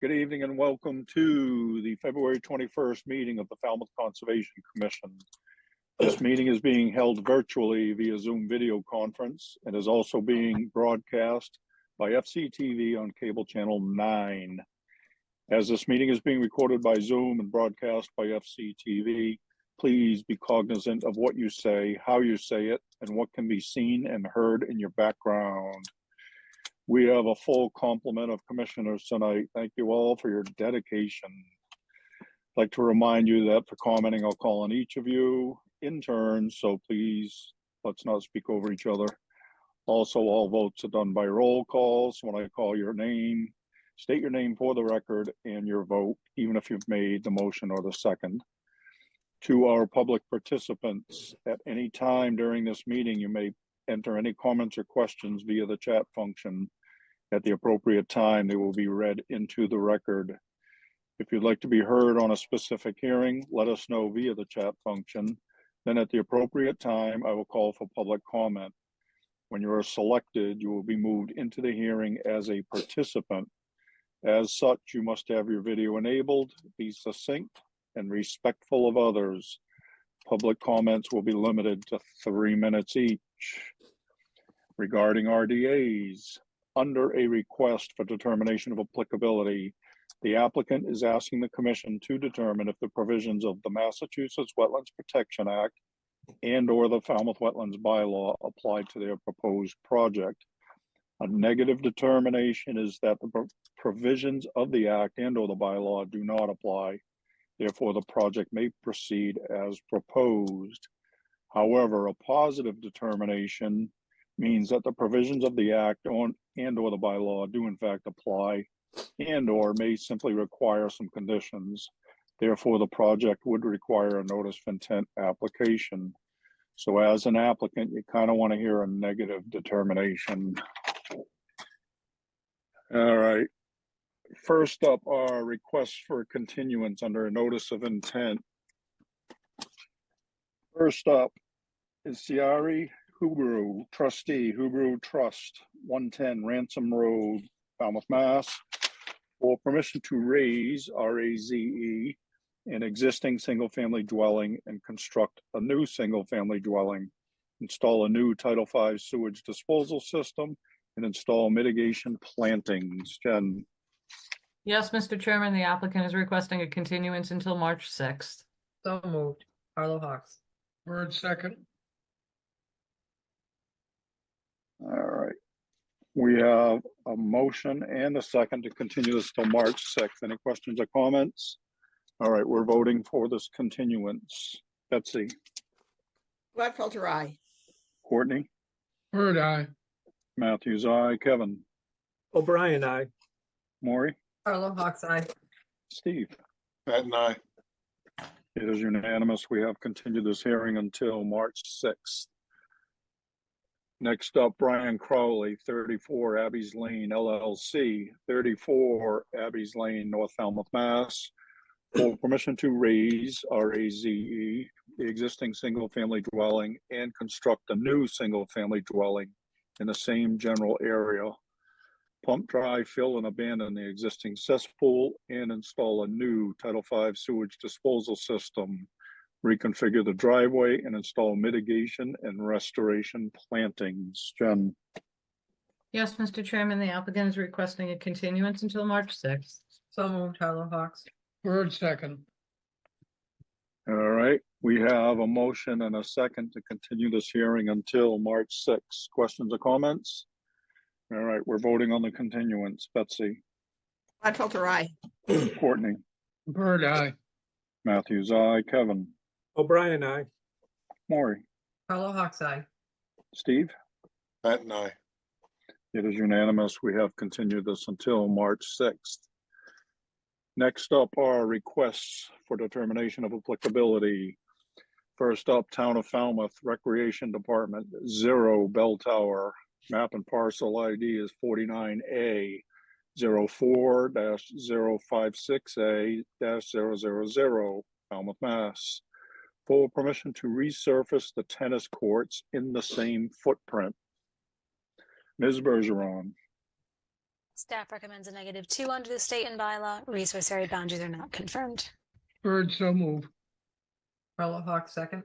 Good evening and welcome to the February 21st meeting of the Falmouth Conservation Commission. This meeting is being held virtually via Zoom video conference and is also being broadcast by FCTV on cable channel 9. As this meeting is being recorded by Zoom and broadcast by FCTV, please be cognizant of what you say, how you say it, and what can be seen and heard in your background. We have a full complement of commissioners tonight. Thank you all for your dedication. I'd like to remind you that for commenting, I'll call on each of you in turn, so please let's not speak over each other. Also, all votes are done by roll call, so when I call your name, state your name for the record and your vote, even if you've made the motion or the second. To our public participants, at any time during this meeting, you may enter any comments or questions via the chat function. At the appropriate time, they will be read into the record. If you'd like to be heard on a specific hearing, let us know via the chat function. Then at the appropriate time, I will call for public comment. When you are selected, you will be moved into the hearing as a participant. As such, you must have your video enabled, be succinct, and respectful of others. Public comments will be limited to 3 minutes each. Regarding RDAs, under a request for determination of applicability, the applicant is asking the commission to determine if the provisions of the Massachusetts Wetlands Protection Act and/or the Falmouth Wetlands Bylaw apply to their proposed project. A negative determination is that the provisions of the act and/or the bylaw do not apply. Therefore, the project may proceed as proposed. However, a positive determination means that the provisions of the act and/or the bylaw do in fact apply and/or may simply require some conditions. Therefore, the project would require a notice of intent application. So as an applicant, you kind of want to hear a negative determination. All right. First up are requests for continuance under a notice of intent. First up is Ciari Hubru, trustee, Hubru Trust, 110 Ransom Road, Falmouth, Mass, for permission to raise, R-A-Z-E, an existing single-family dwelling and construct a new single-family dwelling, install a new Title V sewage disposal system, and install mitigation plantings. Jen. Yes, Mr. Chairman, the applicant is requesting a continuance until March 6th. So moved. Carlo Hawks. Bird second. All right. We have a motion and a second to continue this till March 6th. Any questions or comments? All right, we're voting for this continuance. Betsy. Gladfelter, aye. Courtney. Bird eye. Matthews, aye. Kevin. O'Brien, aye. Maury. Carlo Hawks, aye. Steve. Patton eye. It is unanimous. We have continued this hearing until March 6th. Next up, Brian Crowley, 34 Abbeys Lane, LLC, 34 Abbeys Lane, North Falmouth, Mass, for permission to raise, R-A-Z-E, the existing single-family dwelling and construct a new single-family dwelling in the same general area. Pump, dry, fill, and abandon the existing cesspool and install a new Title V sewage disposal system. Reconfigure the driveway and install mitigation and restoration plantings. Jen. Yes, Mr. Chairman, the applicant is requesting a continuance until March 6th. So moved. Carlo Hawks. Bird second. All right, we have a motion and a second to continue this hearing until March 6th. Questions or comments? All right, we're voting on the continuance. Betsy. Gladfelter, aye. Courtney. Bird eye. Matthews, aye. Kevin. O'Brien, aye. Maury. Carlo Hawks, aye. Steve. Patton eye. It is unanimous. We have continued this until March 6th. Next up are requests for determination of applicability. First up, Town of Falmouth Recreation Department, 0 Bell Tower. Map and parcel ID is 49A 04-056A-000, Falmouth, Mass. For permission to resurface the tennis courts in the same footprint. Ms. Bergeron. Staff recommends a -2 under the state and bylaw. Resource area boundaries are not confirmed. Bird, so move. Carla Hawks, second.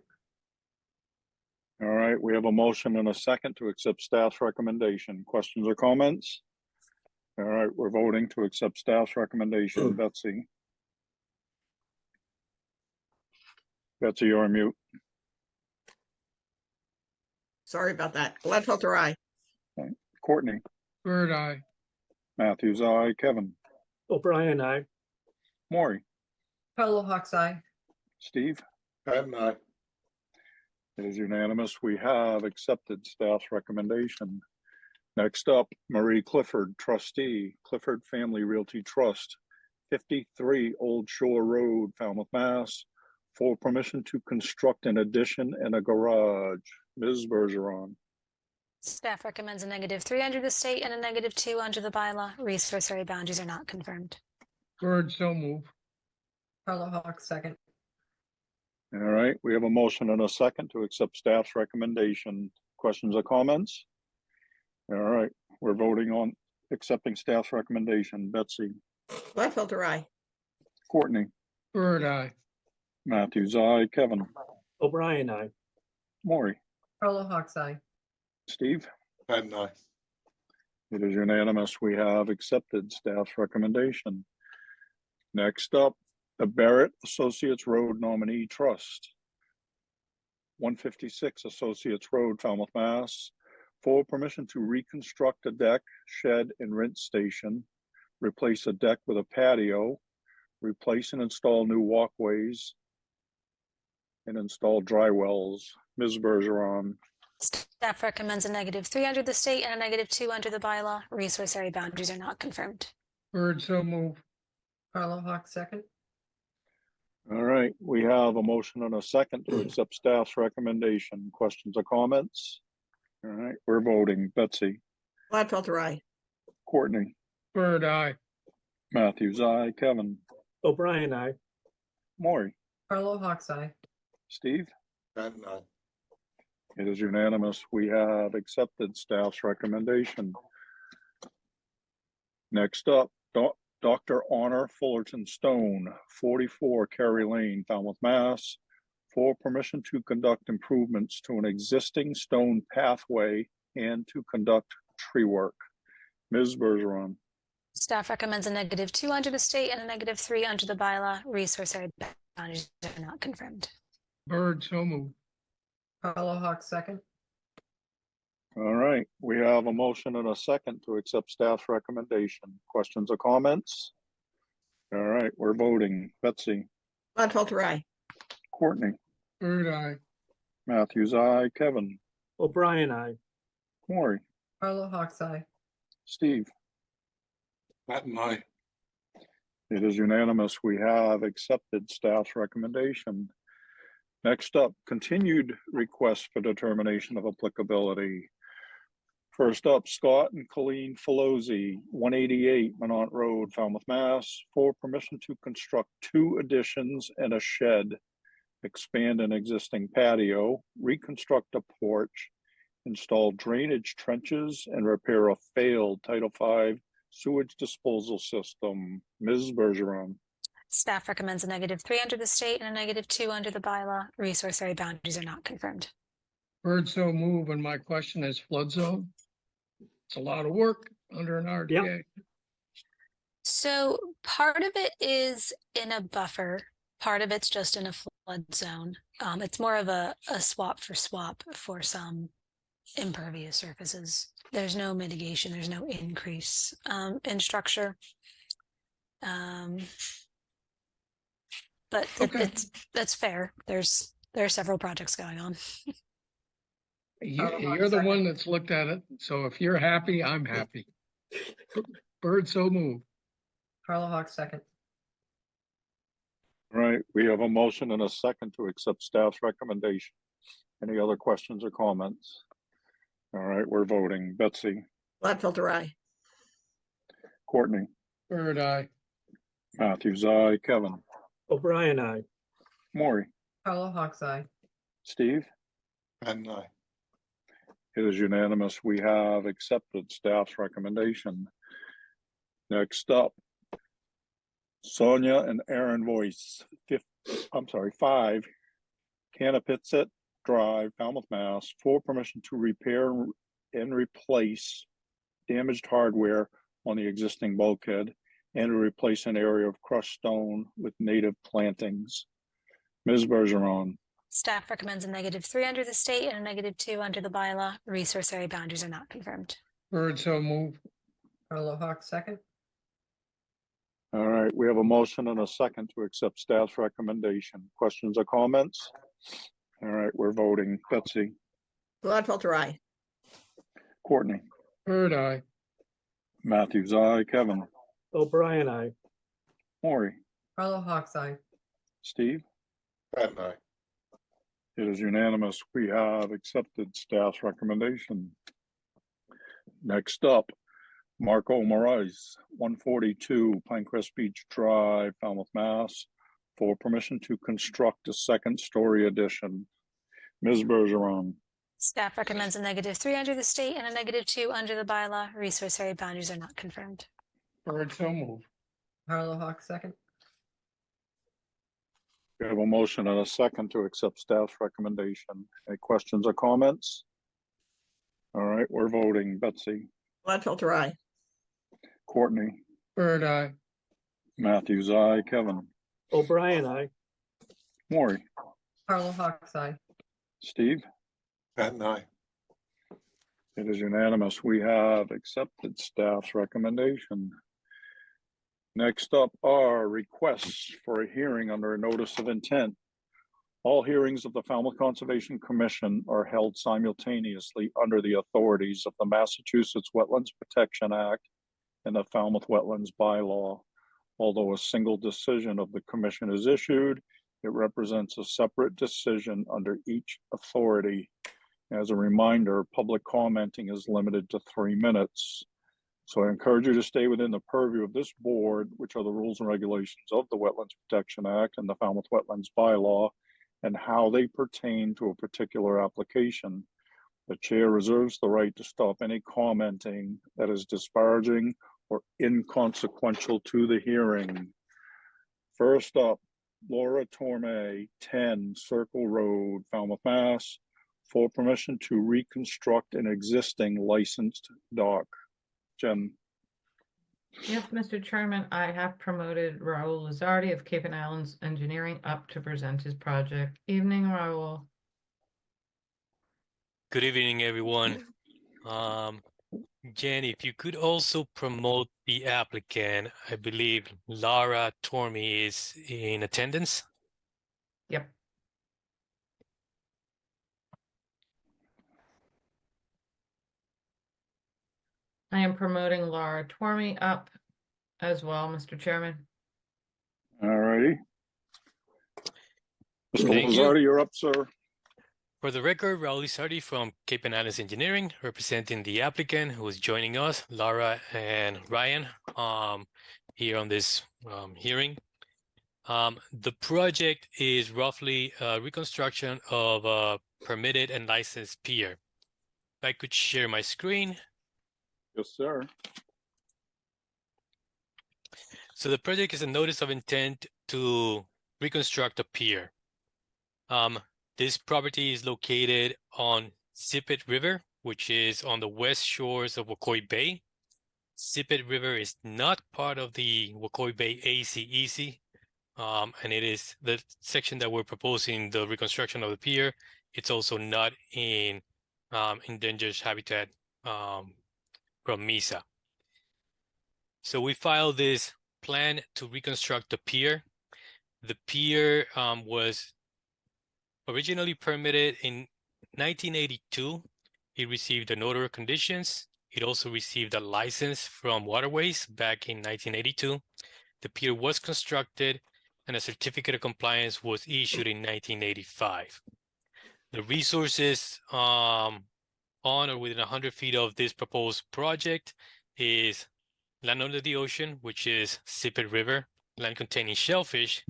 All right, we have a motion and a second to accept staff's recommendation. Questions or comments? All right, we're voting to accept staff's recommendation. Betsy? Betsy, you're on mute. Sorry about that. Gladfelter, aye. Courtney? Bird, aye. Matthews, aye. Kevin? O'Brien, aye. Maury? Carla Hawks, aye. Steve? Patton, aye. It is unanimous. We have accepted staff's recommendation. Next up, Marie Clifford, trustee, Clifford Family Realty Trust, 53 Old Shore Road, Falmouth, Mass, for permission to construct an addition and a garage. Ms. Bergeron? Staff recommends a -3 under the state and a -2 under the bylaw. Resource area boundaries are not confirmed. Bird, so move. Carla Hawks, second. All right, we have a motion and a second to accept staff's recommendation. Questions or comments? All right, we're voting on accepting staff's recommendation. Betsy? Gladfelter, aye. Courtney? Bird, aye. Matthews, aye. Kevin? O'Brien, aye. Maury? Carla Hawks, aye. Steve? Patton, aye. It is unanimous. We have accepted staff's recommendation. Next up, the Barrett Associates Road Nominee Trust, 156 Associates Road, Falmouth, Mass, for permission to reconstruct a deck, shed, and rinse station, replace a deck with a patio, replace and install new walkways, and install dry wells. Ms. Bergeron? Staff recommends a -3 under the state and a -2 under the bylaw. Resource area boundaries are not confirmed. Bird, so move. Carla Hawks, second. All right, we have a motion and a second to accept staff's recommendation. Questions or comments? All right, we're voting. Betsy? Gladfelter, aye. Courtney? Bird, aye. Matthews, aye. Kevin? O'Brien, aye. Maury? Carla Hawks, aye. Steve? Patton, aye. It is unanimous. We have accepted staff's recommendation. Next up, Dr. Honor Fullerton Stone, 44 Kerry Lane, Falmouth, Mass, for permission to conduct improvements to an existing stone pathway and to conduct tree work. Ms. Bergeron? Staff recommends a -2 under the state and a -3 under the bylaw. Resource area boundaries are not confirmed. Bird, so move. Carla Hawks, second. All right, we have a motion and a second to accept staff's recommendation. Questions or comments? All right, we're voting. Betsy? Gladfelter, aye. Courtney? Bird, aye. Matthews, aye. Kevin? O'Brien, aye. Maury? Carla Hawks, aye. Steve? Patton, aye. It is unanimous. We have accepted staff's recommendation. Next up, continued request for determination of applicability. First up, Scott and Colleen Filozzi, 188 Minot Road, Falmouth, Mass, for permission to construct 2 additions and a shed, expand an existing patio, reconstruct a porch, install drainage trenches, and repair a failed Title V sewage disposal system. Ms. Bergeron? Staff recommends a -3 under the state and a -2 under the bylaw. Resource area boundaries are not confirmed. Bird, so move. And my question is flood zone. It's a lot of work under an RDA. So part of it is in a buffer, part of it's just in a flood zone. It's more of a swap for some impervious surfaces. There's no mitigation, there's no increase in structure. But Okay. that's fair. There are several projects going on. You're the one that's looked at it. So if you're happy, I'm happy. Bird, so move. Carla Hawks, second. All right, we have a motion and a second to accept staff's recommendation. Any other questions or comments? All right, we're voting. Betsy? Gladfelter, aye. Courtney? Bird, aye. Matthews, aye. Kevin? O'Brien, aye. Maury? Carla Hawks, aye. Steve? Patton, aye. It is unanimous. We have accepted staff's recommendation. Next up, Sonia and Aaron Voice, 5, Canapitset Drive, Falmouth, Mass. For permission to repair and replace damaged hardware on the existing bulkhead and to replace an area of crushed stone with native plantings. Ms. Bergeron, Staff recommends a -3 under the state and a -2 under the bylaw. Resource area boundaries are not confirmed. Bird, so move. Carlo Hawk second. all right, we have a motion and a second to accept staff's recommendation. Questions or comments? All right, we're voting. Betsy, Gladfelter, aye. Courtney, Bird, aye. Matthews, aye. Kevin, O'Brien, I. Maury, Carlo Hawk's eye. Steve? Patton, aye. It is unanimous. We have accepted staff's recommendation. Next up, Marco Moraes, 142 Pinecrest Beach Drive, Falmouth, Mass. For permission to construct a second-story addition. Ms. Bergeron, Staff recommends a -3 under the state and a -2 under the bylaw. Resource area boundaries are not confirmed. Bird, so move. Carlo Hawk second. we have a motion and a second to accept staff's recommendation. Any questions or comments? All right, we're voting. Betsy, Gladfelter, aye. Courtney, Bird, aye. Matthews, aye. Kevin, O'Brien, I. Maury, Carlo Hawk's eye. Steve? Patton, aye. It is unanimous. We have accepted staff's recommendation. Next up are requests for a hearing under a notice of intent. All hearings of the Falmouth Conservation Commission are held simultaneously under the authorities of the Massachusetts Wetlands Protection Act and the Falmouth Wetlands Bylaw. Although a single decision of the commission is issued, it represents a separate decision under each authority. As a reminder, public commenting is limited to 3 minutes. So I encourage you to stay within the purview of this board, which are the rules and regulations of the Wetlands Protection Act and the Falmouth Wetlands Bylaw, and how they pertain to a particular application. The chair reserves the right to stop any commenting that is disparaging or inconsequential to the hearing. First up, Laura Torme, 10 Circle Road, Falmouth, Mass. For permission to reconstruct an existing licensed dock. Jen, Yes, Mr. Chairman, I have promoted Raul Lizardi of Cape and Islands Engineering up to present his project. Evening, Raul. Good evening, everyone. Jen, if you could also promote the applicant, I believe Laura Torme is in attendance. Yep. I am promoting Laura Torme up as well, Mr. Chairman. all righty. Mr. Thank you. Lizardi, you're up, sir. For the record, Raul Lizardi from Cape and Islands Engineering, representing the applicant who is joining us, Laura and Ryan, here on this hearing. The project is roughly a reconstruction of a permitted and licensed pier. If I could share my screen. Yes, sir. So the project is a notice of intent to reconstruct a pier. This property is located on Sipet River, which is on the west shores of Wacoy Bay. Sipet River is not part of the Wacoy Bay ACEC, and it is the section that we're proposing the reconstruction of the pier. It's also not in endangered habitat from MISA. So we filed this plan to reconstruct the pier. The pier was originally permitted in 1982. It received an order of conditions. It also received a license from Waterways back in 1982. The pier was constructed and a certificate of compliance was issued in 1985. The resources on or within 100 feet of this proposed project is land under the ocean, which is Sipet River, land containing shellfish,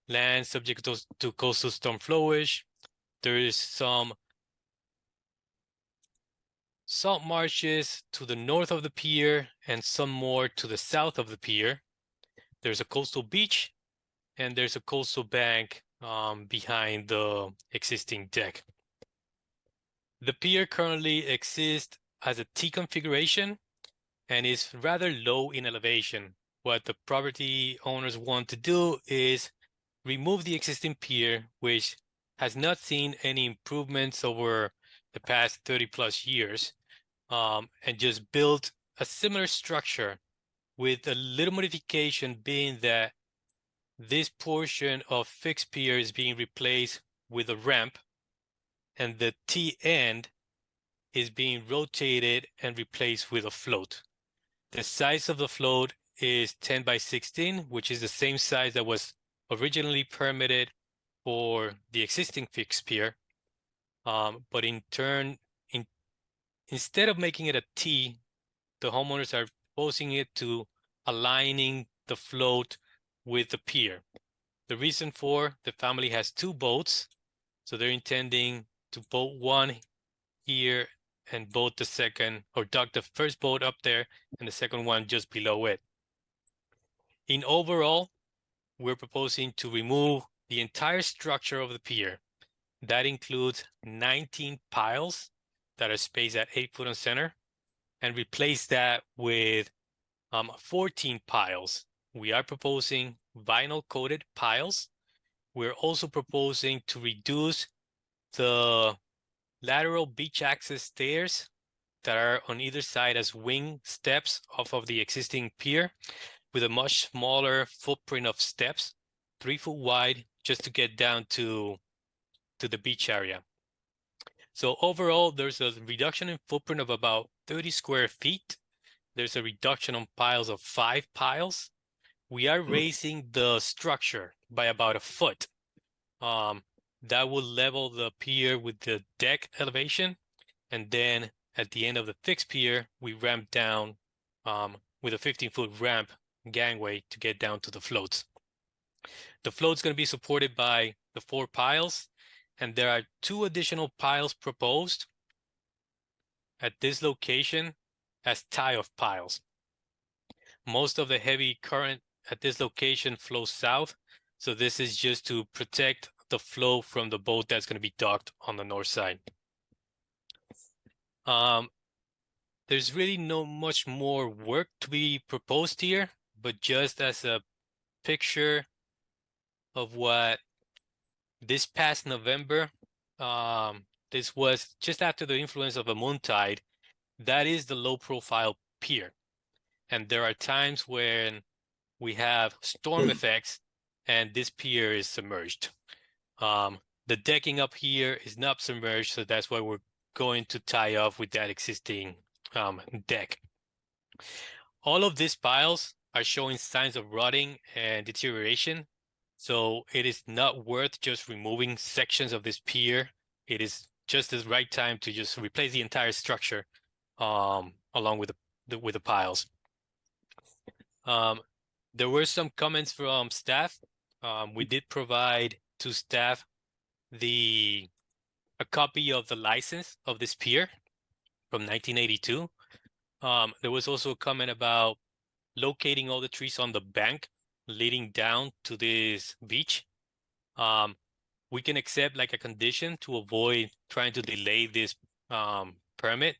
land subject to coastal storm flowage. There is some salt marshes to the north of the pier and some more to the south of the pier. There's a coastal beach and there's a coastal bank behind the existing deck. The pier currently exists as a T configuration and is rather low in elevation. What the property owners want to do is remove the existing pier, which has not seen any improvements over the past 30 plus years, and just build a similar structure with a little modification being that this portion of fixed pier is being replaced with a ramp and the T end is being rotated and replaced with a float. The size of the float is 10 by 16, which is the same size that was originally permitted for the existing fixed pier. But instead of making it a T, the homeowners are proposing it to aligning the float with the pier. The reason for the family has 2 boats, so they're intending to boat one here and boat the second, or dock the first boat up there and the second one just below it. In overall, we're proposing to remove the entire structure of the pier. That includes 19 piles that are spaced at 8 foot on center and replace that with 14 piles. We are proposing vinyl coated piles. We're also proposing to reduce the lateral beach access stairs that are on either side as wing steps off of the existing pier with a much smaller footprint of steps, 3 foot wide, just to get down to the beach area. So overall, there's a reduction in footprint of about 30 square feet. There's a reduction on piles of 5 piles. We are raising the structure by about a foot. That will level the pier with the deck elevation. And then at the end of the fixed pier, we ramp down with a 15-foot ramp gangway to get down to the floats. The float's going to be supported by the 4 piles, and there are 2 additional piles proposed at this location as tie-off piles. Most of the heavy current at this location flows south, so this is just to protect the flow from the boat that's going to be docked on the north side. There's really no much more work to be proposed here, but just as a picture of what this past November, this was just after the influence of a moon tide. That is the low profile pier. And there are times when we have storm effects and this pier is submerged. The decking up here is not submerged, so that's why we're going to tie off with that existing deck. All of these piles are showing signs of rotting and deterioration, so it is not worth just removing sections of this pier. It is just the right time to just replace the entire structure along with the piles. There were some comments from staff. We did provide to staff a copy of the license of this pier from 1982. There was also a comment about locating all the trees on the bank leading down to this beach. We can accept like a condition to avoid trying to delay this permit.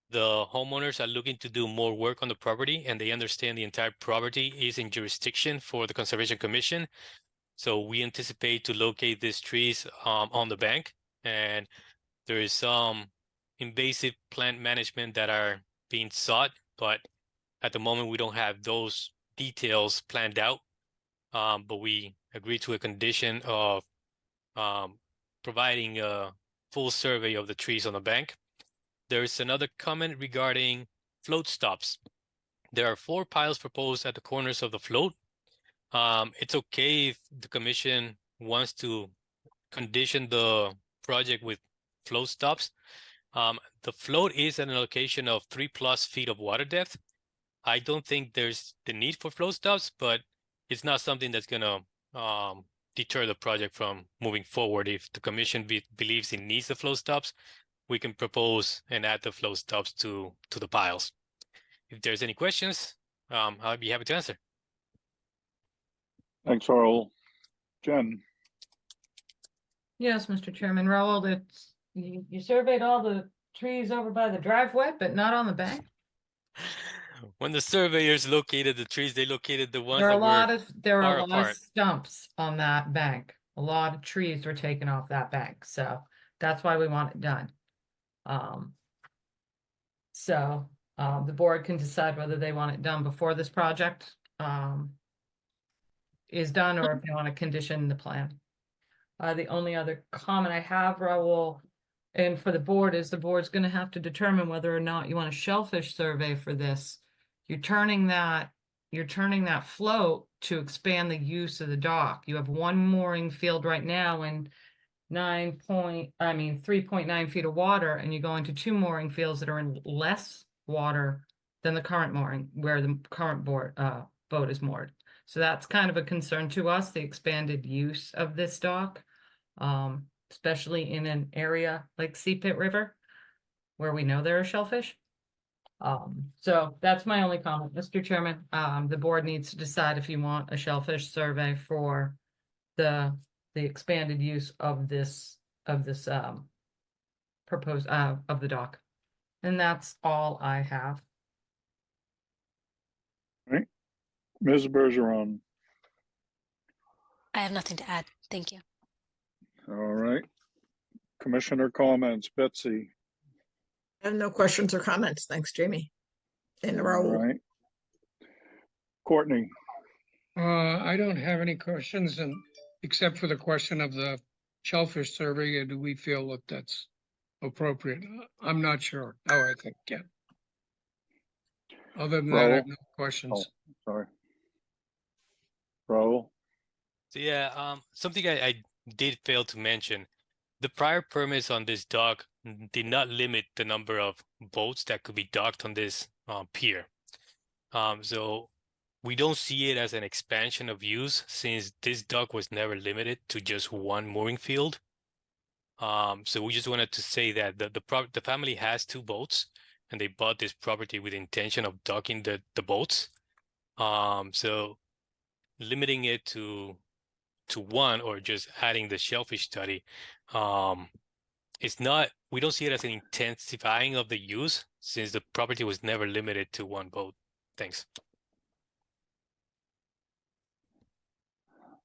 The homeowners are looking to do more work on the property, and they understand the entire property is in jurisdiction for the Conservation Commission. So we anticipate to locate these trees on the bank, and there is some invasive plant management that are being sought, but at the moment we don't have those details planned out. But we agreed to a condition of providing a full survey of the trees on the bank. There is another comment regarding float stops. There are 4 piles proposed at the corners of the float. It's okay if the commission wants to condition the project with float stops. The float is at an location of 3+ feet of water depth. I don't think there's the need for float stops, but it's not something that's gonna deter the project from moving forward. If the commission believes it needs the float stops, we can propose and add the flow stops to the piles. If there's any questions, I'll be happy to answer. Thanks, Earl. Jen, Yes, Mr. Chairman, Raoul, it's, you surveyed all the trees over by the driveway, but not on the bank? When the surveyors located the trees, they located the ones There are a that lot were of, there are far a lot of apart. stumps on that bank. A lot of trees were taken off that bank, so that's why we want it done. The board can decide whether they want it done before this project is done, or if they want to condition the plan. The only other comment I have, Raoul, and for the board, is the board's gonna have to determine whether or not you want a shellfish survey for this. You're turning that float to expand the use of the dock. You have one mooring field right now and 3.9 feet of water, and you go into two mooring fields that are in less water than the current mooring, where the current boat is moored. So that's kind of a concern to us, the expanded use of this dock, especially in an area like Sea Pit River, where we know there are shellfish. So that's my only comment, Mr. Chairman. The board needs to decide if you want a shellfish survey for the expanded use of this proposed of the dock. And that's all I have. Ms. Bergeron, I have nothing to add. Thank you. all right. Commissioner comments, Betsy. I have no questions or comments. Thanks, Jamie. And All Raoul. right. Courtney, I don't have any questions, and except for the question of the shellfish survey, do we feel that that's appropriate? I'm not sure. Oh, I think, yeah. Other than that, I have no questions. sorry. Raoul, So yeah, something I did fail to mention. The prior permits on this dock did not limit the number of boats that could be docked on this pier. So we don't see it as an expansion of use, since this dock was never limited to just one mooring field. So we just wanted to say that the family has two boats, and they bought this property with the intention of docking the boats. So limiting it to one, or just adding the shellfish study, it's not, we don't see it as an intensifying of the use, since the property was never limited to one boat. Thanks.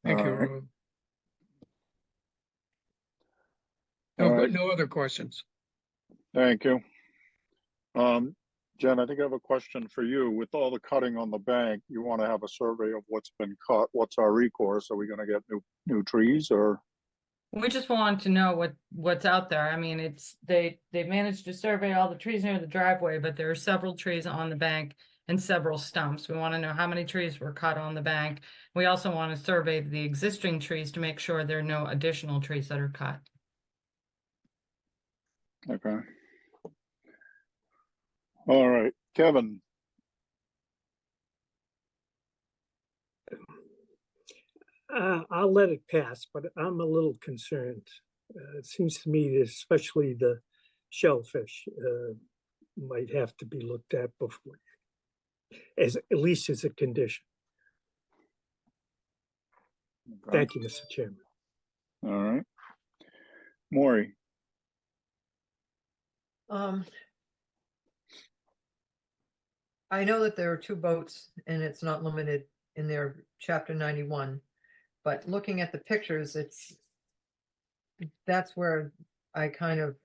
Thank you, all right. Raoul. All No, right. no other questions. Thank you. Jen, I think I have a question for you. With all the cutting on the bank, you want to have a survey of what's been cut. What's our recourse? Are we going to get new trees, or? We just want to know what's out there. I mean, they managed to survey all the trees near the driveway, but there are several trees on the bank and several stumps. We want to know how many trees were cut on the bank. We also want to survey the existing trees to make sure there are no additional trees that are cut. Okay. All right, Kevin. I'll let it pass, but I'm a little concerned. It seems to me that especially the shellfish might have to be looked at before, at least as a condition. Okay. Thank you, Mr. Chairman. All right. Maury. I know that there are two boats and it's not limited in their chapter 91, but looking at the pictures, that's where I kind of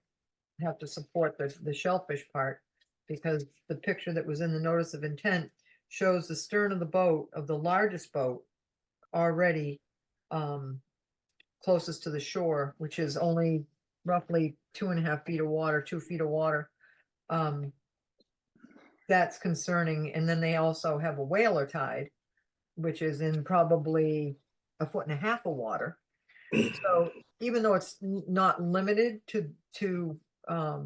have to support the shellfish part, because the picture that was in the notice of intent shows the stern of the boat, of the largest boat, already closest to the shore, which is only roughly 2.5 feet of water, 2 feet of water. That's concerning. And then they also have a whaler tide, which is in probably 1.5 feet of water. So even though it's not limited to how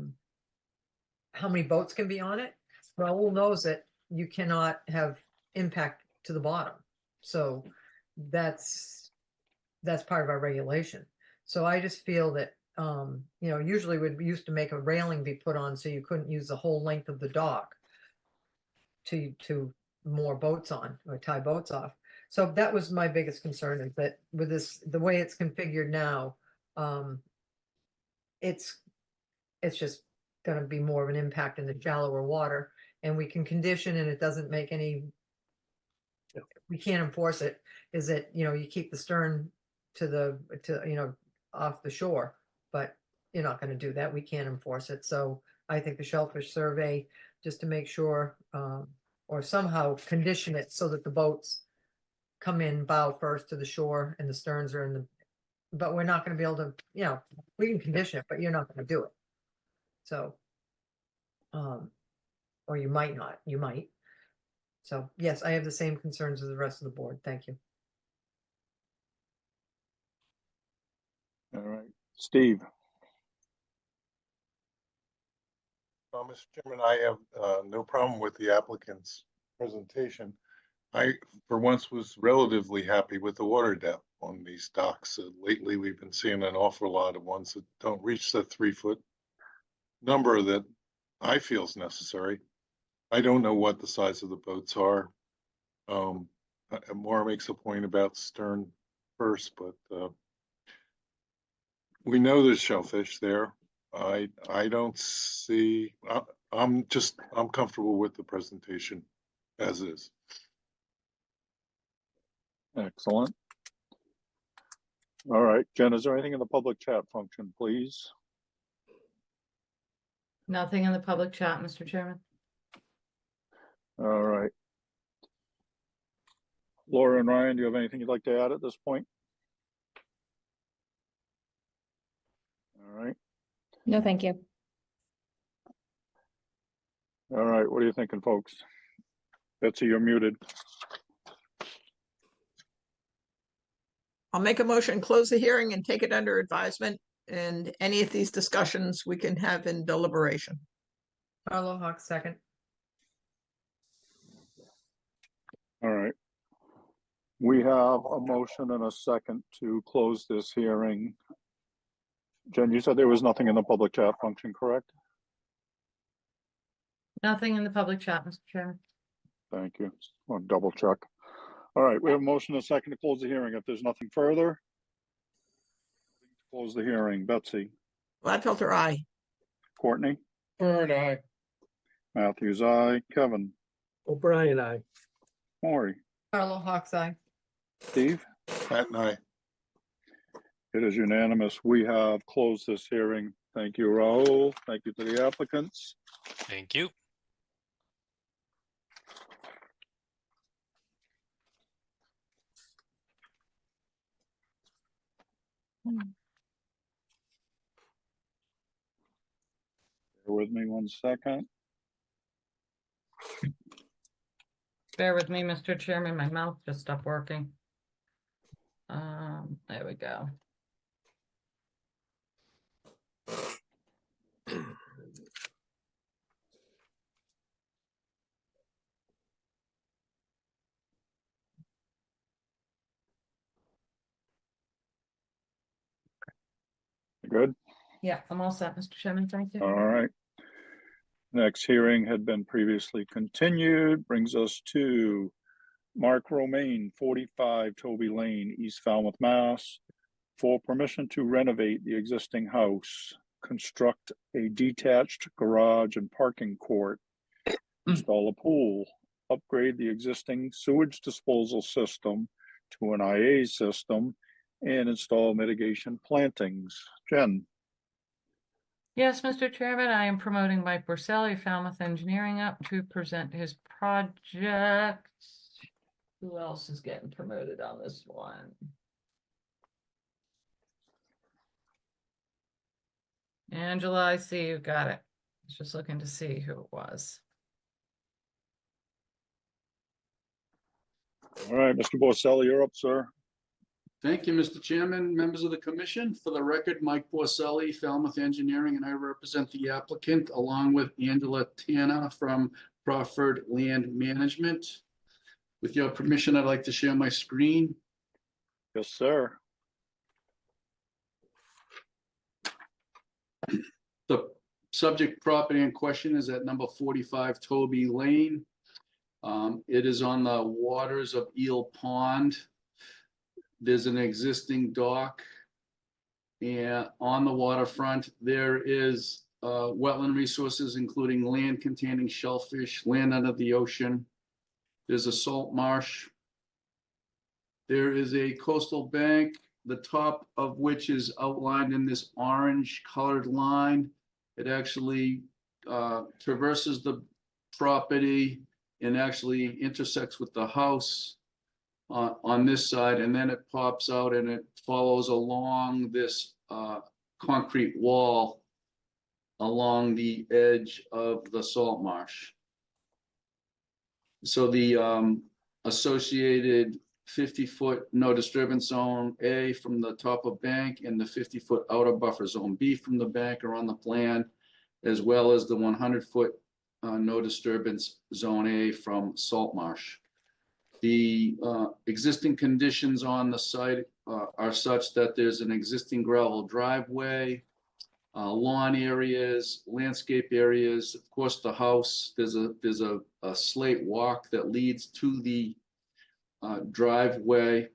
many boats can be on it, Raoul knows that you cannot have impact to the bottom. So that's part of our regulation. So I just feel that Usually we used to make a railing be put on so you couldn't use the whole length of the dock to moor boats on or tie boats off. So that was my biggest concern, is that with this, the way it's configured now, it's just gonna be more of an impact in the shallower water, and we can condition and it doesn't make any, we can't enforce it, is that, you keep the stern to off the shore, but you're not gonna do that. We can't enforce it. So I think the shellfish survey, just to make sure, or somehow condition it so that the boats come in bow first to the shore and the sterns are in the, but we're not gonna be able to, we can condition it, but you're not gonna do it. So, or you might not, you might. So yes, I have the same concerns as the rest of the board. Thank you. All right, Steve. Mr. Chairman, I have no problem with the applicant's presentation. I, for once, was relatively happy with the water depth on these docks. Lately, we've been seeing an awful lot of ones that don't reach the 3-foot number that I feel is necessary. I don't know what the size of the boats are. Maura makes a point about stern first, but we know there's shellfish there. I don't see, I'm comfortable with the presentation as is. Excellent. All right, Jen, is there anything in the public chat function, please? Nothing in the public chat, Mr. Chairman. All right. Laura and Ryan, do you have anything you'd like to add at this point? All right. No, thank you. All right, what are you thinking, folks? Betsy, you're muted. I'll make a motion, close the hearing and take it under advisement. And any of these discussions we can have in deliberation. Carlo Hawk, second. All right. We have a motion and a second to close this hearing. Jen, you said there was nothing in the public chat function, correct? Nothing in the public chat, Mr. Chairman. Thank you. I'll double check. All right, we have a motion and a second to close the hearing. If there's nothing further, close the hearing. Betsy? Gladfelter, aye. Courtney? Bird, aye. Matthews, aye. Kevin? O'Brien, aye. Maury? Carlo Hawk's eye. Steve? Pat and I. It is unanimous. We have closed this hearing. Thank you, Raul. Thank you to the applicants. Thank you. Bear with me one second. Bear with me, Mr. Chairman. My mouth just stopped working. There we go. Good? Yeah, I'm all set, Mr. Chairman. Thank you. All right. Next hearing had been previously continued, brings us to Mark Romaine, 45 Toby Lane, East Falmouth, Mass, for permission to renovate the existing house, construct a detached garage and parking court, install a pool, upgrade the existing sewage disposal system to an IA system, and install mitigation plantings. Jen? Yes, Mr. Chairman, I am promoting Mike Borselli, Falmouth Engineering, up to present his project. Who else is getting promoted on this one? Angela, I see you got it. I was just looking to see who it was. All right, Mr. Borselli, you're up, sir. Thank you, Mr. Chairman, members of the commission. For the record, Mike Borselli, Falmouth Engineering, and I represent the applicant along with Angela Tanner from Crawford Land Management. With your permission, I'd like to share my screen. Yes, sir. Subject property in question is at number 45 Toby Lane. It is on the waters of Eel Pond. There's an existing dock. And on the waterfront, there is wetland resources, including land containing shellfish, land under the ocean. There's a salt marsh. There is a coastal bank, the top of which is outlined in this orange colored line. It actually traverses the property and actually intersects with the house on this side, and then it pops out and it follows along this concrete wall along the edge of the salt marsh. So the associated 50-foot no disturbance zone A from the top of bank and the 50-foot outer buffer zone B from the bank are on the plan, as well as the 100-foot no disturbance zone A from salt marsh. The existing conditions on the site are such that there's an existing gravel driveway, lawn areas, landscape areas. Of course, the house, there's a slate walk that leads to the driveway.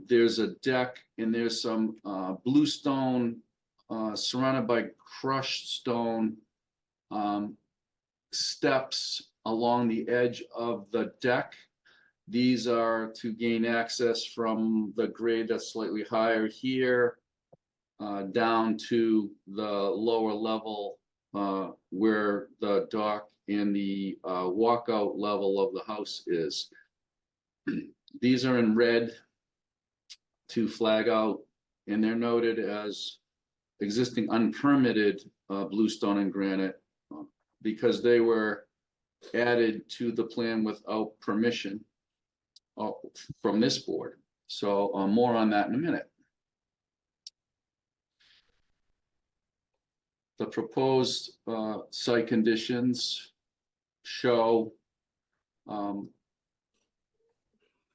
There's a deck and there's some bluestone surrounded by crushed stone steps along the edge of the deck. These are to gain access from the grade that's slightly higher here down to the lower level where the dock and the walkout level of the house is. These are in red to flag out, and they're noted as existing unpermitted bluestone and granite because they were added to the plan without permission from this board. So more on that in a minute. The proposed site conditions show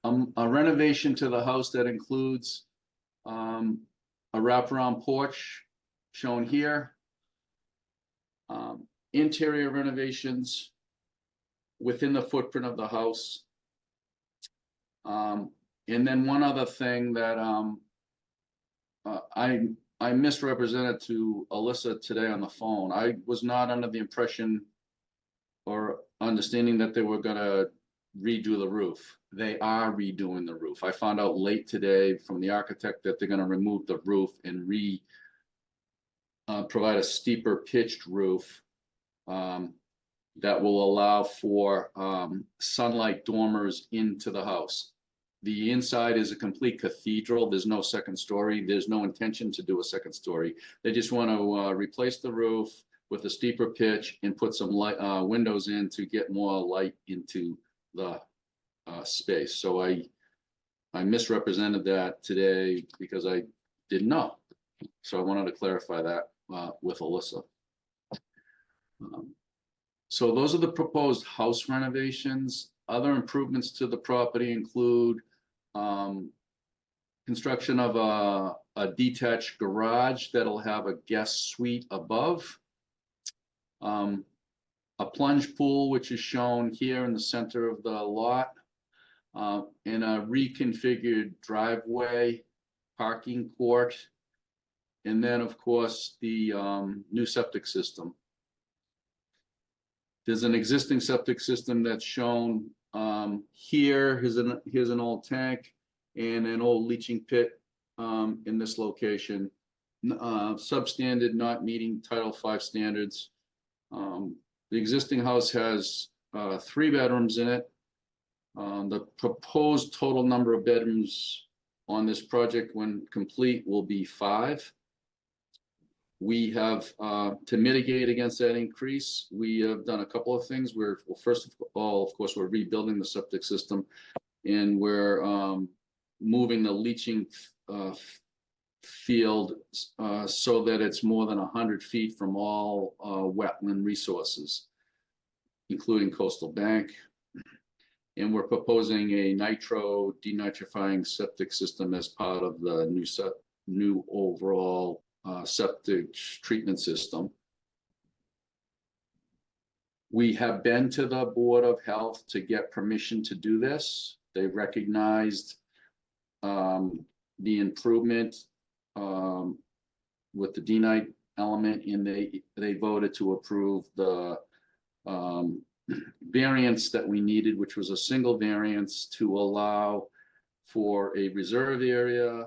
a renovation to the house that includes a wraparound porch shown here, interior renovations within the footprint of the house. And then one other thing that I misrepresented to Alyssa today on the phone. I was not under the impression or understanding that they were gonna redo the roof. They are redoing the roof. I found out late today from the architect that they're gonna remove the roof and provide a steeper pitched roof that will allow for sunlight dormers into the house. The inside is a complete cathedral. There's no second story. There's no intention to do a second story. They just want to replace the roof with a steeper pitch and put some light windows in to get more light into the space. So I misrepresented that today because I didn't know. So I wanted to clarify that with Alyssa. So those are the proposed house renovations. Other improvements to the property include construction of a detached garage that'll have a guest suite above, a plunge pool, which is shown here in the center of the lot, and a reconfigured driveway, parking court, and then, of course, the new septic system. There's an existing septic system that's shown here. Here's an old tank and an old leaching pit in this location. Substandard, not meeting Title V standards. The existing house has 3 bedrooms in it. The proposed total number of bedrooms on this project when complete will be 5. We have, to mitigate against that increase, we have done a couple of things. Well, first of all, of course, we're rebuilding the septic system, and we're moving the leaching field so that it's more than 100 feet from all wetland resources, including coastal bank. And we're proposing a nitro denitrifying septic system as part of the new overall septic treatment system. We have been to the Board of Health to get permission to do this. They recognized the improvement with the D-Night element, and they voted to approve the variance that we needed, which was a single variance to allow for a reserve area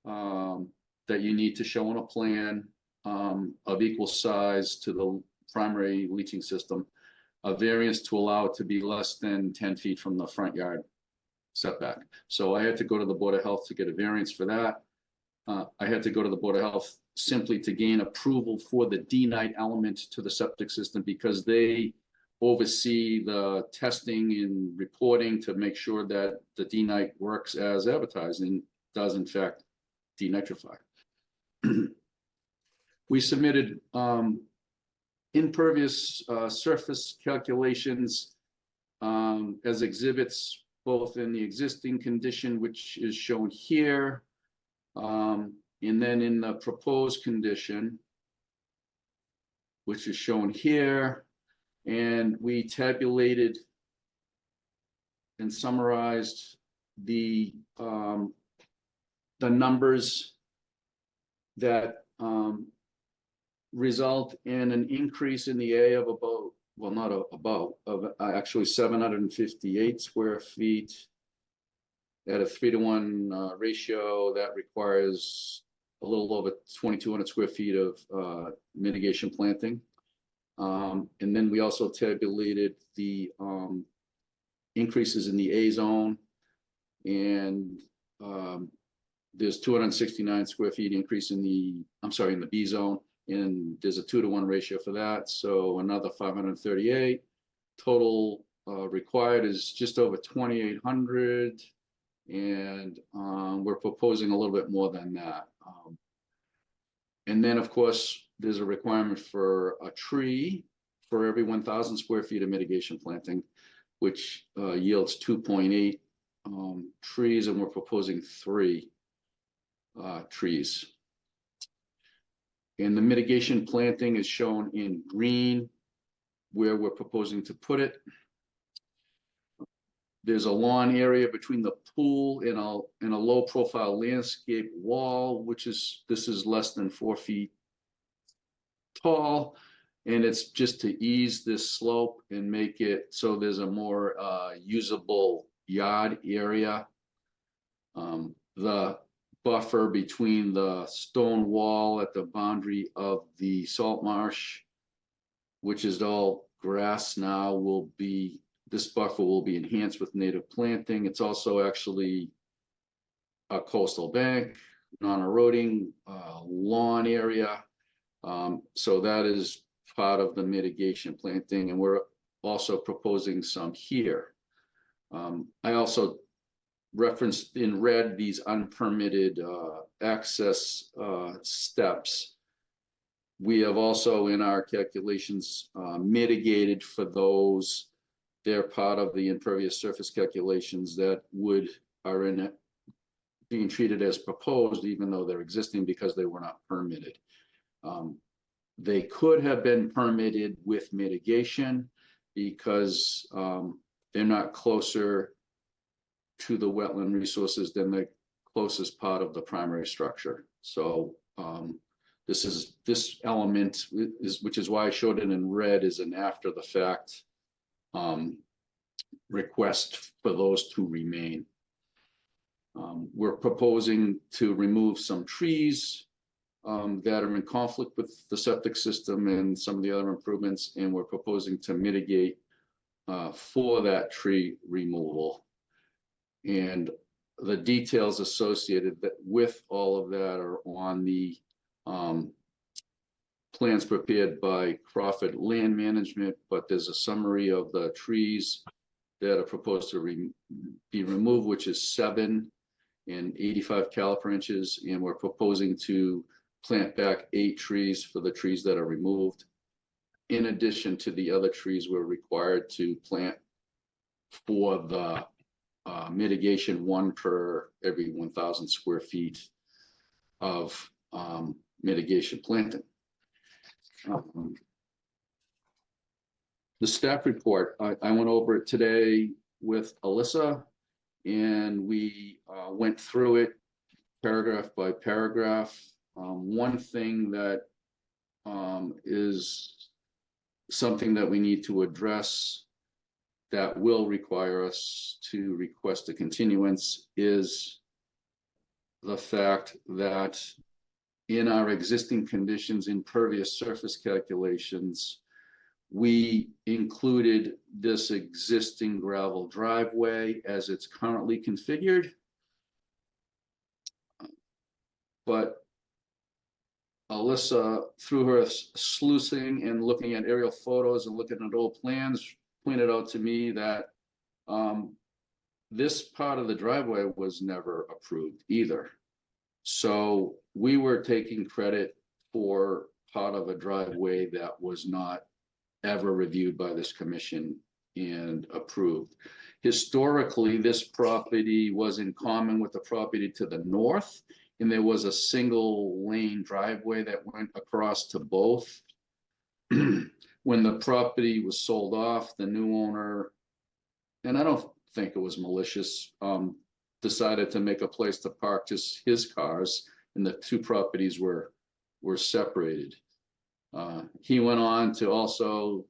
that you need to show on a plan of equal size to the primary leaching system, a variance to allow it to be less than 10 feet from the front yard setback. So I had to go to the Board of Health to get a variance for that. I had to go to the Board of Health simply to gain approval for the D-Night element to the septic system, because they oversee the testing and reporting to make sure that the D-Night works as advertised and does in fact denitrify. We submitted impervious surface calculations as exhibits, both in the existing condition, which is shown here, and then in the proposed condition, which is shown here. And we tabulated and summarized the numbers that result in an increase in the area of about, well, not about, of actually 758 square feet at a 3-to-1 ratio. That requires a little over 2,200 square feet of mitigation planting. And then we also tabulated the increases in the A zone, and there's 269 square feet increase in the, in the B zone, and there's a 2-to-1 ratio for that. So another 538. Total required is just over 2,800, and we're proposing a little bit more than that. And then, of course, there's a requirement for a tree for every 1,000 square feet of mitigation planting, which yields 2.8 trees, and we're proposing 3 trees. And the mitigation planting is shown in green, where we're proposing to put it. There's a lawn area between the pool and a low profile landscape wall, this is less than 4 feet tall. And it's just to ease this slope and make it so there's a more usable yard area. The buffer between the stone wall at the boundary of the salt marsh, which is all grass now, will be, this buffer will be enhanced with native planting. It's also actually a coastal bank, non-eroding lawn area. So that is part of the mitigation planting, and we're also proposing some here. I also referenced in red these unpermitted access steps. We have also in our calculations mitigated for those. They're part of the impervious surface calculations that are in it being treated as proposed, even though they're existing, because they were not permitted. They could have been permitted with mitigation because they're not closer to the wetland resources than the closest part of the primary structure. So this element which is why I showed it in red, is an after the fact request for those to remain. We're proposing to remove some trees that are in conflict with the septic system and some of the other improvements, and we're proposing to mitigate for that tree removal. And the details associated with all of that are on the plans prepared by Crawford Land Management, but there's a summary of the trees that are proposed to be removed, which is 7 and 85 caliper inches, and we're proposing to plant back 8 trees for the trees that are removed, in addition to the other trees we're required to plant for the mitigation, 1 per every 1,000 square feet of mitigation planting. The staff report, I went over it today with Alyssa, and we went through it paragraph by paragraph. One thing that is something that we need to address that will require us to request a continuance is the fact that in our existing conditions impervious surface calculations, we included this existing gravel driveway as it's currently configured. But Alyssa, through her sleuthing and looking at aerial photos and looking at old plans, pointed out to me that this part of the driveway was never approved either. So we were taking credit for part of a driveway that was not ever reviewed by this commission and approved. Historically, this property was in common with the property to the north, and there was a single lane driveway that went across to both. When the property was sold off, the new owner, and I don't think it was malicious, decided to make a place to park just his cars, and the two properties were separated. He went on to also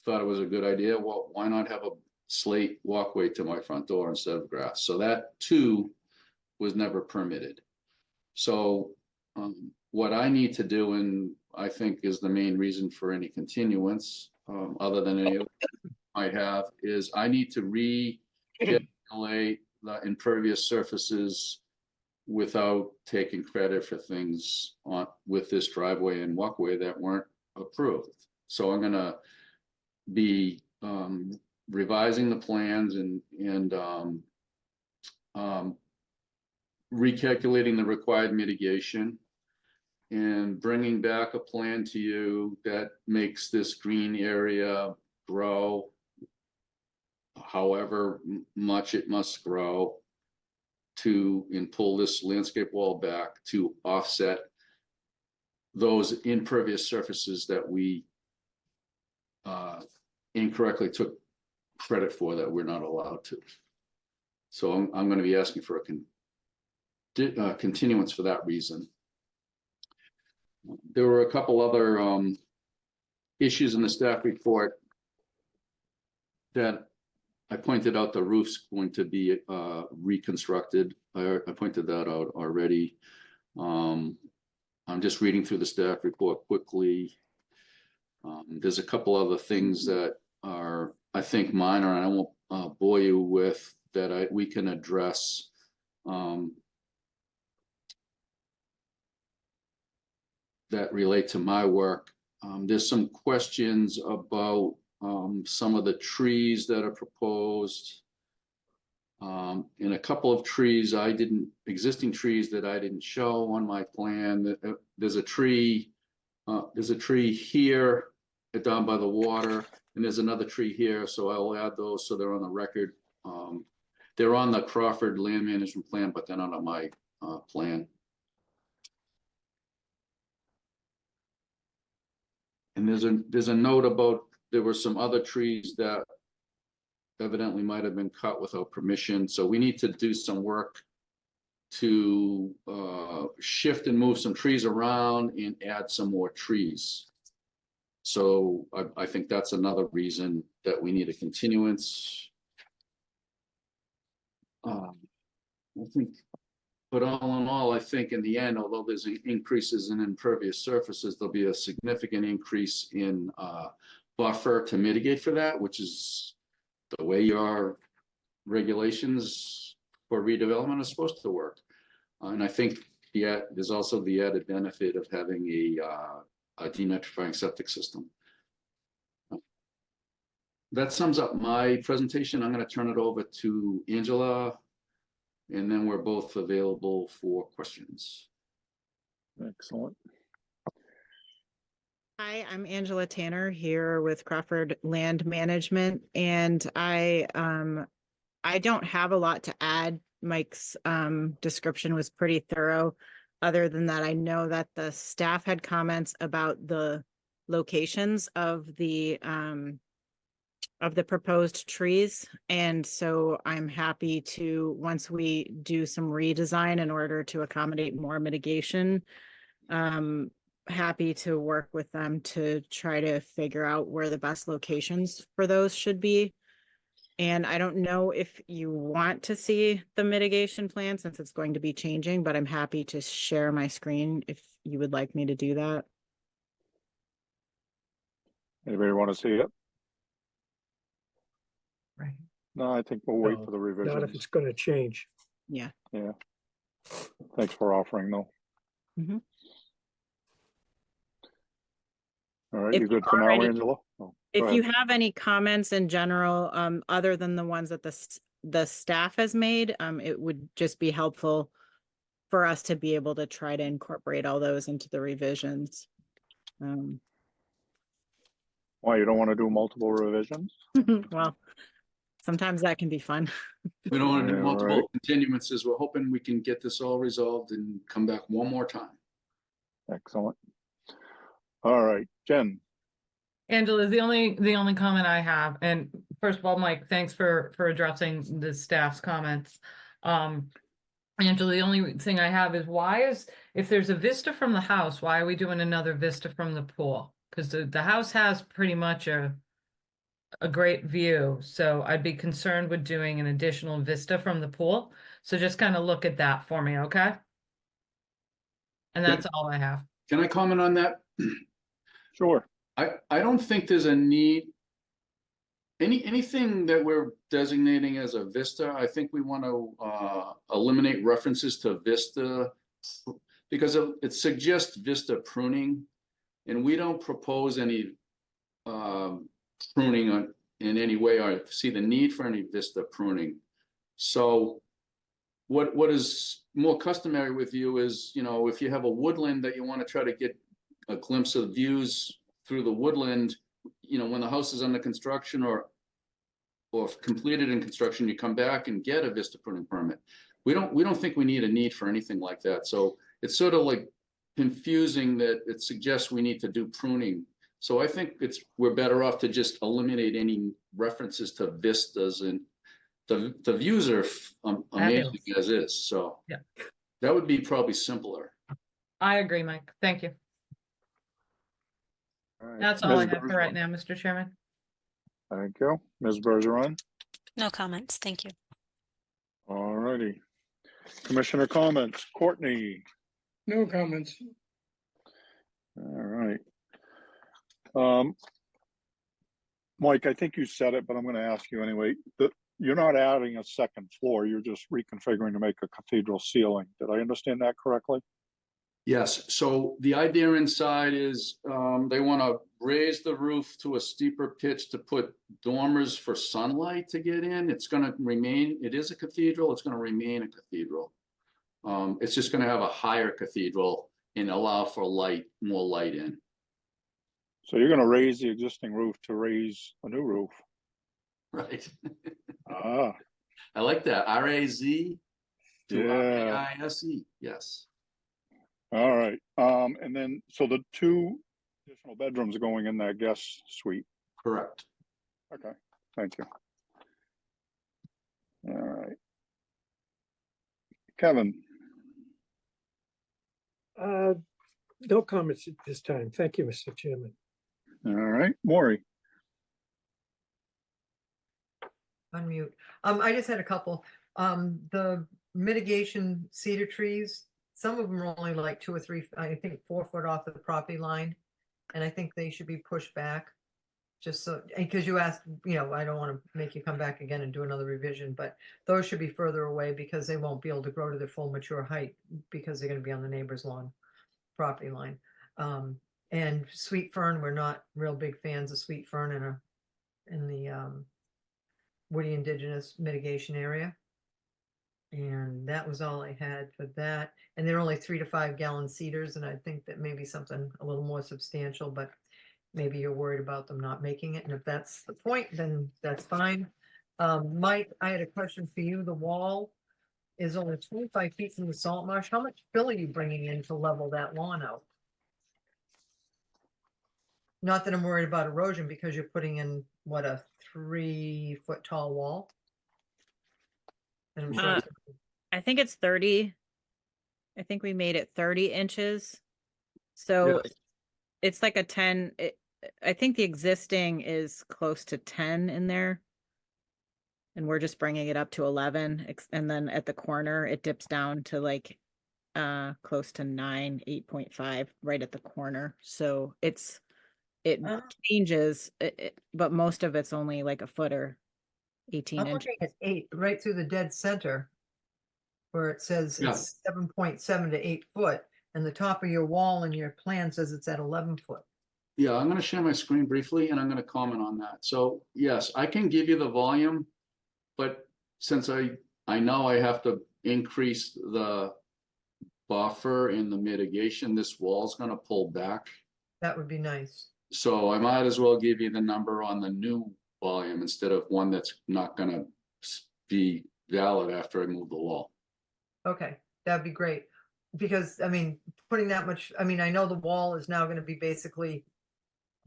thought it was a good idea. Well, why not have a slate walkway to my front door instead of grass? So that too was never permitted. So what I need to do, and I think is the main reason for any continuance, other than any might have, is I need to recalculate the impervious surfaces without taking credit for things on with this driveway and walkway that weren't approved. So I'm gonna be revising the plans and recalculating the required mitigation and bringing back a plan to you that makes this green area grow however much it must grow to, and pull this landscape wall back to offset those impervious surfaces that we incorrectly took credit for that we're not allowed to. So I'm going to be asking for a continuance for that reason. There were a couple other issues in the staff report that I pointed out. The roof's going to be reconstructed. I pointed that out already. I'm just reading through the staff report quickly. There's a couple other things that are, I think, minor, and I won't bore you with, that we can address. That relate to my work. There's some questions about some of the trees that are proposed. And a couple of trees existing trees that I didn't show on my plan. There's a tree here down by the water, and there's another tree here, so I'll add those so they're on the record. They're on the Crawford Land Management Plan, but they're not on my plan. And there's a note about there were some other trees that evidently might have been cut without permission. So we need to do some work to shift and move some trees around and add some more trees. So I think that's another reason that we need a continuance. I think, but all in all, I think in the end, although there's increases in impervious surfaces, there'll be a significant increase in buffer to mitigate for that, which is the way your regulations for redevelopment are supposed to work. And I think there's also the added benefit of having a denitrifying septic system. That sums up my presentation. I'm going to turn it over to Angela, and then we're both available for questions. Excellent. Hi, I'm Angela Tanner here with Crawford Land Management, and I don't have a lot to add. Mike's description was pretty thorough. other than that, I know that the staff had comments about the locations of the proposed trees. And so I'm happy to, once we do some redesign in order to accommodate more mitigation, happy to work with them to try to figure out where the best locations for those should be. And I don't know if you want to see the mitigation plan since it's going to be changing, but I'm happy to share my screen if you would like me to do that. Anybody want to see it? Right. No, I think we'll wait No, for the Not if revisions. it's gonna change. Yeah. Yeah. Thanks for offering though. Mhm. All right, If you you good for now, already- Angela? Oh, go If you ahead. have any comments in general, other than the ones that the staff has made, it would just be helpful for us to be able to try to incorporate all those into the revisions. Why, you don't want to do multiple revisions? Well, sometimes that can be fun. We don't want to Yeah, do right. multiple continuances. We're hoping we can get this all resolved and come back one more time. Excellent. All right, Jen. Angela, the only comment I have, and first of all, Mike, thanks for addressing the staff's comments. Angela, the only thing I have is if there's a vista from the house, why are we doing another vista from the pool? Because the house has pretty much a great view, so I'd be concerned with doing an additional vista from the pool. So just kind of look at that for me, okay? And that's all I have. Can I comment on that? Sure. I don't think there's a need. Anything that we're designating as a vista, I think we want to eliminate references to vista because it suggests vista pruning, and we don't propose any pruning in any way or see the need for any vista pruning. So what is more customary with you is, you know, if you have a woodland that you want to try to get a glimpse of views through the woodland, you know, when the house is under construction or completed in construction, you come back and get a vista pruning permit. We don't think we need a need for anything like that. So it's sort of like confusing that it suggests we need to do pruning. So I think we're better off to just eliminate any references to vistas, and the views are amazing as is. So Yeah. that would be probably simpler. I agree, Mike. Thank you. All right. That's all I Ms. have for right Bergeron. now, Mr. Chairman. Thank you. Ms. Bergeron. No comments. Thank you. All righty. Commissioner comments. Courtney. No comments. All right. Mike, I think you said it, but I'm going to ask you anyway. You're not adding a second floor. You're just reconfiguring to make a cathedral ceiling. Did I understand that correctly? Yes, so the idea inside is they want to raise the roof to a steeper pitch to put dormers for sunlight to get in. It's going to remain, it is a cathedral, it's going to remain a cathedral. It's just going to have a higher cathedral and allow for light, more light in. So you're going to raise the existing roof to raise a new roof. Right. Ah, I like that. R-A-Z to yeah. R-A-I-S-E. Yes. All right. And then, so the 2 additional bedrooms are going in that guest suite. Correct. Okay, thank you. All right. Kevin. No comments at this time. Thank you, Mr. Chairman. All right, Maury. Unmute. I just had a couple. The mitigation cedar trees, some of them are only like 2 or 3, I think 4 foot off the property line. And I think they should be pushed back. Just so, because you asked, you know, I don't want to make you come back again and do another revision, but those should be further away because they won't be able to grow to their full mature height because they're going to be on the neighbor's lawn, property line. And sweet fern, we're not real big fans of sweet fern in the woody indigenous mitigation area. And that was all I had for that. And they're only 3 to 5 gallon cedars. And I think that maybe something a little more substantial, but maybe you're worried about them not making it. And if that's the point, then that's fine. Mike, I had a question for you. The wall is only 25 feet from the salt marsh. How much fill are you bringing in to level that lawn out? Not that I'm worried about erosion because you're putting in, what, a 3-foot tall wall? And I'm sure Uh, it's I think it's 30. I think we made it 30 inches. So it's like a 10, I think the existing is close to 10 in there. And we're just bringing it up to 11, and then at the corner, it dips down to like close to 9, 8.5 right at the corner. So it Oh. changes, but most of it's only like a foot or 18 I'm inches. looking at 8 right through the dead center. Where it says Yeah. it's 7.7 to 8 foot, and the top of your wall in your plan says it's at 11 foot. Yeah, I'm gonna share my screen briefly and I'm gonna comment on that. So yes, I can give you the volume. But since I know I have to increase the buffer in the mitigation, this wall's gonna pull back. That would be nice. So I might as well give you the number on the new volume instead of one that's not gonna be valid after I move the wall. Okay, that'd be great. Because, I mean, putting that much, I mean, I know the wall is now gonna be basically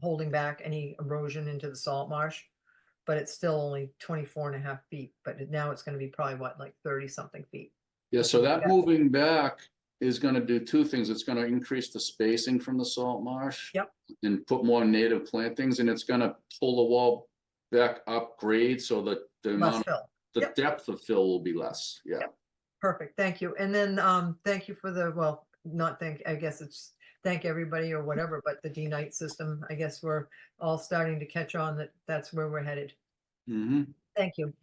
holding back any erosion into the salt marsh, but it's still only 24.5 feet, but now it's gonna be probably what, like 30 something feet. Yeah, so that Yeah. moving back is gonna do two things. It's gonna increase the spacing from the salt marsh. Yep. And put more native plantings, and it's gonna pull the wall back up grade so that the Less amount, fill. the Yep. depth of fill will be less, yeah. Yep. Perfect, thank you. And then, thank you for the, well, not thank, I guess it's thank everybody or whatever, but the D-Night system, I guess we're all starting to catch on that that's where we're headed. Mm-hmm, Thank you.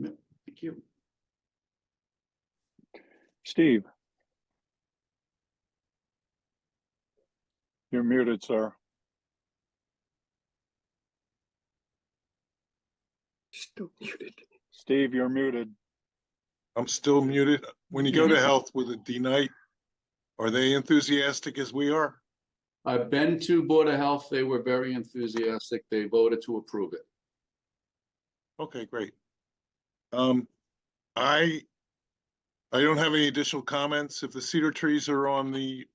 thank you. Steve. You're muted, sir. Still muted. Steve, you're muted. I'm still muted. When you go to health with a D-Night, are they enthusiastic as we are? I've been to Board of Health, they were very enthusiastic, they voted to approve it. Okay, great. I don't have any additional comments. If the cedar trees are on the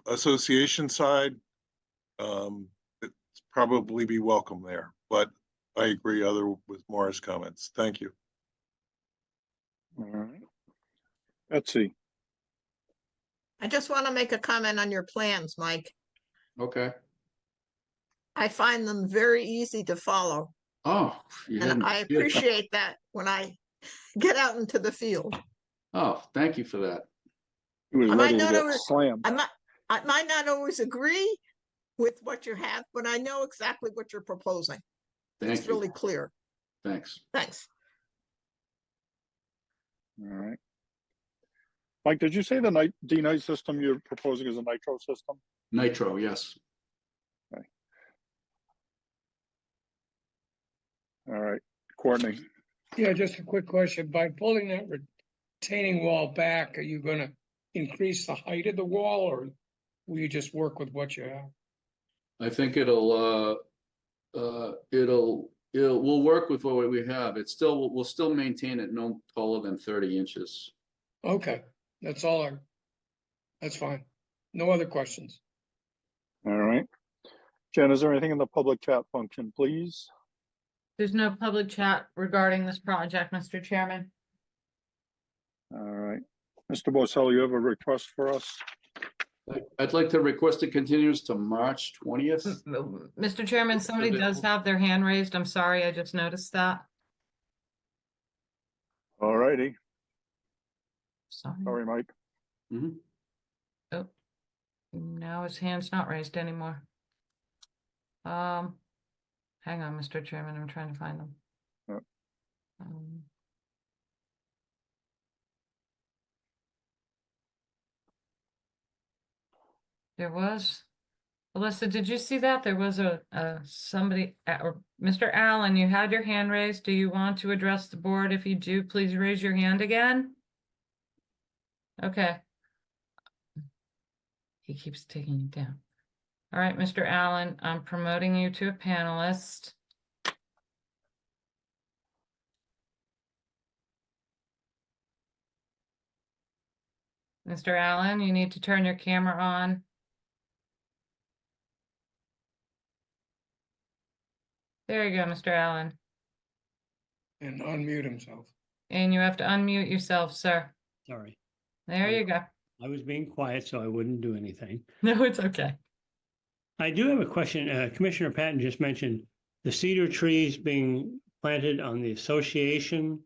association side, it's probably be welcome there, but I agree with Mara's comments. Thank you. All right. Betsy. I just want to make a comment on your plans, Mike. Okay. I find them very easy to follow, Oh. you and hadn't- I appreciate that when I get out into the field. Oh, thank you for that. He was I might ready to not get always- slammed. I might not always agree with what you have, but I know exactly what you're proposing. Thank It's you, really clear. thanks. Thanks. All right. Mike, did you say the D-Night system you're proposing is a nitro system? Nitro, yes. All right. Courtney. Yeah, just a quick question. By pulling that retaining wall back, are you gonna increase the height of the wall, or will you just work with what you have? I think we'll work with what we have. It's still, we'll still maintain it no taller than 30 inches. Okay, that's all that's fine. No other questions. All right. Jen, is there anything in the public chat function, please? There's no public chat regarding this project, Mr. Chairman. All right. Mr. Borsell, you have a request for us? I'd like to request it continues to March 20th. Mr. Chairman, somebody does have their hand raised. I'm sorry, I just noticed that. All righty. Sorry. Sorry, Mike. Mhm. Oh, now his hand's not raised anymore. Hang on, Mr. Chairman, I'm trying to find them. Oh. There was, Alyssa, did you see that? There was somebody, or Mr. Allen, you had your hand raised. Do you want to address the board? If you do, please raise your hand again. Okay. He keeps taking you down. All right, Mr. Allen, I'm promoting you to a panelist. Mr. Allen, you need to turn your camera on. There you go, Mr. Allen. And unmute himself. And you have to unmute yourself, sir. Sorry, There you go. I was being quiet, so I wouldn't do anything. No, it's okay. I do have a question. Commissioner Patton just mentioned the cedar trees being planted on the association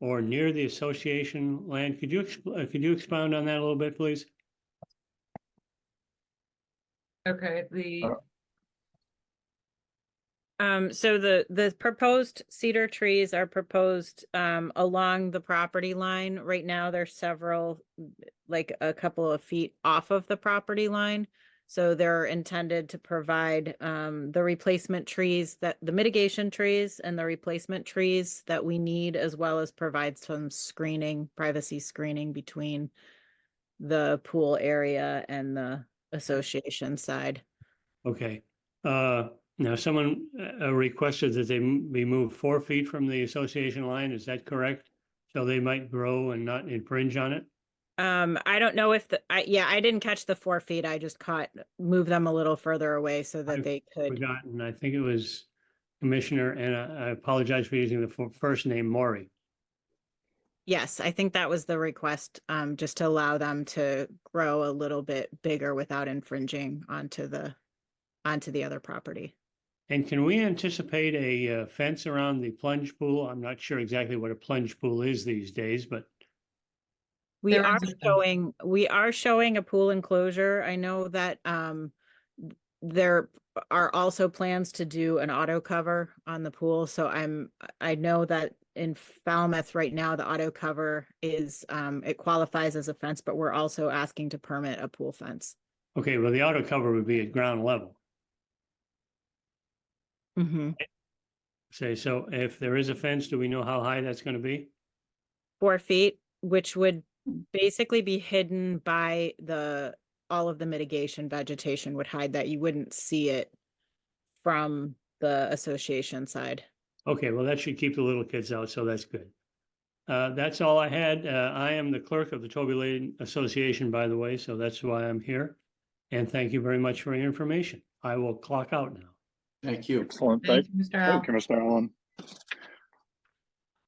or near the association land. Could you expound on that a little bit, please? Okay, So the proposed cedar trees are proposed along the property line. Right now, there's several, like a couple of feet off of the property line. So they're intended to provide the replacement trees, that the mitigation trees and the replacement trees that we need, as well as provide some screening, privacy screening between the pool area and the association side. Okay. Now someone requested that they be moved 4 feet from the association line. Is that correct? So they might grow and not infringe on it? I don't know if I didn't catch the 4 feet. I just move them a little further away so that I've they could. Forgotten. I think it was Commissioner, and I apologize for using the first name, Maury. Yes, I think that was the request, just to allow them to grow a little bit bigger without infringing onto the other property. And can we anticipate a fence around the plunge pool? I'm not sure exactly what a plunge pool is these days, but We There are is a fence. showing a pool enclosure. I know that there are also plans to do an auto cover on the pool. So I know that in Falmouth right now, the auto cover is it qualifies as a fence, but we're also asking to permit a pool fence. okay, well, the auto cover would be at ground level. Mm-hmm. Say, so if there is a fence, do we know how high that's going to be? 4 feet, which would basically be hidden by all of the mitigation vegetation would hide that. You wouldn't see it from the association side. Okay, well, that should keep the little kids out, so that's good. That's all I had. I am the clerk of the Toby Lane Association, by the way, so that's why I'm here. And thank you very much for your information. I will clock out now. Thank you. Excellent. Thank you, Mr. Allen. Thank you, Mr. Allen.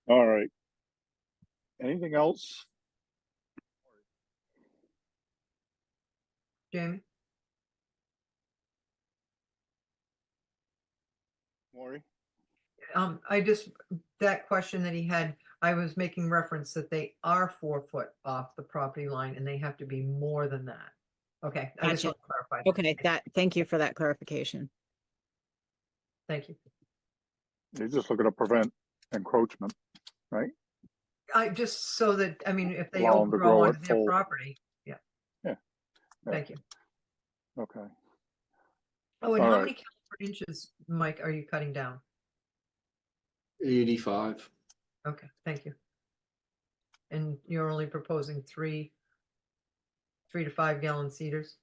All right. Anything else? Jamie? Maury? That question that he had, I was making reference that they are 4 foot off the property line and they have to be more than that. Okay, I just Gotcha. want to clarify. Okay, thank you for that clarification. Thank you. You're just looking to prevent encroachment, right? I just so that, I mean, if they Allow 'em to overgrow grow onto at their full- property, Yeah. thank you. Okay. Oh, and All how right. many caliber inches, Mike, are you cutting down? 85. Okay, thank you. And you're only proposing 3 to 5 gallon cedars?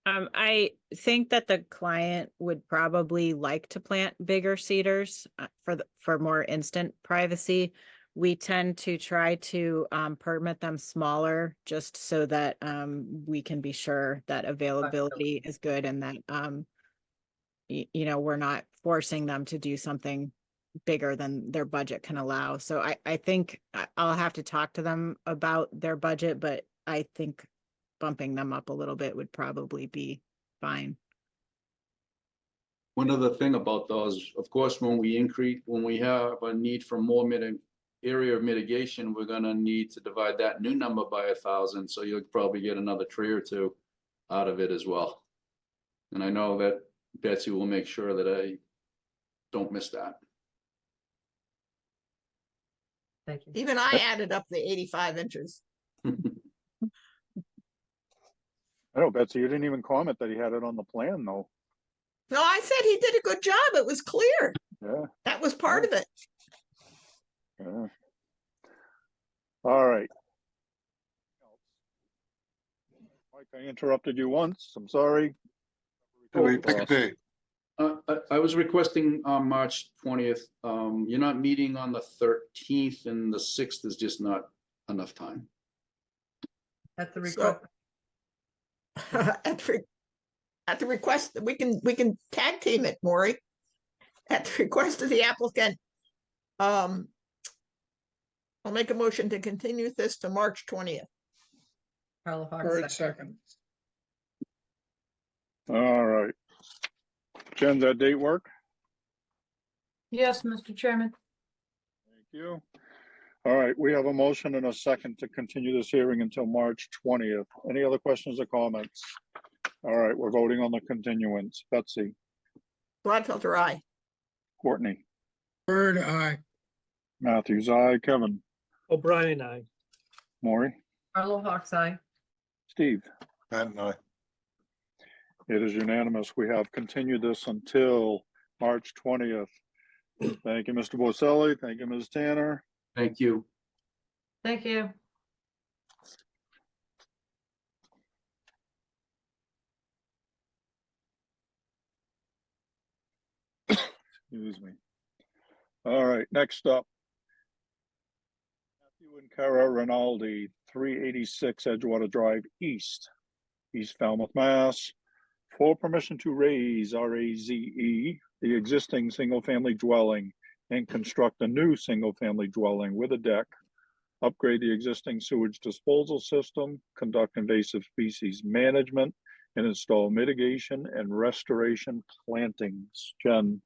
I think that the client would probably like to plant bigger cedars for more instant privacy. We tend to try to permit them smaller just so that we can be sure that availability is good and that we're not forcing them to do something bigger than their budget can allow. So I think I'll have to talk to them about their budget, but I think bumping them up a little bit would probably be fine. One other thing about those, of course, when we have a need for more area of mitigation, we're gonna need to divide that new number by 1,000, so you'll probably get another tree or two out of it as well. And I know that Betsy will make sure that I don't miss that. Thank you. Even I added up the 85 inches. I know, Betsy, you didn't even comment that he had it on the plan, though. No, I said he did a good job. It was clear. Yeah, That was part of it. yeah. All right. Mike, I interrupted you once. I'm sorry. Wait, pick a date. I was requesting on March 20th. You're not meeting on the 13th, and the 6th is just not enough time. At the So- request, At the request, we can tag team it, Maury. At the request of the applicant, I'll make a motion to continue this to March 20th. Carla Hawk Bird second. second. All right. Jen, that date work? Yes, Mr. Chairman. Thank you. All right, we have a motion and a second to continue this hearing until March 20th. Any other questions or comments? All right, we're voting on the continuance. Betsy, Gladfelter, aye. Courtney, Bird, aye. Matthews, aye, Kevin, O'Brien, I. Maury, Carla Hawk's eye. Steve. And I, It is unanimous. We have continued this until March 20th. Thank you, Mr. Boselli. Thank you, Ms. Tanner. Thank you. Thank you. Excuse me. All right, next up. Matthew and Cara Rinaldi, 386 Edgewater Drive East, East Falmouth, Mass. For permission to raise RAZE, the existing single-family dwelling and construct a new single-family dwelling with a deck, upgrade the existing sewage disposal system, conduct invasive species management, and install mitigation and restoration plantings. Jen.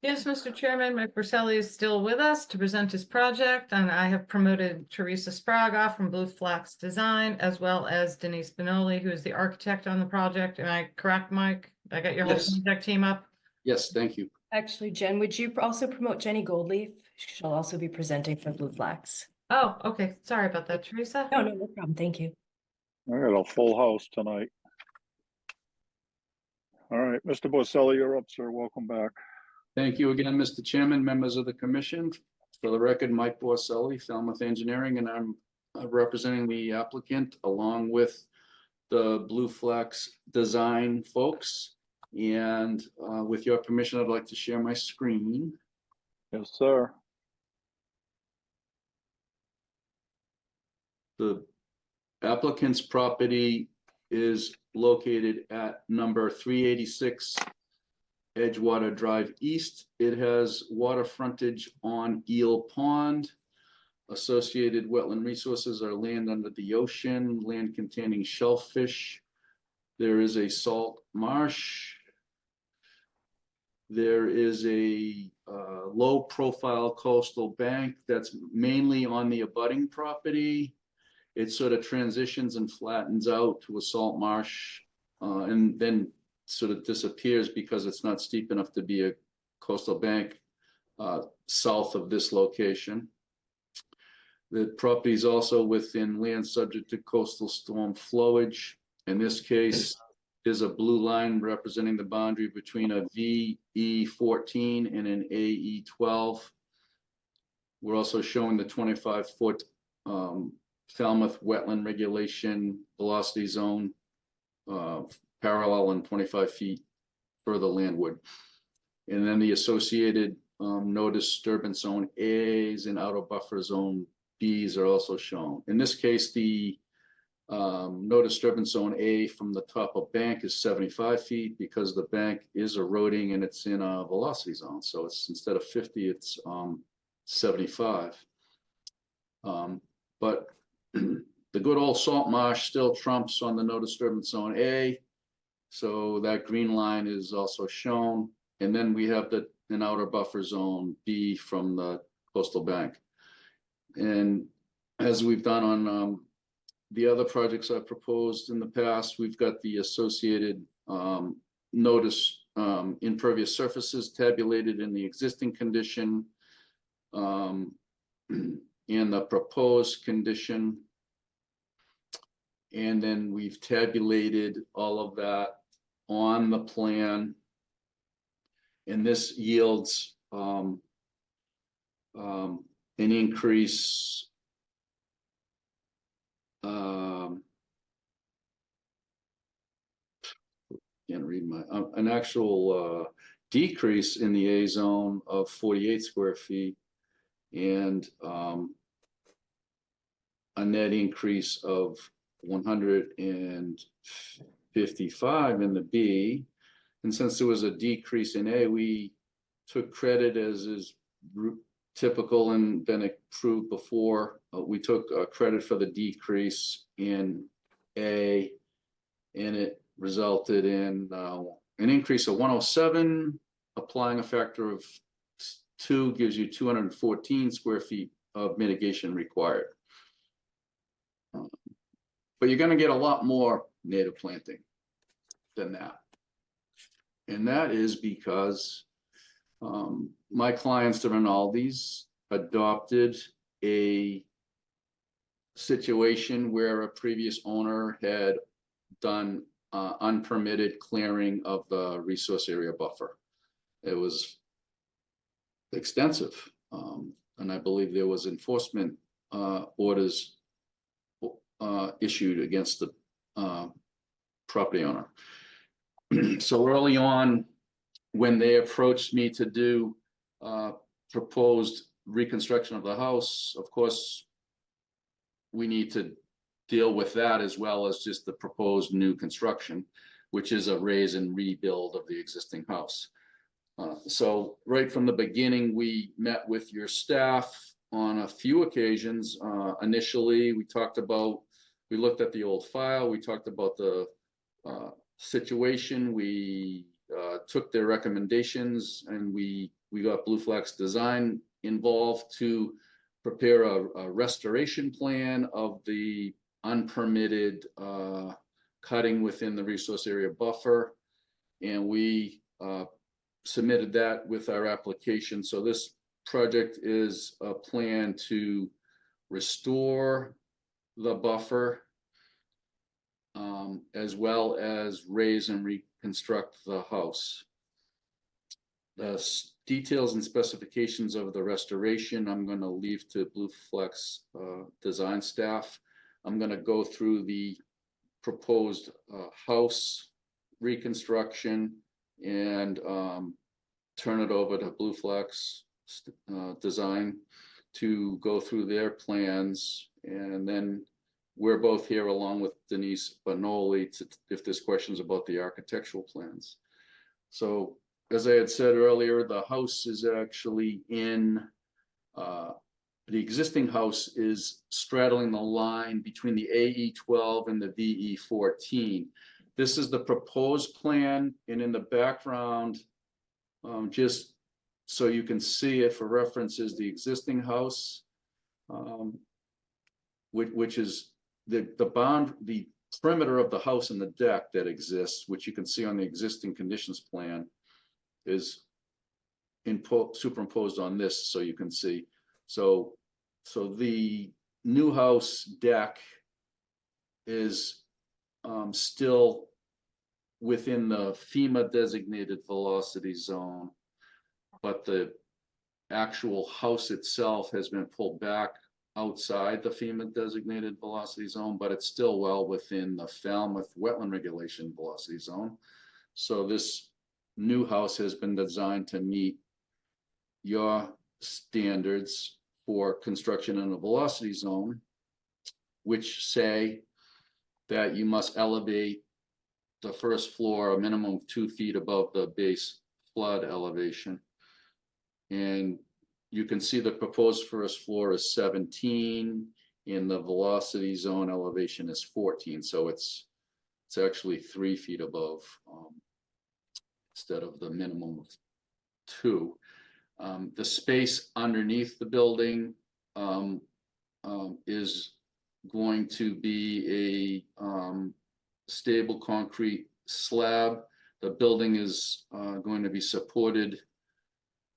Yes, Mr. Chairman, Mike Borselli is still with us to present his project, and I have promoted Teresa Spraga from Blue Flax Design, as well as Denise Benoli, who is the architect on the project. Am I correct, Mike? I got your whole Yes. project team up? Yes, thank you. Actually, Jen, would you also promote Jenny Goldleaf? She'll also be presenting for Blue Flax. Oh, okay. Sorry about that, Teresa. No problem. Thank you. I got a full house tonight. All right, Mr. Boselli, you're up, sir. Welcome back. Thank you again, Mr. Chairman, members of the commission. For the record, Mike Borselli, Falmouth Engineering, and I'm representing the applicant along with the Blue Flax Design folks. And with your permission, I'd like to share my screen. Yes, sir. The applicant's property is located at number 386 Edgewater Drive East. It has water frontage on Eel Pond. Associated wetland resources are land under the ocean, land containing shellfish. There is a salt marsh. There is a low profile coastal bank that's mainly on the abutting property. It sort of transitions and flattens out to a salt marsh and then sort of disappears because it's not steep enough to be a coastal bank south of this location. The property is also within land subject to coastal storm flowage. In this case, there's a blue line representing the boundary between a VE14 and an AE12. We're also showing the 25-foot Falmouth wetland regulation velocity zone parallel and 25 feet further landward. And then the associated no disturbance zone A's and outer buffer zone B's are also shown. In this case, the no disturbance zone A from the top of bank is 75 feet because the bank is eroding and it's in a velocity zone. So it's instead of 50, it's 75. But the good old salt marsh still trumps on the no disturbance zone A. So that green line is also shown. And then we have an outer buffer zone B from the coastal bank. And as we've done on the other projects I've proposed in the past, we've got the associated notice impervious surfaces tabulated in the existing condition and the proposed condition. And then we've tabulated all of that on the plan. And this yields an increase can't read my an actual decrease in the A zone of 48 square feet and a net increase of 155 in the B. And since there was a decrease in A, we took credit as is typical and been approved before. We took credit for the decrease in A, and it resulted in an increase of 107. Applying a factor of 2 gives you 214 square feet of mitigation required. But you're going to get a lot more native planting than that. And that is because my clients during all these adopted a situation where a previous owner had done unpermitted clearing of the resource area buffer. It was extensive, and I believe there was enforcement orders issued against the property owner. So early on, when they approached me to do proposed reconstruction of the house, of course, we need to deal with that as well as just the proposed new construction, which is a raise and rebuild of the existing house. So right from the beginning, we met with your staff on a few occasions. Initially, we looked at the old file, we talked about the situation, we took their recommendations, and we got Blue Flax Design involved to prepare a restoration plan of the unpermitted cutting within the resource area buffer, and we submitted that with our application. So this project is a plan to restore the buffer as well as raise and reconstruct the house. The details and specifications of the restoration, I'm going to leave to Blue Flax design staff. I'm going to go through the proposed house reconstruction and turn it over to Blue Flax design to go through their plans, and then we're both here along with Denise Bonoli if there's questions about the architectural plans. So as I had said earlier, the house is actually in, the existing house is straddling the line between the AE12 and the VE14. This is the proposed plan, and in the background, just so you can see it for reference, is the existing house, which is the perimeter of the house and the deck that exists, which you can see on the existing conditions plan, is superimposed on this, so you can see. So the new house deck is still within the FEMA designated velocity zone, but the actual house itself has been pulled back outside the FEMA designated velocity zone, but it's still well within the Falmouth wetland regulation velocity zone. So this new house has been designed to meet your standards for construction in a velocity zone, which say that you must elevate the first floor a minimum of 2 feet above the base flood elevation. And you can see the proposed first floor is 17 and the velocity zone elevation is 14. So it's actually 3 feet above instead of the minimum of 2. The space underneath the building is going to be a stable concrete slab. The building is going to be supported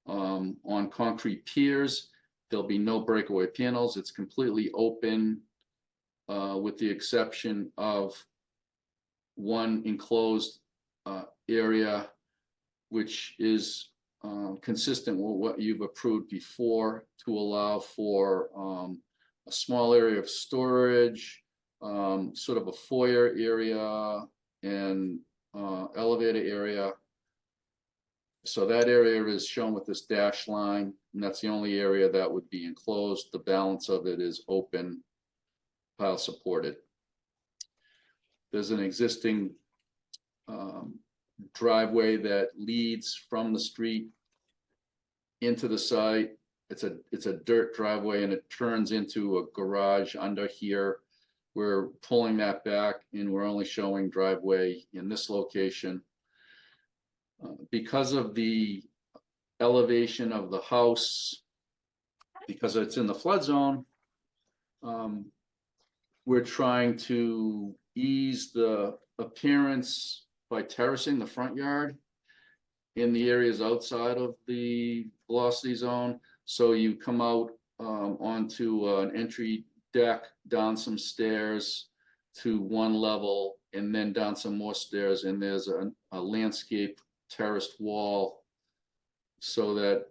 on concrete piers. There'll be no breakaway panels. It's completely open with the exception of one enclosed area, which is consistent with what you've approved before, to allow for a small area of storage, sort of a foyer area and elevator area. So that area is shown with this dashed line, and that's the only area that would be enclosed. The balance of it is open. pile supported. There's an existing driveway that leads from the street into the site. It's a dirt driveway and it turns into a garage under here. We're pulling that back and we're only showing driveway in this location. Because of the elevation of the house, because it's in the flood zone, we're trying to ease the appearance by terracing the front yard in the areas outside of the velocity zone. So you come out onto an entry deck, down some stairs to one level, and then down some more stairs, and there's a landscape terraced wall so that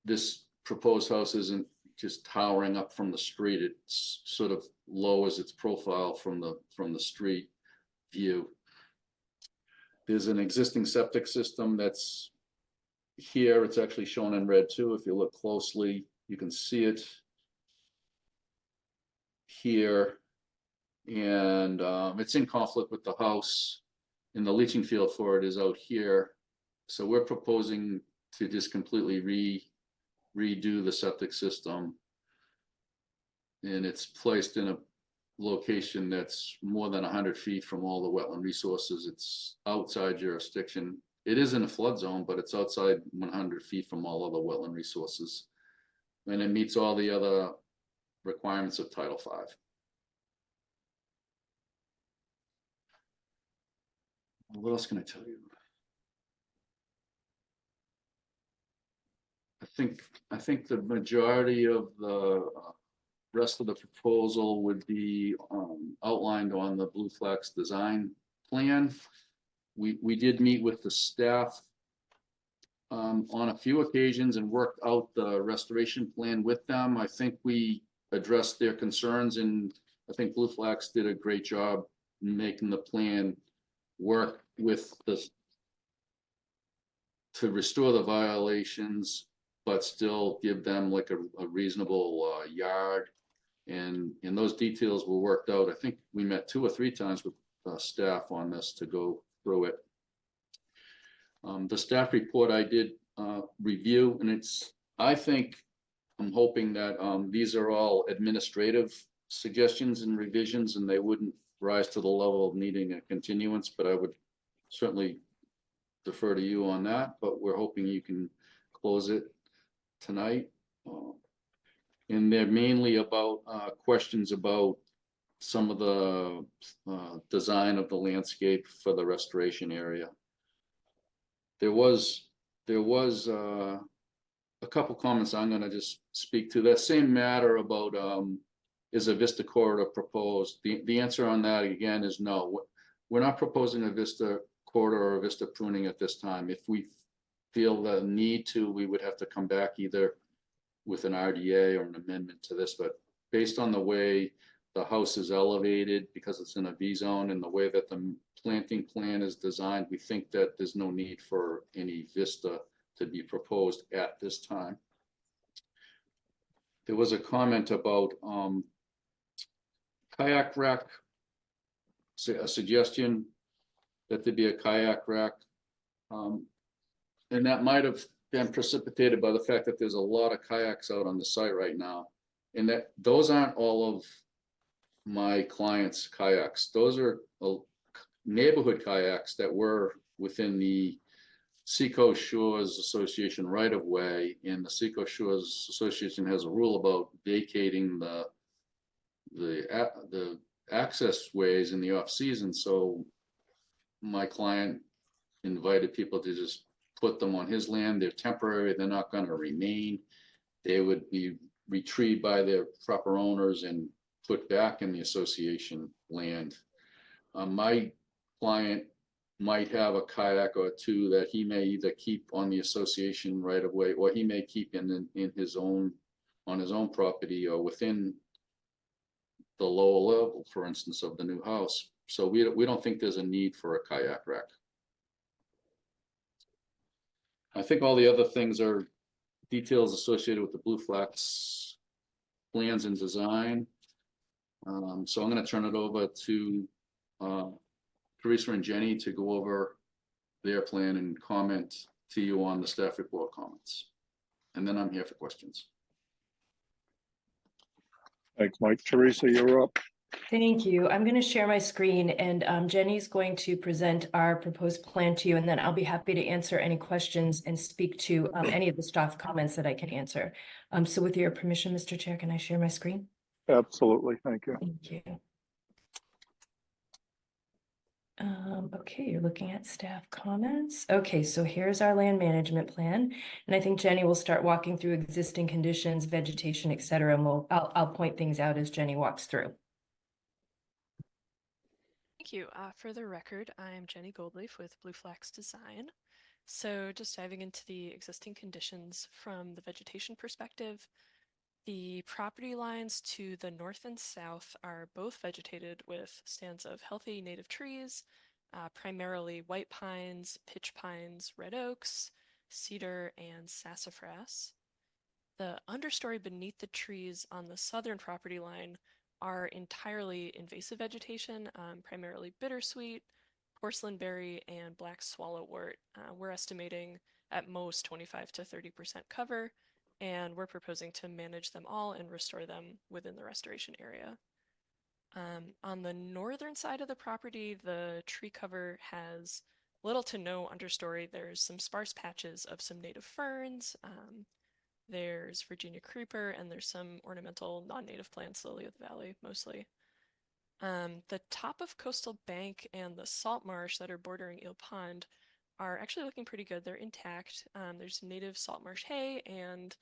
this proposed house isn't just towering up from the street. It sort of lowers its profile from the street view. There's an existing septic system that's here. It's actually shown in red too. If you look closely, you can see it here. And it's in conflict with the house, and the leaching field for it is out here. So we're proposing to just completely redo the septic system. And it's placed in a location that's more than 100 feet from all the wetland resources. It's outside jurisdiction. It is in a flood zone, but it's outside 100 feet from all other wetland resources. And it meets all the other requirements of Title V. What else can I tell you? I think the majority of the rest of the proposal would be outlined on the Blue Flax design plan. We did meet with the staff on a few occasions and worked out the restoration plan with them. I think we addressed their concerns, and I think Blue Flax did a great job making the plan work with to restore the violations, but still give them like a reasonable yard. And those details were worked out. I think we met 2 or 3 times with staff on this to go through it. The staff report I did review, and I'm hoping that these are all administrative suggestions and revisions, and they wouldn't rise to the level of needing a continuance, but I would certainly defer to you on that, but we're hoping you can close it tonight. And they're mainly about questions about some of the design of the landscape for the restoration area. There was a couple comments I'm going to just speak to. That same matter about is a Vista corridor proposed? The answer on that again is no. We're not proposing a Vista corridor or a Vista pruning at this time. If we feel the need to, we would have to come back either with an RDA or an amendment to this, but based on the way the house is elevated, because it's in a V zone, and the way that the planting plan is designed, we think that there's no need for any Vista to be proposed at this time. There was a comment about kayak rack, a suggestion that there be a kayak rack. And that might have been precipitated by the fact that there's a lot of kayaks out on the site right now. And that those aren't all of my clients' kayaks. Those are neighborhood kayaks that were within the Seacoast Shores Association right of way. And the Seacoast Shores Association has a rule about vacating the access ways in the off season. So my client invited people to just put them on his land. They're temporary. They're not going to remain. They would be retrieved by their proper owners and put back in the association land. My client might have a kayak or 2 that he may either keep on the association right of way, or he may keep in his own, on his own property, or within the lower level, for instance, of the new house. So we don't think there's a need for a kayak rack. I think all the other things are details associated with the Blue Flax plans and design. So I'm gonna turn it over to Teresa and Jenny to go over their plan and comment to you on the staff report comments. And then I'm here for questions. Thanks, Mike. Teresa, you're up. Thank you. I'm going to share my screen and Jenny's going to present our proposed plan to you, and then I'll be happy to answer any questions and speak to any of the staff comments that I can answer. So with your permission, Mr. Chair, can I share my screen? Absolutely. Thank you. Thank you. Okay, you're looking at staff comments. Okay, so here's our land management plan. And I think Jenny will start walking through existing conditions, vegetation, et cetera, and I'll point things out as Jenny walks through. Thank you. For the record, I'm Jenny Goldleaf with Blue Flax Design. So just diving into the existing conditions from the vegetation perspective, the property lines to the north and south are both vegetated with stands of healthy native trees, primarily white pines, pitch pines, red oaks, cedar, and sassafras. The understory beneath the trees on the southern property line are entirely invasive vegetation, primarily bittersweet, porcelain berry, and black swallowwort. We're estimating at most 25 to 30% cover, and we're proposing to manage them all and restore them within the restoration area. On the northern side of the property, the tree cover has little to no understory. There's some sparse patches of some native ferns, there's Virginia creeper, and there's some ornamental non-native plants, lily of the valley, mostly. The top of Coastal Bank and the salt marsh that are bordering Eel Pond are actually looking pretty good. They're intact. There's native salt marsh hay and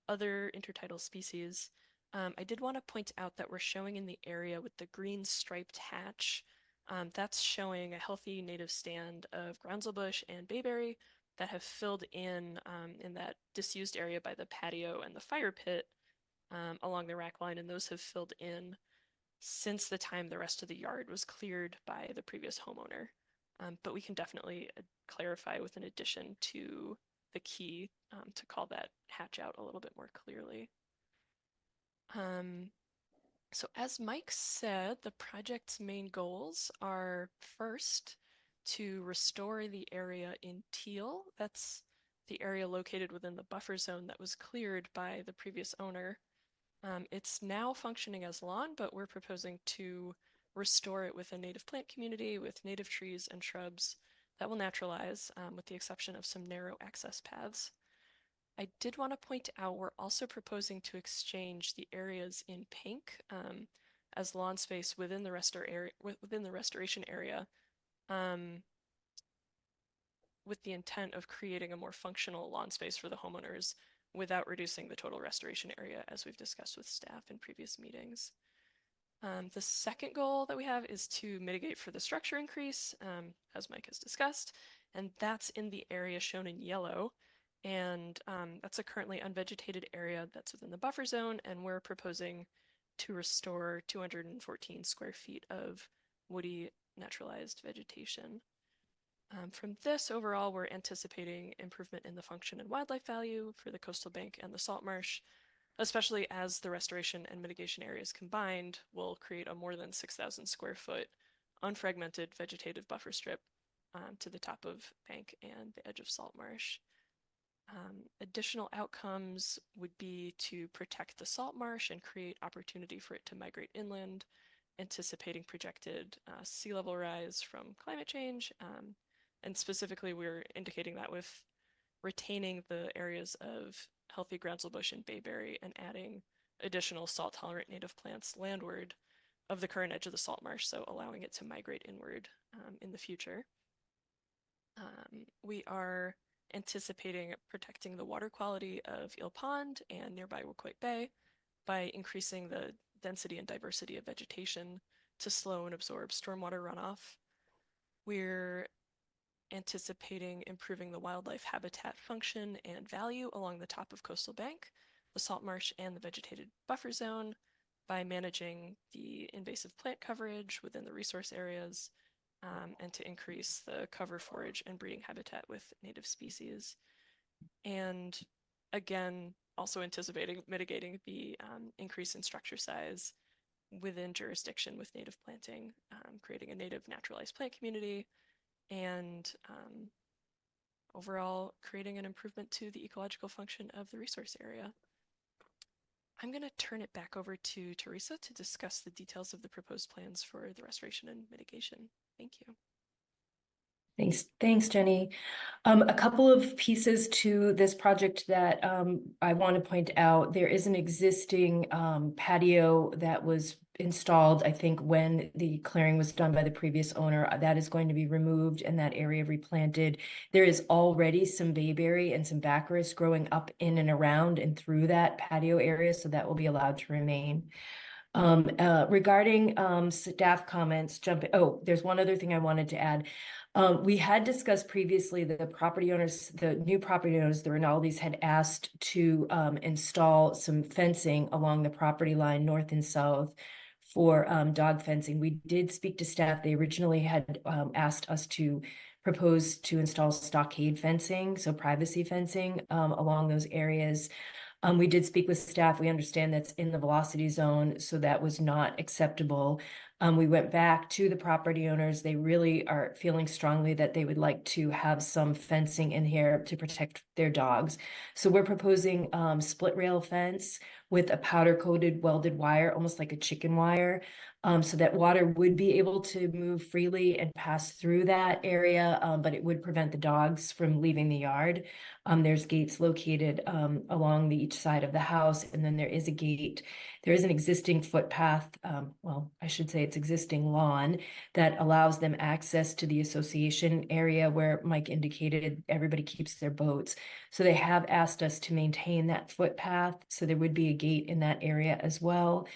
other intertidal species. I did want to point out that we're showing in the area with the green striped hatch, that's showing a healthy native stand of groundsel and bayberry that have filled in that disused area by the patio and the fire pit along the rack line, and those have filled in since the time the rest of the yard was cleared by the previous homeowner. But we can definitely clarify with an addition to the key to call that hatch out a little bit more clearly. So as Mike said, the project's main goals are first, to restore the area in teal. That's the area located within the buffer zone that was cleared by the previous owner. It's now functioning as lawn, but we're proposing to restore it with a native plant community with native trees and shrubs that will naturalize, with the exception of some narrow access paths. I did want to point out we're also proposing to exchange the areas in pink as lawn space within the restoration area, with the intent of creating a more functional lawn space for the homeowners without reducing the total restoration area, as we've discussed with staff in previous meetings. The second goal that we have is to mitigate for the structure increase, as Mike has discussed, and that's in the area shown in yellow. And that's a currently unvegetated area that's within the buffer zone, and we're proposing to restore 214 square feet of woody naturalized vegetation. From this, overall, we're anticipating improvement in the function and wildlife value for the coastal bank and the salt marsh, especially as the restoration and mitigation areas combined will create a more than 6,000 square foot unfragmented vegetative buffer strip to the top of bank and the edge of salt marsh. Additional outcomes would be to protect the salt marsh and create opportunity for it to migrate inland, anticipating projected sea level rise from climate change. And specifically, we're indicating that with retaining the areas of healthy groundsel bush and bayberry and adding additional salt-tolerant native plants landward of the current edge of the salt marsh, so allowing it to migrate inward in the future. We are anticipating protecting the water quality of Eel Pond and nearby Woquoit Bay by increasing the density and diversity of vegetation to slow and absorb stormwater runoff. We're anticipating improving the wildlife habitat function and value along the top of Coastal Bank, the salt marsh, and the vegetated buffer zone by managing the invasive plant coverage within the resource areas, and to increase the cover forage and breeding habitat with native species. And again, also anticipating mitigating the increase in structure size within jurisdiction with native planting, creating a native naturalized plant community, and overall creating an improvement to the ecological function of the resource area. I'm going to turn it back over to Teresa to discuss the details of the proposed plans for the restoration and mitigation. Thank you. Thanks, Jenny. A couple of pieces to this project that I want to point out. There is an existing patio that was installed, I think, when the clearing was done by the previous owner. That is going to be removed and that area replanted. There is already some bayberry and some baccharis growing up in and around and through that patio area, so that will be allowed to remain. Regarding staff comments, there's one other thing I wanted to add. We had discussed previously that the new property owners, the Rinaldis, had asked to install some fencing along the property line north and south for dog fencing. We did speak to staff. They originally had asked us to propose to install stockade fencing, so privacy fencing along those areas. We did speak with staff. We understand that's in the velocity zone, so that was not acceptable. We went back to the property owners. They really are feeling strongly that they would like to have some fencing in here to protect their dogs. So we're proposing split rail fence with a powder coated welded wire, almost like a chicken wire, so that water would be able to move freely and pass through that area, but it would prevent the dogs from leaving the yard. There's gates located along each side of the house, and then there is a gate. There is an existing footpath, well, I should say it's existing lawn that allows them access to the association area where Mike indicated everybody keeps their boats. So they have asked us to maintain that footpath, so there would be a gate in that area as well.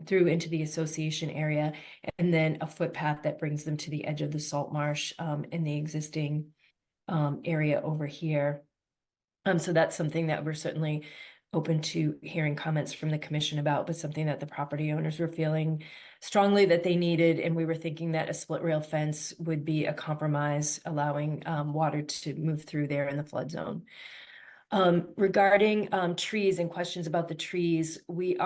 Through into the association area, and then a footpath that brings them to the edge of the salt marsh in the existing area over here. So that's something that we're certainly open to hearing comments from the commission about, but something that the property owners were feeling strongly that they needed, and we were thinking that a split rail fence would be a compromise, allowing water to move through there in the flood zone. Regarding trees and questions about the trees, we've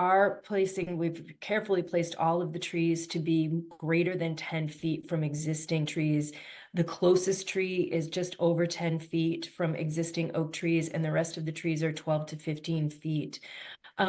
carefully placed all of the trees to be greater than 10 feet from existing trees. The closest tree is just over 10 feet from existing oak trees, and the rest of the trees are 12 to 15 feet.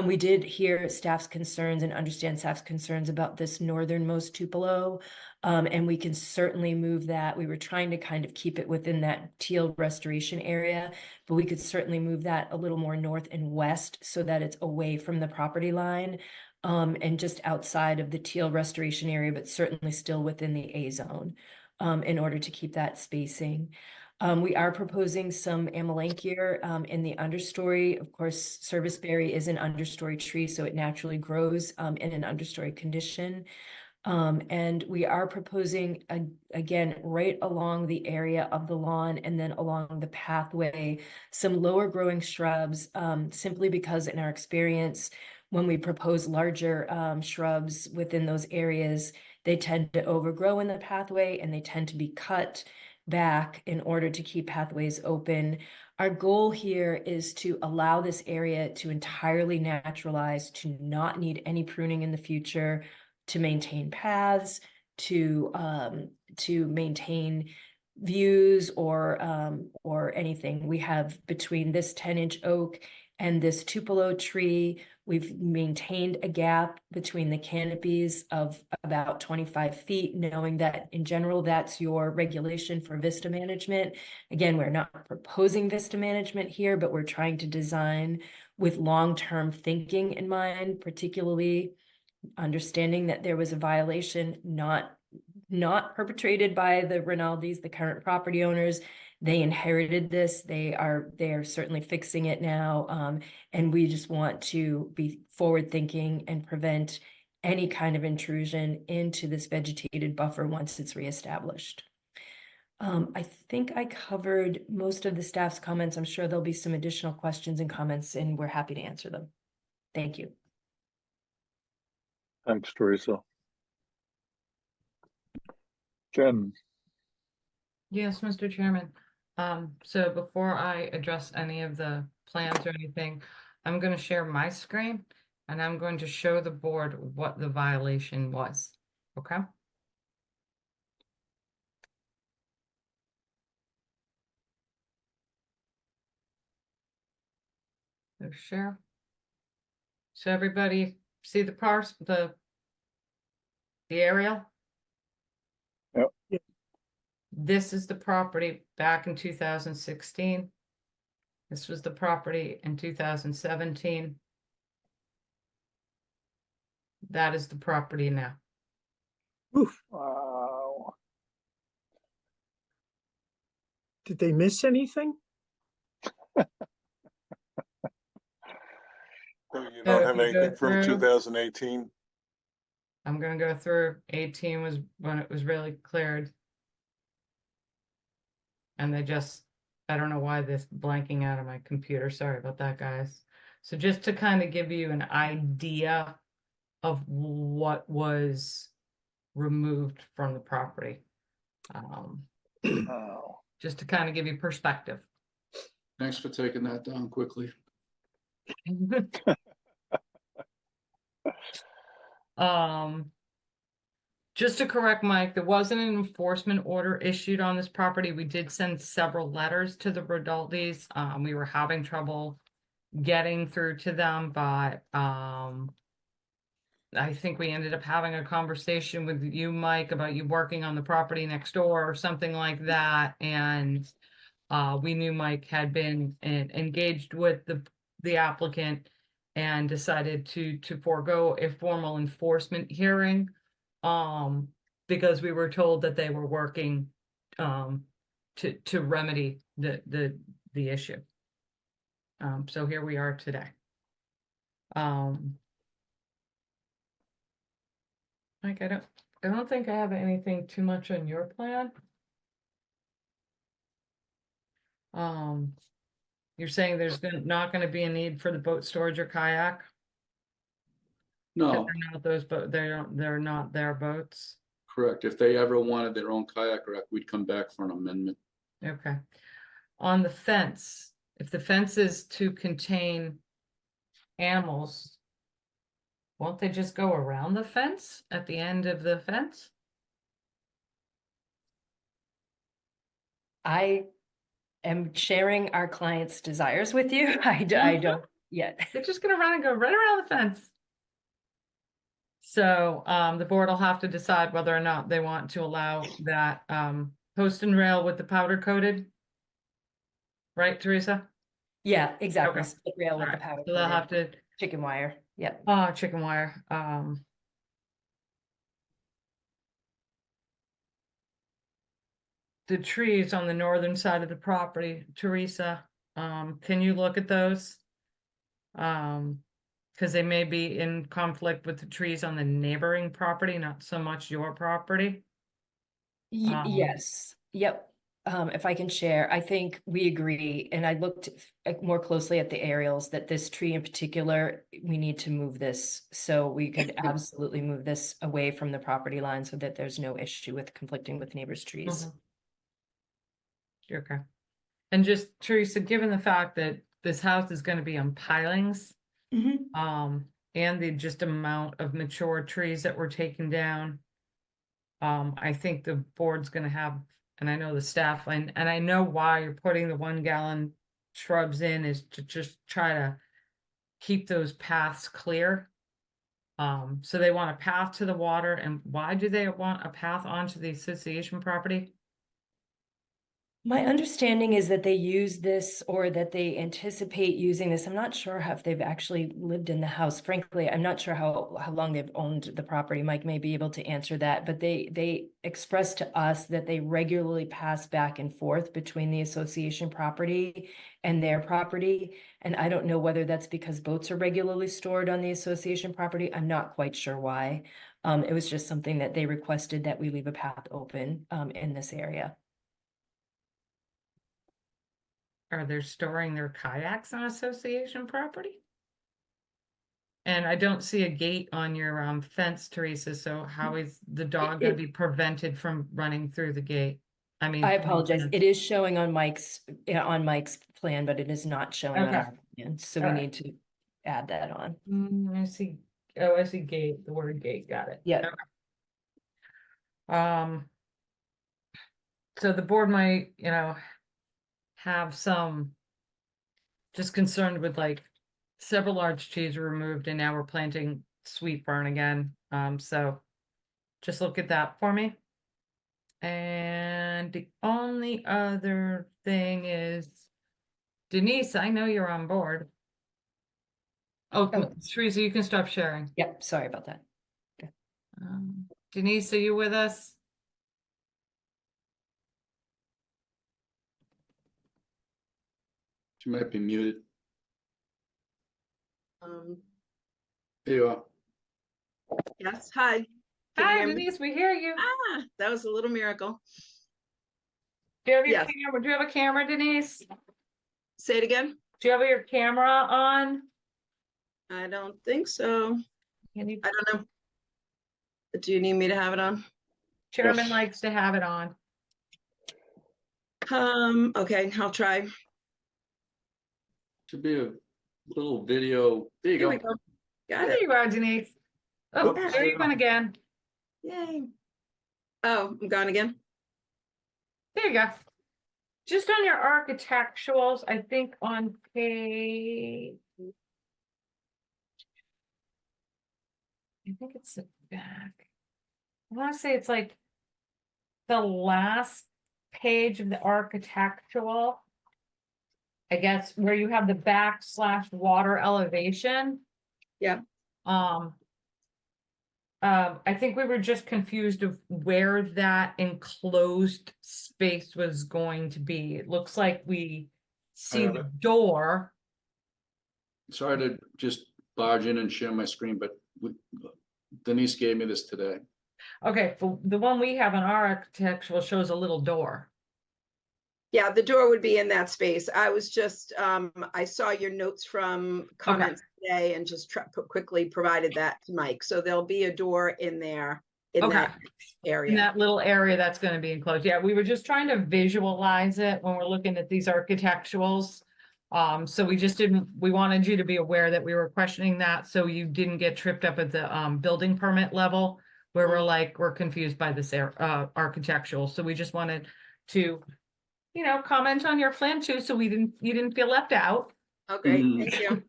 We did hear staff's concerns and understand staff's concerns about this northernmost tupelo, and we can certainly move that. We were trying to kind of keep it within that teal restoration area, but we could certainly move that a little more north and west so that it's away from the property line and just outside of the teal restoration area, but certainly still within the A zone in order to keep that spacing. We are proposing some amelanchier in the understory. Of course, serviceberry is an understory tree, so it naturally grows in an understory condition. And we are proposing, again, right along the area of the lawn and then along the pathway, some lower growing shrubs, simply because in our experience, when we propose larger shrubs within those areas, they tend to overgrow in the pathway and they tend to be cut back in order to keep pathways open. Our goal here is to allow this area to entirely naturalize, to not need any pruning in the future, to maintain paths, to maintain views or anything. We have between this 10-inch oak and this tupelo tree, we've maintained a gap between the canopies of about 25 feet, knowing that in general, that's your regulation for vista management. Again, we're not proposing vista management here, but we're trying to design with long-term thinking in mind, particularly understanding that there was a violation not perpetrated by the Rinaldis, the current property owners. They inherited this. They are certainly fixing it now. And we just want to be forward thinking and prevent any kind of intrusion into this vegetated buffer once it's reestablished. I think I covered most of the staff's comments. I'm sure there'll be some additional questions and comments, and we're happy to answer them. Thank you. Thanks, Teresa. Jen. Yes, Mr. Chairman. So before I address any of the plans or anything, I'm going to share my screen. And I'm going to show the board what the violation was, okay? There's share. So everybody see the the aerial? Yep. Yep. This is the property back in 2016. This was the property in 2017. That is the property now. Oof, Wow. did they miss anything? So you So don't if have you go anything from through- 2018? I'm gonna go through 18 was when it was really cleared. And they just, I don't know why this blanking out of my computer. Sorry about that, guys. So just to kind of give you an idea of what was removed from the property. Wow. Just to kind of give you perspective. Thanks for taking that down quickly. Just to correct Mike, there wasn't an enforcement order issued on this property. We did send several letters to the Rodaldes. We were having trouble getting through to them, but I think we ended up having a conversation with you, Mike, about you working on the property next door or something like that. And we knew Mike had been engaged with the applicant and decided to forego a formal enforcement hearing because we were told that they were working to remedy the issue. So here we are today. Mike, I don't think I have anything too much on your plan. You're saying there's not gonna be a need for the boat storage or kayak? 'Cause No, they're not those they're not their boats. correct. If they ever wanted their own kayak rack, we'd come back for an amendment. Okay. On the fence, if the fence is to contain animals, won't they just go around the fence at the end of the fence? I am sharing our client's desires with you. I don't yet. They're just gonna run and go right around the fence. So, the board will have to decide whether or not they want to allow that, post and rail with the powder coated. Right, Teresa? Yeah, exactly. Okay. Split rail with the Alright, powder. so they'll coated have to, chicken wire. Yep. chicken wire, the trees on the northern side of the property, Teresa, can you look at those? Because they may be in conflict with the trees on the neighboring property, not so much your property. Yes. Yep. If I can share, I think we agree, and I looked more closely at the aerials that this tree in particular, we need to move this. So we could absolutely move this away from the property line so that there's no issue with conflicting with neighbors' trees. Okay. And just Teresa, given the fact that this house is gonna be on pilings, and the just amount of mature trees that were taken down, I think the board's gonna have, and I know the staff, and I know why you're putting the 1 gallon shrubs in is to just try to keep those paths clear. So they want a path to the water, and why do they want a path onto the association property? My understanding is that they use this or that they anticipate using this. I'm not sure if they've actually lived in the house. Frankly, I'm not sure how long they've owned the property. Mike may be able to answer that, but they expressed to us that they regularly pass back and forth between the association property and their property. And I don't know whether that's because boats are regularly stored on the association property. I'm not quite sure why. It was just something that they requested that we leave a path open in this area. Are they storing their kayaks on association property? And I don't see a gate on your fence, Teresa, so how is the dog gonna be prevented from running through the gate? I mean. I through the apologize. fence? It is showing on Mike's plan, but it is not showing on Okay. our plan. So we All right. need to add that on. I see, oh, I see gate, the word gate, got it. Yeah. So the board might, have some just concerned with like several large trees were removed and now we're planting sweet fern again. So just look at that for me. And the only other thing is Denise, I know you're on board. Oh, Oh. Teresa, you can stop sharing. Yep, sorry about that. Denise, are you with us? She might be muted. Um, There you are. yes, hi. Can you Hi, hear me? Denise, we hear you. Ah, that was a little miracle. Do you have your Yes. camera? Do you have a camera, Denise? Say it again. Do you have your camera on? I don't think so. Can you, I don't know. Do you need me to have it on? Chairman Yes. likes to have it on. Okay, I'll try. Should be a little video. There you Here we go. go. Got There it. you are, Denise. Oh, Oops. there you went again. Yay. Oh, I'm gone again. There you go. Just on your architecturals, I think on page. I think it's the back. I want to say it's like the last page of the architectural. I guess where you have the backslash water elevation. Yeah. I think we were just confused of where that enclosed space was going to be. It looks like we see have the it. door. Sorry to just barge in and share my screen, but Denise gave me this today. Okay, the one we have on our architectural shows a little door. Yeah, the door would be in that space. I was just, I saw your notes from comments today and just quickly provided that to Mike. So there'll be a door in there in Okay. that In area. that little area that's going to be enclosed. Yeah, we were just trying to visualize it when we're looking at these architecturals. So we wanted you to be aware that we were questioning that, so you didn't get tripped up at the building permit level where we're confused by this architectural. So we just wanted to, comment on your plan too, so you didn't feel left out. Oh, great, Mhm. thank you.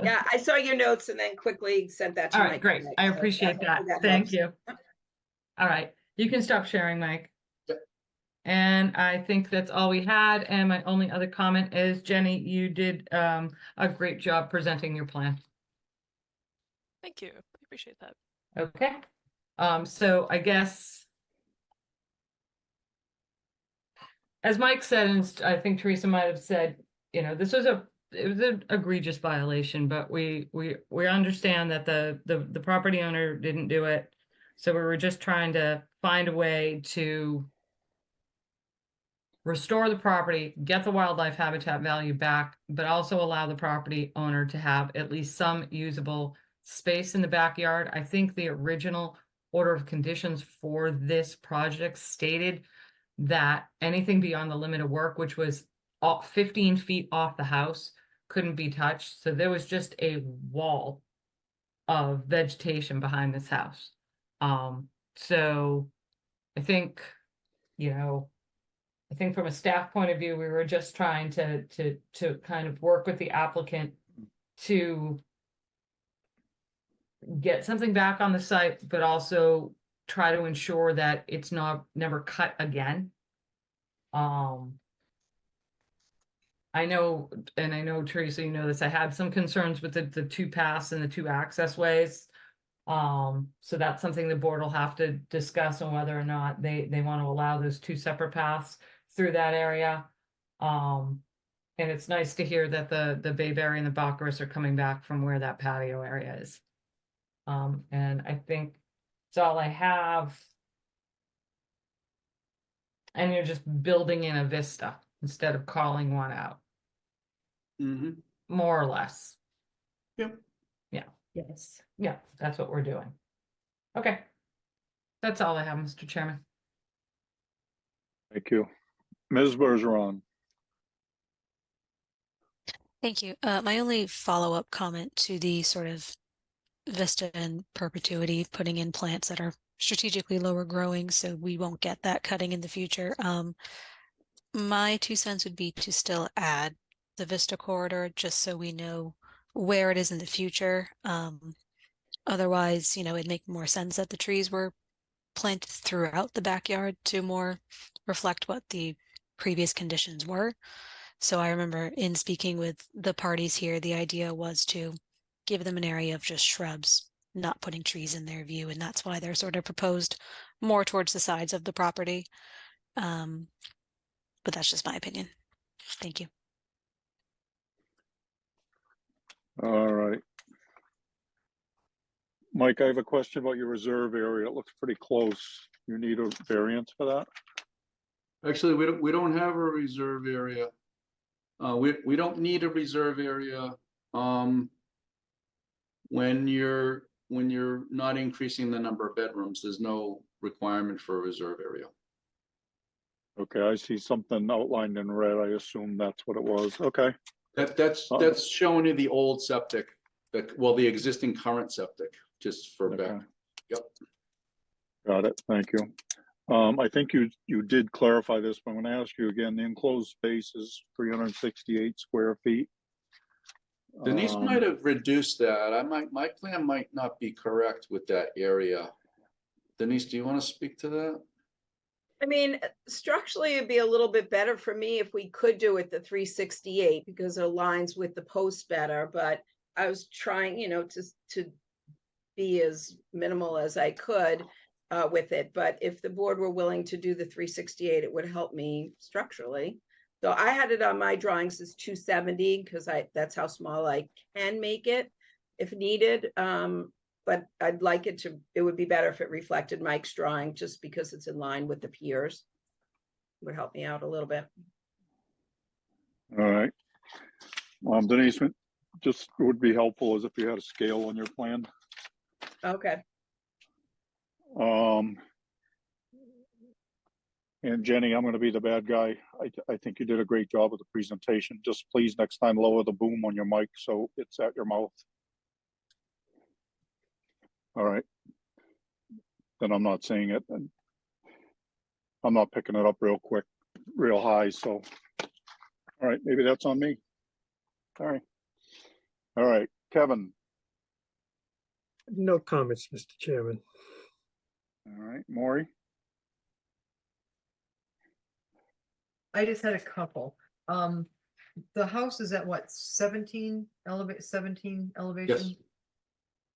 Yeah, I saw your notes and then quickly sent that to All Mike. right, great. today, I so appreciate that. hopefully Thank helps. you. All right, you can stop sharing, Mike. Yep. And I think that's all we had. And my only other comment is, Jenny, you did a great job presenting your plan. Thank you. I appreciate that. Okay. So I guess, as Mike said, and I think Teresa might have said, this was it was an egregious violation, but we understand that the property owner didn't do it. So we were just trying to find a way to restore the property, get the wildlife habitat value back, but also allow the property owner to have at least some usable space in the backyard. I think the original order of conditions for this project stated that anything beyond the limit of work, which was 15 feet off the house, couldn't be touched. So there was just a wall of vegetation behind this house. So I think, I think from a staff point of view, we were just trying to kind of work with the applicant to get something back on the site, but also try to ensure that it's never cut again. I know, and I know Teresa, you know this, I had some concerns with the two paths and the two access ways. So that's something the board will have to discuss on whether or not they want to allow those two separate paths through that area. And it's nice to hear that the bayberry and the baccharis are coming back from where that patio area is. And I think that's all I have. And you're just building in a vista instead of calling one out, Mm-hmm. more or less. Yep. Yes. Yeah, that's what we're doing. Okay. That's all I have, Mr. Chairman. Thank you. Ms. Bergeron. Thank you. My only follow-up comment to the sort of vista and perpetuity, putting in plants that are strategically lower growing, so we won't get that cutting in the future. My 2 cents would be to still add the vista corridor, just so we know where it is in the future. Otherwise, it'd make more sense that the trees were planted throughout the backyard to more reflect what the previous conditions were. So I remember in speaking with the parties here, the idea was to give them an area of just shrubs, not putting trees in their view. And that's why they're sort of proposed more towards the sides of the property. But that's just my opinion. Thank you. All right. Mike, I have a question about your reserve area. It looks pretty close. You need a variance for that? Actually, we don't have a reserve area. We don't need a reserve area, when you're not increasing the number of bedrooms, there's no requirement for a reserve area. Okay, I see something outlined in red. I assume that's what it was. Okay. That's showing you the old septic, the existing current septic, just for back. Yep. Got it. Thank you. I think you did clarify this, but I'm going to ask you again. The enclosed space is 368 square feet. Denise might have reduced that. My plan might not be correct with that area. Denise, do you want to speak to that? I mean, structurally, it'd be a little bit better for me if we could do it the 368 because it aligns with the post better. But I was trying, to be as minimal as I could with it. But if the board were willing to do the 368, it would help me structurally. So I had it on my drawings as 270 because that's how small I can make it if needed. But I'd like it would be better if it reflected Mike's drawing just because it's in line with the piers. It would help me out a little bit. All right. Denise, just would be helpful as if you had a scale on your plan. Okay. And Jenny, I'm going to be the bad guy. I think you did a great job with the presentation. Just please next time lower the boom on your mic so it's at your mouth. All right. Then I'm not saying it, and I'm not picking it up real high. So, all right, maybe that's on me. All right, Kevin. No comments, Mr. Chairman. All right, Maury. I just had a couple. The house is at what, 17 elevation? Yes.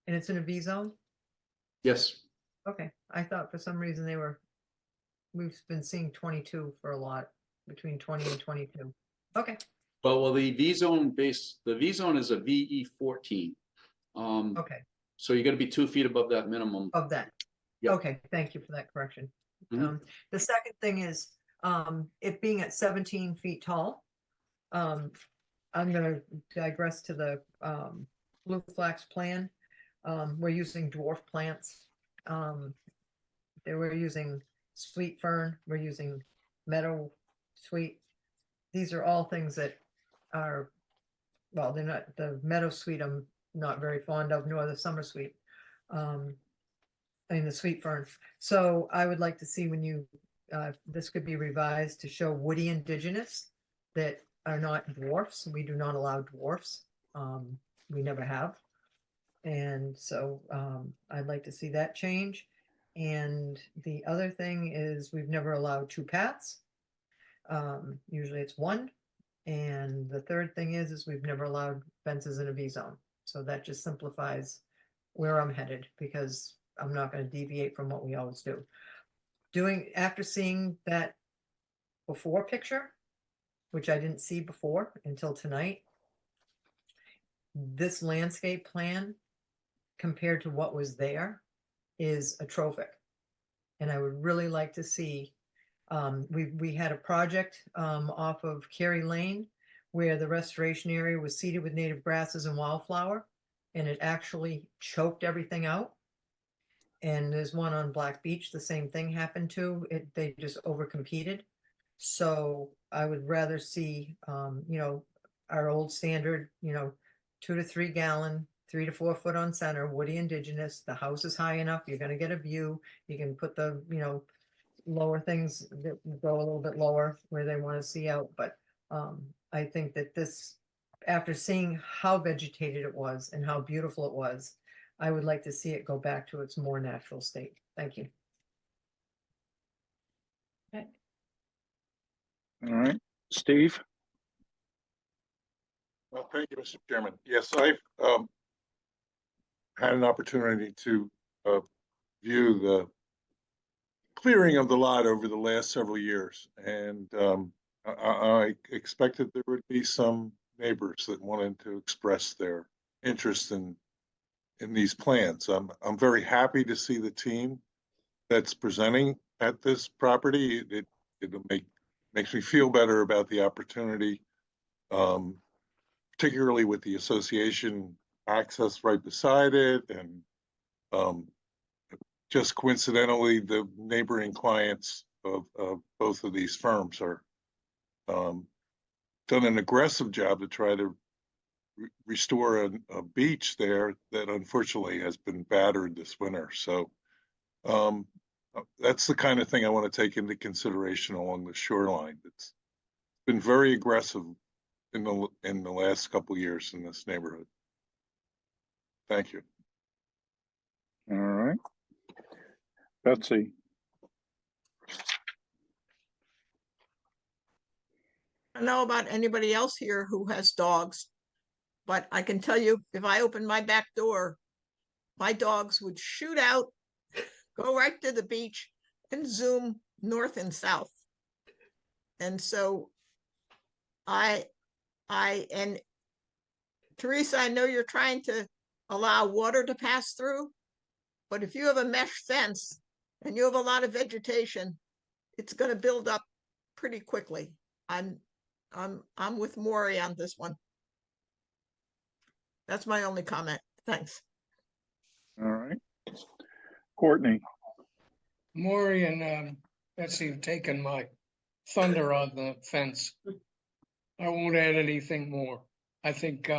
And it's in a V zone? Yes. Okay, I thought for some reason we've been seeing 22 for a lot, between 20 and 22. Okay. Well, the V zone is a VE 14. Okay. So you're going to be 2 feet above that minimum. Of that. Yep. Okay, thank you for that correction. Mhm. The second thing is, it being at 17 feet tall. I'm gonna digress to the Blue Flax plan. We're using dwarf plants. We're using sweet fern, we're using meadow sweet. These are all things that are, well, they're not, the meadow sweet I'm not very fond of, nor the summer sweet. I mean the sweet fern. So I would like to see when this could be revised to show woody indigenous that are not dwarfs. We do not allow dwarfs. We never have. And so I'd like to see that change. And the other thing is we've never allowed 2 paths. Usually it's 1. And the third thing is we've never allowed fences in a V zone. So that just simplifies where I'm headed because I'm not going to deviate from what we always do. After seeing that before picture, which I didn't see before until tonight, this landscape plan compared to what was there is atrophic. And I would really like to see, we had a project off of Carey Lane where the restoration area was seeded with native grasses and wildflower, and it actually choked everything out. And there's one on Black Beach, the same thing happened to it. They just overcompeted. So I would rather see, our old standard, 2 to 3 gallon, 3 to 4 foot on center, woody indigenous. The house is high enough, you're gonna get a view. You can put the, lower things that go a little bit lower where they want to see out, but I think that this, after seeing how vegetated it was and how beautiful it was, I would like to see it go back to its more natural state. Thank you. All right, Steve? Well, thank you, Mr. Chairman. Yes, I've had an opportunity to view the clearing of the lot over the last several years, and I expected there would be some neighbors that wanted to express their interest in these plans. I'm very happy to see the team that's presenting at this property. It'll makes me feel better about the opportunity, particularly with the association access right beside it, and just coincidentally, the neighboring clients of both of these firms are done an aggressive job to try to restore a beach there that unfortunately has been battered this winter. So that's the kind of thing I want to take into consideration along the shoreline. It's been very aggressive in the last couple of years in this neighborhood. Thank you. All right. Betsy? I don't know about anybody else here who has dogs, but I can tell you, if I opened my back door, my dogs would shoot out, go right to the beach, and zoom north and south. And so and Teresa, I know you're trying to allow water to pass through, but if you have a mesh fence and you have a lot of vegetation, it's going to build up pretty quickly. I'm with Maury on this one. That's my only comment. Thanks. All right. Courtney? Maury and Betsy have taken my thunder on the fence. I won't add anything more. I think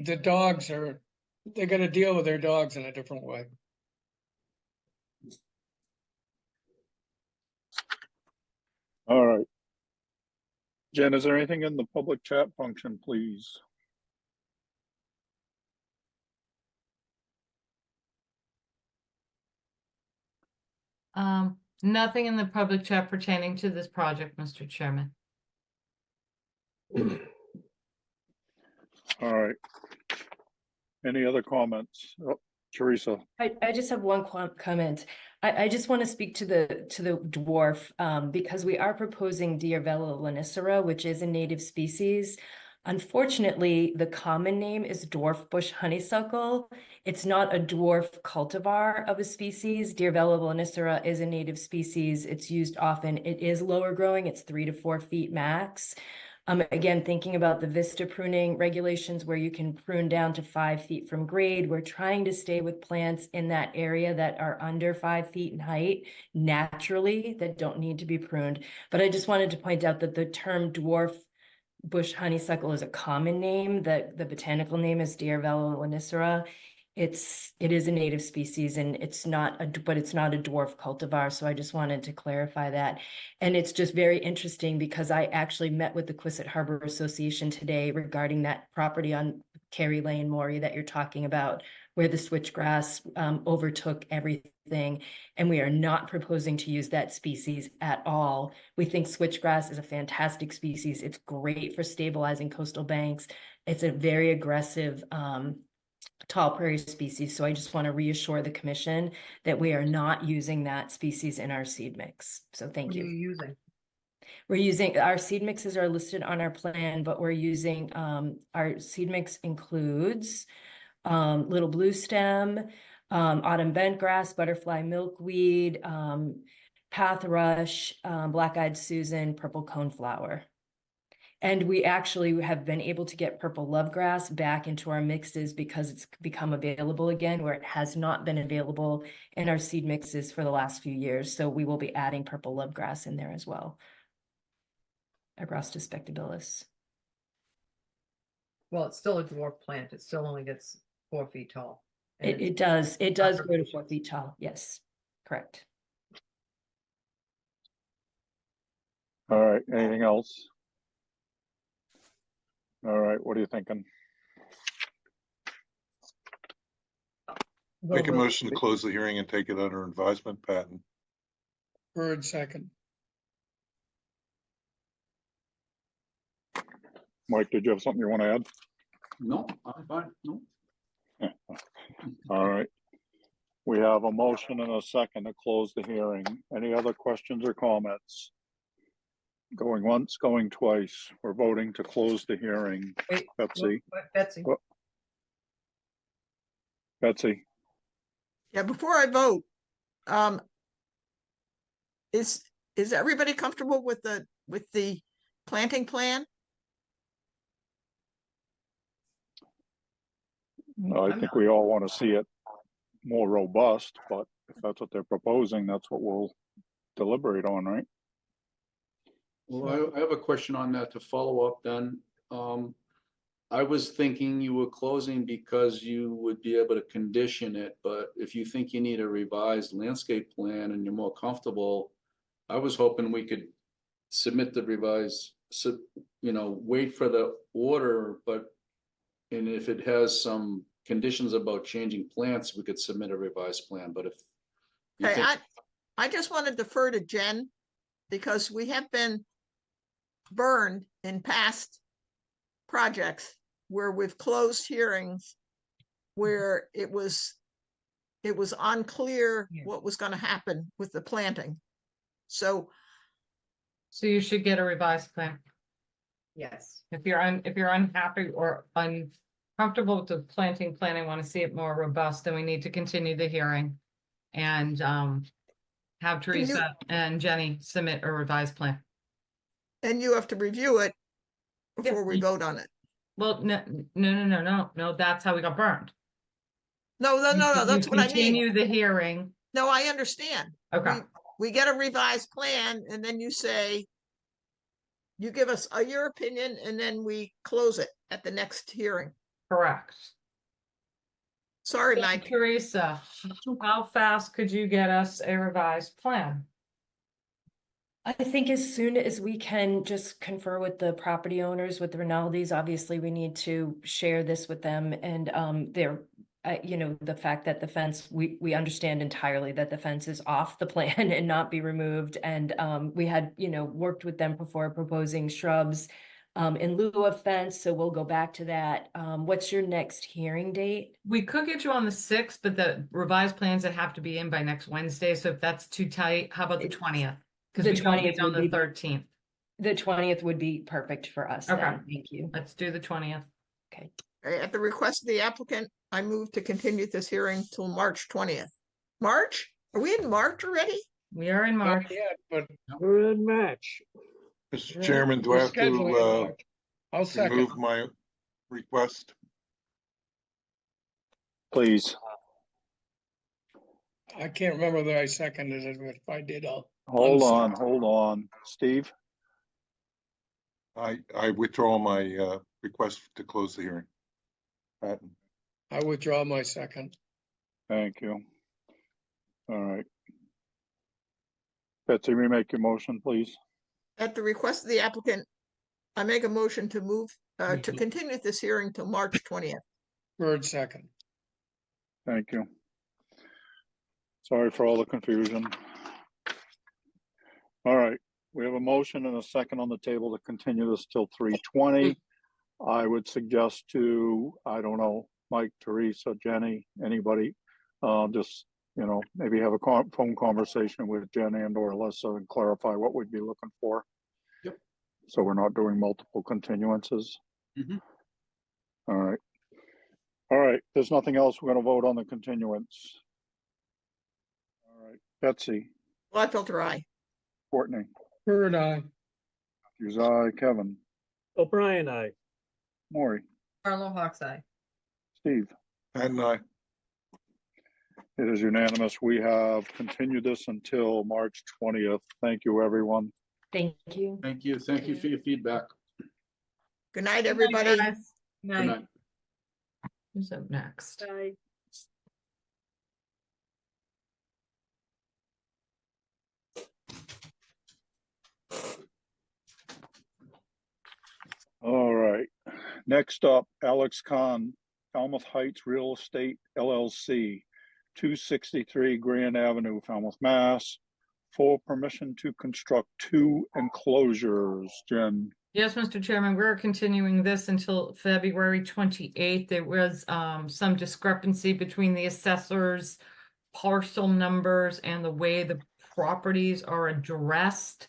the dogs they're going to deal with their dogs in a different way. All right. Jen, is there anything in the public chat function, please? Nothing in the public chat pertaining to this project, Mr. Chairman. All right. Any other comments? Oh, Teresa? I just have one comment. I just want to speak to the dwarf because we are proposing Diarvella lanicera, which is a native species. Unfortunately, the common name is dwarf bush honeysuckle. It's not a dwarf cultivar of a species. Diarvella lanicera is a native species. It's used often. It is lower growing. It's 3 to 4 feet max. Again, thinking about the vista pruning regulations where you can prune down to 5 feet from grade, we're trying to stay with plants in that area that are under 5 feet in height naturally, that don't need to be pruned. But I just wanted to point out that the term dwarf bush honeysuckle is a common name, that the botanical name is Diarvella lanicera. It is a native species, and it's not a dwarf cultivar. So I just wanted to clarify that. And it's just very interesting because I actually met with the Quistit Harbor Association today regarding that property on Kerry Lane, Maury, that you're talking about, where the switchgrass overtook everything. And we are not proposing to use that species at all. We think switchgrass is a fantastic species. It's great for stabilizing coastal banks. It's a very aggressive tall prairie species. So I just want to reassure the commission that we are not using that species in our seed mix. So thank you. What are you using? We're using, our seed mixes are listed on our plan, but we're using, our seed mix includes little blue stem, autumn bentgrass, butterfly milkweed, pathrush, black-eyed Susan, purple coneflower. And we actually have been able to get purple lovegrass back into our mixes because it's become available again, where it has not been available in our seed mixes for the last few years. So we will be adding purple lovegrass in there as well. Abrastus spectabilis. Well, it's still a dwarf plant. It still only gets 4 feet tall. and It it's- does go to Conservation. 4 feet tall. Yes, correct. All right, anything else? All right, what are you thinking? Well, Make a we'll- motion to close the hearing and take it under advisement, Patton. Bird second. Mike, did you have something you want to add? No, I'm fine, no. All right. We have a motion and a second to close the hearing. Any other questions or comments? Going once, going twice. We're voting to close the hearing. Wait, Betsy, Betsy, What? Betsy, Yeah, before I vote, is everybody comfortable with the planting plan? I think we all want to see it more robust, but if that's what they're proposing, that's what we'll deliberate on, right? Well, I have a question on that to follow up then. I was thinking you were closing because you would be able to condition it, but if you think you need a revised landscape plan and you're more comfortable, I was hoping we could submit the revised, wait for the order, and if it has some conditions about changing plants, we could submit a revised plan, but if you Okay, think, I just want to defer to Jen because we have been burned in past projects where we've closed hearings where it was unclear Yeah. what was going to happen with the planting. So So you should get a revised plan. yes. If you're unhappy or uncomfortable with the planting plan and want to see it more robust, then we need to continue the hearing. And have Teresa and Jenny submit a revised plan. and you have to review it Yeah. before we vote on it. Well, no, that's how we got burned. No, You that's what I mean. continue the hearing. No, I understand. Okay, We get a revised plan and then you say, you give us your opinion and then we close it at the next hearing. correct. Sorry, So, Mike. Teresa, how fast could you get us a revised plan? I think as soon as we can just confer with the property owners, with the Rinaldis, obviously we need to share this with them and the fact that the fence, we understand entirely that the fence is off the plan and not be removed. And we had, worked with them before proposing shrubs in lieu of fence, so we'll go back to that. What's your next hearing date? We could get you on the 6th, but the revised plans that have to be in by next Wednesday. So if that's too tight, how about the 20th? Because The we don't 20th meet on would the be 13th. The 20th would be perfect for us Okay. then. Thank you. Let's do the 20th. Okay. At the request of the applicant, I move to continue this hearing till March 20th. March? Are we in March already? We are in March. Yeah, but We're in March. Mr. Chairman, do I we're have scheduling to March. I'll second. remove my request? Please, I can't remember that I seconded it, but if I did, I'll. hold I'm on. Steve, I withdraw my request to close the hearing. Patton. I withdraw my second. thank you. All right. Betsy, remake your motion, please. At the request of the applicant, I make a motion to move, to continue this hearing till March 20th. Bird second. Thank you. Sorry for all the confusion. All right, we have a motion and a second on the table to continue this till 3:20. I would suggest to, I don't know, Mike, Teresa, Jenny, anybody, just, maybe have a phone conversation with Jen and or Alyssa and clarify what we'd be looking for. Yep. So we're not doing multiple continuances. Mhm. All right. All right, there's nothing else. We're gonna vote on the continuance. All right, Betsy, Gladfelter, aye. Courtney, Bird eye. Hughes, aye, Kevin, O'Brien, I. Maury, Carlo Hawks Eye. Steve. Patton, aye. It is unanimous. We have continued this until March 20th. Thank you, everyone. Thank you. Thank you. Thank you for your feedback. Good night, Good night, everybody. guys. Good Night. night. Who's up next? All right. Next up, Alex Khan, Falmouth Heights Real Estate LLC, 263 Grand Avenue, Falmouth, Mass. For permission to construct 2 enclosures. Jen, Yes, Mr. Chairman, we're continuing this until February 28th. There was some discrepancy between the assessors' parcel numbers and the way the properties are addressed.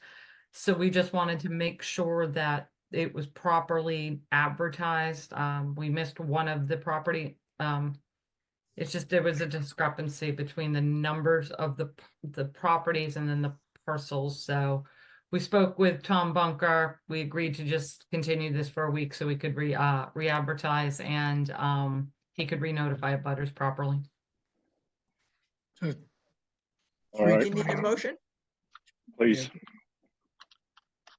So we just wanted to make sure that it was properly advertised. We missed one of the property. It's just there was a discrepancy between the numbers of the properties and then the parcels. So we spoke with Tom Bunker. We agreed to just continue this for a week so we could re-advertise and he could re-notify abutters properly. all Do right, you need a motion? please.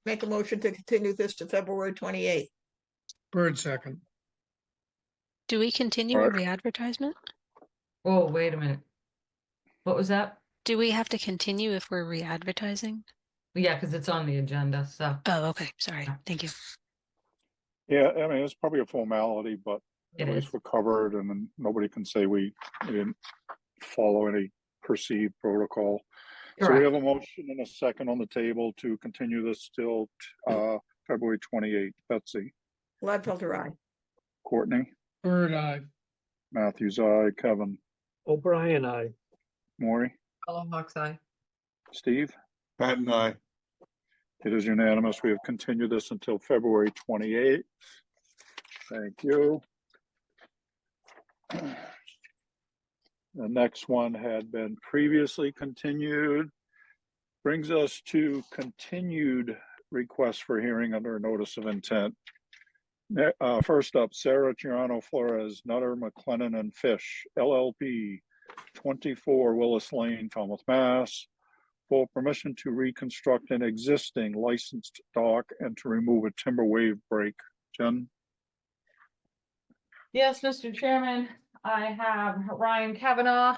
Make a motion to continue this to February 28th. Bird second. Do we continue a Alright. re-advertisement? Oh, wait a minute. What was that? Do we have to continue if we're re-advertising? Yeah, because it's on the agenda, so. Oh, okay. Sorry. Thank you. Yeah, I mean, it's probably a formality, but It at is. least we're covered and then nobody can say we didn't follow any perceived protocol. So we Correct. have a motion and a second on the table to continue this till February 28th. Betsy, Gladfelter, aye. Courtney, Bird eye. Matthews, aye, Kevin, O'Brien, I. Maury, Fellow Hawks Eye. Steve. Pat and I. It is unanimous. We have continued this until February 28th. Thank you. The next one had been previously continued. Brings us to continued request for hearing under a notice of intent. First up, Sarah Giano Flores, Nutter, McLennan and Fish, LLP, 24 Willis Lane, Falmouth, Mass. For permission to reconstruct an existing licensed dock and to remove a timber wave break. Jen? Yes, Mr. Chairman, I have Ryan Kavanaugh,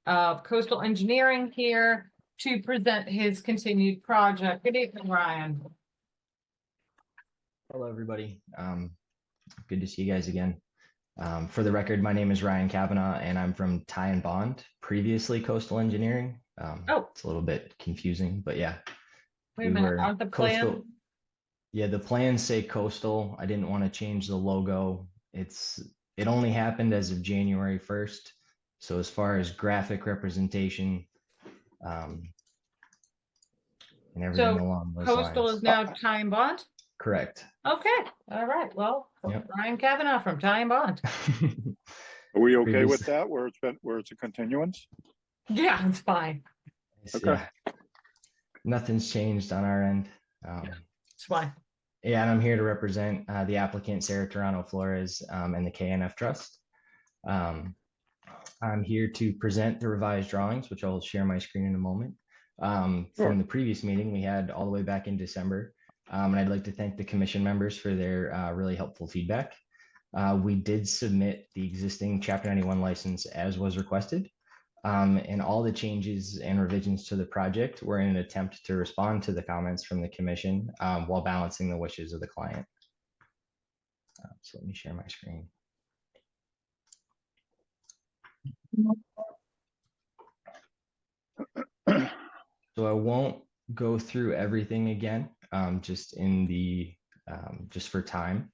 of Coastal Engineering here to present his continued project. Good evening, Ryan. Hello, everybody. Good to see you guys again. For the record, my name is Ryan Kavanaugh, and I'm from Ty and Bond, previously Coastal Engineering. It's a little bit confusing, but yeah. Wait a minute, aren't the plan? Yeah, the plans say Coastal. I didn't want to change the logo. It only happened as of January 1st. So as far as graphic representation, and everything along those Coastal lines. is now Ty and Bond? Correct. Okay, all right, well, Yep. Ryan Kavanaugh from Ty and Bond. Are we okay with Previous- that, where it's a continuance? Yeah, it's fine, Okay. Yeah. Nothing's changed on our end. it's fine. Yeah, and I'm here to represent the applicant, Sarah Toronto Flores, and the KNF Trust. I'm here to present the revised drawings, which I'll share my screen in a moment. From the previous meeting we had all the way back in December. And I'd like to thank the commission members for their really helpful feedback. We did submit the existing Chapter 91 license as was requested. And all the changes and revisions to the project were in an attempt to respond to the comments from the commission while balancing the wishes of the client. So let me share my screen. So I won't go through everything again, just for time.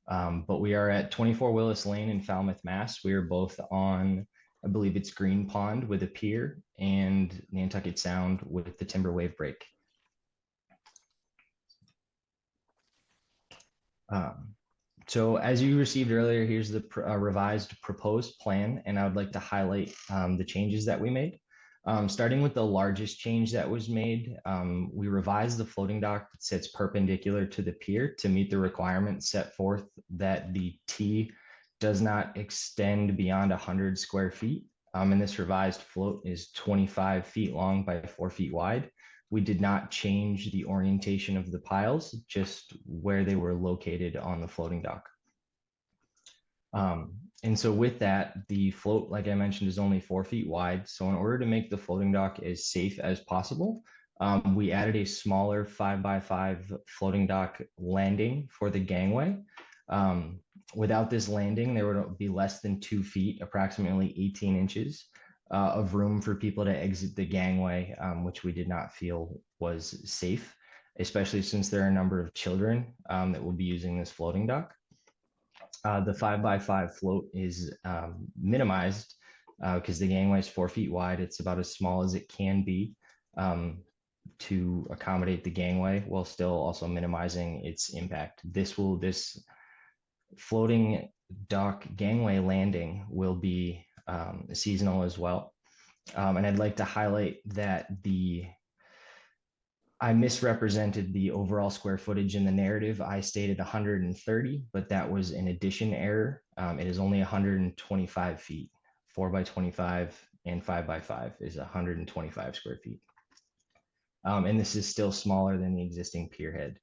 But we are at 24 Willis Lane in Falmouth, Mass. We are both on, I believe it's Green Pond with a pier and Nantucket Sound with the timber wave break. So as you received earlier, here's the revised proposed plan, and I would like to highlight the changes that we made. Starting with the largest change that was made, we revised the floating dock that sits perpendicular to the pier to meet the requirements set forth that the T does not extend beyond 100 square feet. And this revised float is 25 feet long by 4 feet wide, We did not change the orientation of the piles, just where they were located on the floating dock. And so with that, the float, like I mentioned, is only 4 feet wide. So in order to make the floating dock as safe as possible, we added a smaller 5x5 floating dock landing for the gangway. Without this landing, there would be less than 2 feet, approximately 18 inches of room for people to exit the gangway, which we did not feel was safe, especially since there are a number of children that will be using this floating dock. The 5x5 float is minimized because the gangway is 4 feet wide. It's about as small as it can be to accommodate the gangway while still also minimizing its impact. This floating dock gangway landing will be seasonal as well. And I'd like to highlight that I misrepresented the overall square footage in the narrative. I stated 130, but that was an addition error. It is only 125 feet. 4x25 and 5x5 is 125 square feet. And this is still smaller than the existing pier head.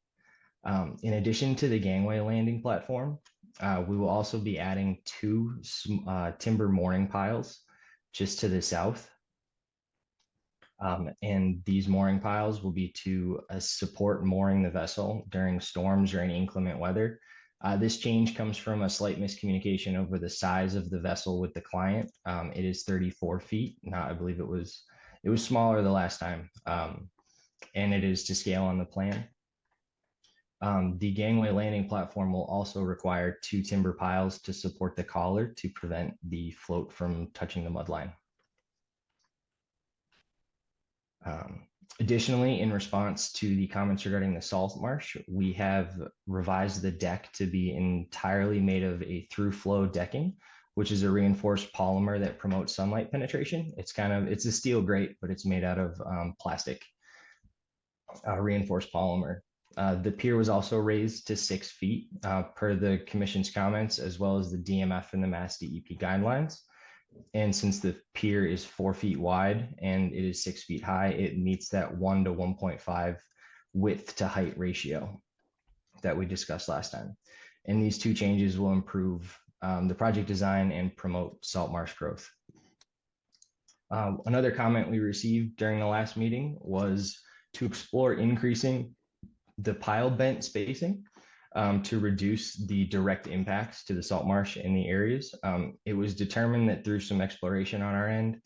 In addition to the gangway landing platform, we will also be adding 2 timber mooring piles just to the south. And these mooring piles will be to support mooring the vessel during storms or any inclement weather. This change comes from a slight miscommunication over the size of the vessel with the client. It is 34 feet. I believe it was smaller the last time. And it is to scale on the plan. The gangway landing platform will also require 2 timber piles to support the collar to prevent the float from touching the mudline. Additionally, in response to the comments regarding the salt marsh, we have revised the deck to be entirely made of a through flow decking, which is a reinforced polymer that promotes sunlight penetration. It's a steel grate, but it's made out of plastic reinforced polymer. The pier was also raised to 6 feet per the commission's comments, as well as the DMF and the Mass DEP guidelines. And since the pier is 4 feet wide and it is 6 feet high, it meets that 1 to 1.5 width to height ratio that we discussed last time. And these 2 changes will improve the project design and promote salt marsh growth. Another comment we received during the last meeting was to explore increasing the pile bent spacing to reduce the direct impacts to the salt marsh in the areas. It was determined that through some exploration on our end,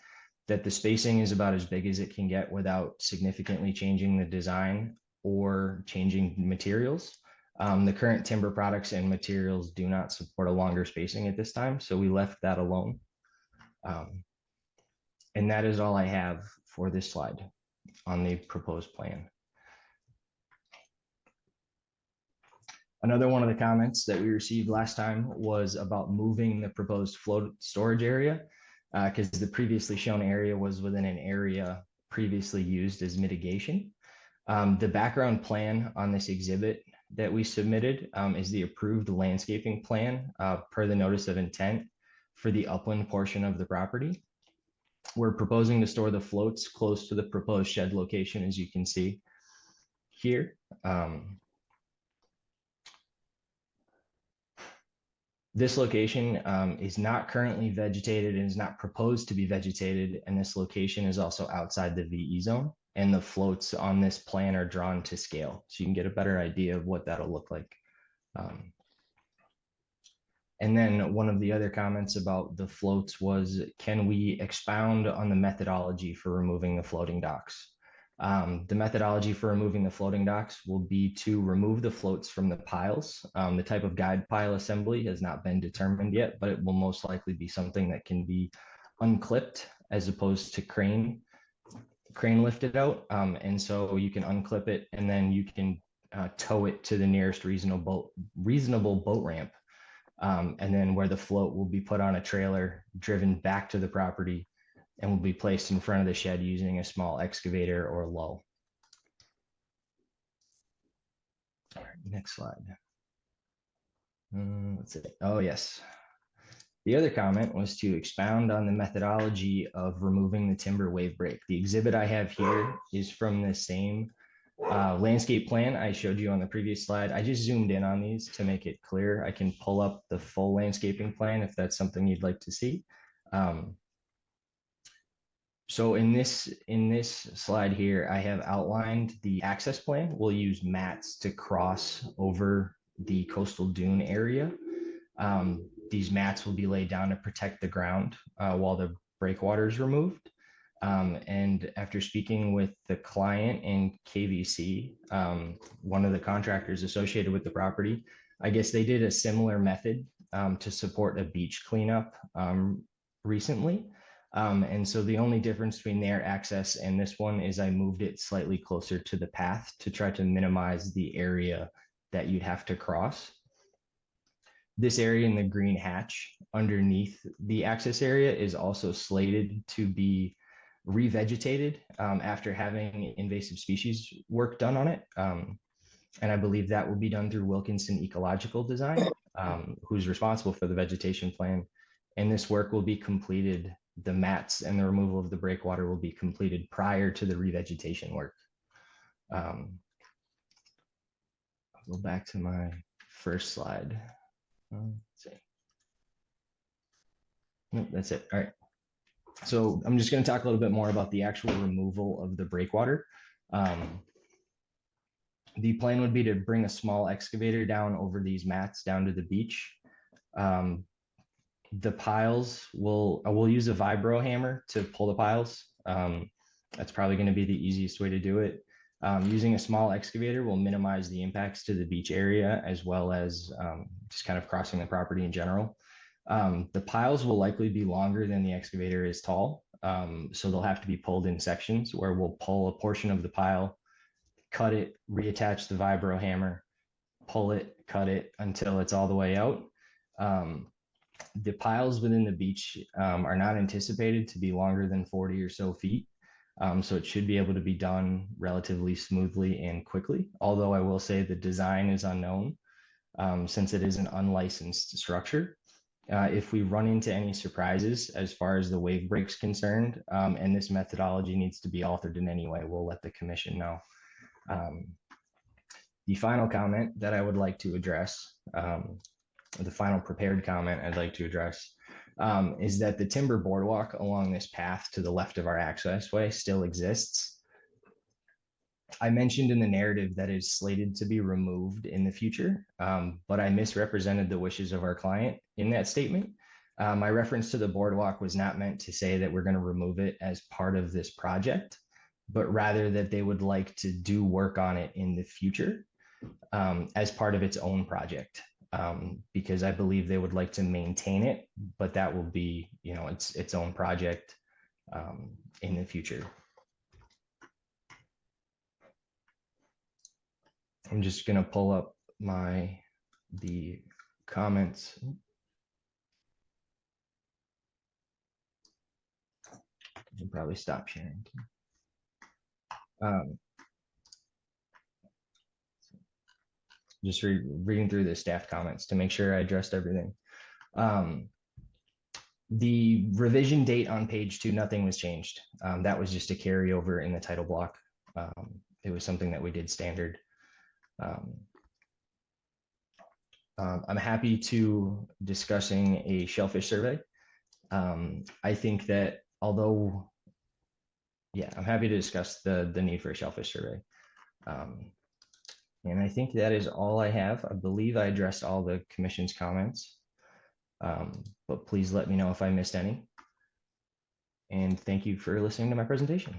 that the spacing is about as big as it can get without significantly changing the design or changing materials. The current timber products and materials do not support a longer spacing at this time, so we left that alone. And that is all I have for this slide on the proposed plan. Another one of the comments that we received last time was about moving the proposed float storage area because the previously shown area was within an area previously used as mitigation. The background plan on this exhibit that we submitted is the approved landscaping plan per the notice of intent for the upland portion of the property. We're proposing to store the floats close to the proposed shed location, as you can see here. This location is not currently vegetated and is not proposed to be vegetated. And this location is also outside the VE zone. And the floats on this plan are drawn to scale. So you can get a better idea of what that'll look like. And then one of the other comments about the floats was, can we expound on the methodology for removing the floating docks? The methodology for removing the floating docks will be to remove the floats from the piles. The type of guide pile assembly has not been determined yet, but it will most likely be something that can be unclipped as opposed to crane lifted out. And so you can unclip it and then you can tow it to the nearest reasonable boat ramp. And then where the float will be put on a trailer, driven back to the property, and will be placed in front of the shed using a small excavator or lull. All right, next slide. Let's see. Oh, yes. The other comment was to expound on the methodology of removing the timber wave break. The exhibit I have here is from the same landscape plan I showed you on the previous slide. I just zoomed in on these to make it clear. I can pull up the full landscaping plan if that's something you'd like to see. So in this slide here, I have outlined the access plan. We'll use mats to cross over the coastal dune area. These mats will be laid down to protect the ground while the breakwater is removed. And after speaking with the client and KVC, one of the contractors associated with the property, I guess they did a similar method to support a beach cleanup recently. And so the only difference between their access and this one is I moved it slightly closer to the path to try to minimize the area that you'd have to cross. This area in the green hatch underneath the access area is also slated to be revegetated after having invasive species work done on it. And I believe that will be done through Wilkinson Ecological Design, who's responsible for the vegetation plan. And this work will be completed, the mats and the removal of the breakwater will be completed prior to the revegetation work. I'll go back to my first slide. Let's see. Nope, that's it. All right. So I'm just going to talk a little bit more about the actual removal of the breakwater. The plan would be to bring a small excavator down over these mats down to the beach. The piles we'll use a vibro hammer to pull the piles. That's probably going to be the easiest way to do it. Using a small excavator will minimize the impacts to the beach area as well as just kind of crossing the property in general. The piles will likely be longer than the excavator is tall. So they'll have to be pulled in sections where we'll pull a portion of the pile, cut it, reattach the vibro hammer, pull it, cut it until it's all the way out. The piles within the beach are not anticipated to be longer than 40 or so feet. So it should be able to be done relatively smoothly and quickly. Although I will say the design is unknown since it is an unlicensed structure. If we run into any surprises as far as the wave break's concerned, and this methodology needs to be altered in any way, we'll let the commission know. The final comment that I would like to address, the final prepared comment I'd like to address, is that the timber boardwalk along this path to the left of our access way still exists. I mentioned in the narrative that is slated to be removed in the future, but I misrepresented the wishes of our client in that statement. My reference to the boardwalk was not meant to say that we're going to remove it as part of this project, but rather that they would like to do work on it in the future as part of its own project. Because I believe they would like to maintain it, but that will be, its own project in the future. I'm just going to pull up the comments. I can probably stop sharing. Just reading through the staff comments to make sure I addressed everything. The revision date on page 2, nothing was changed. That was just a carryover in the title block. It was something that we did standard. I'm happy to discussing a shellfish survey. I think that I'm happy to discuss the need for a shellfish survey. And I think that is all I have. I believe I addressed all the commission's comments, but please let me know if I missed any. And thank you for listening to my presentation.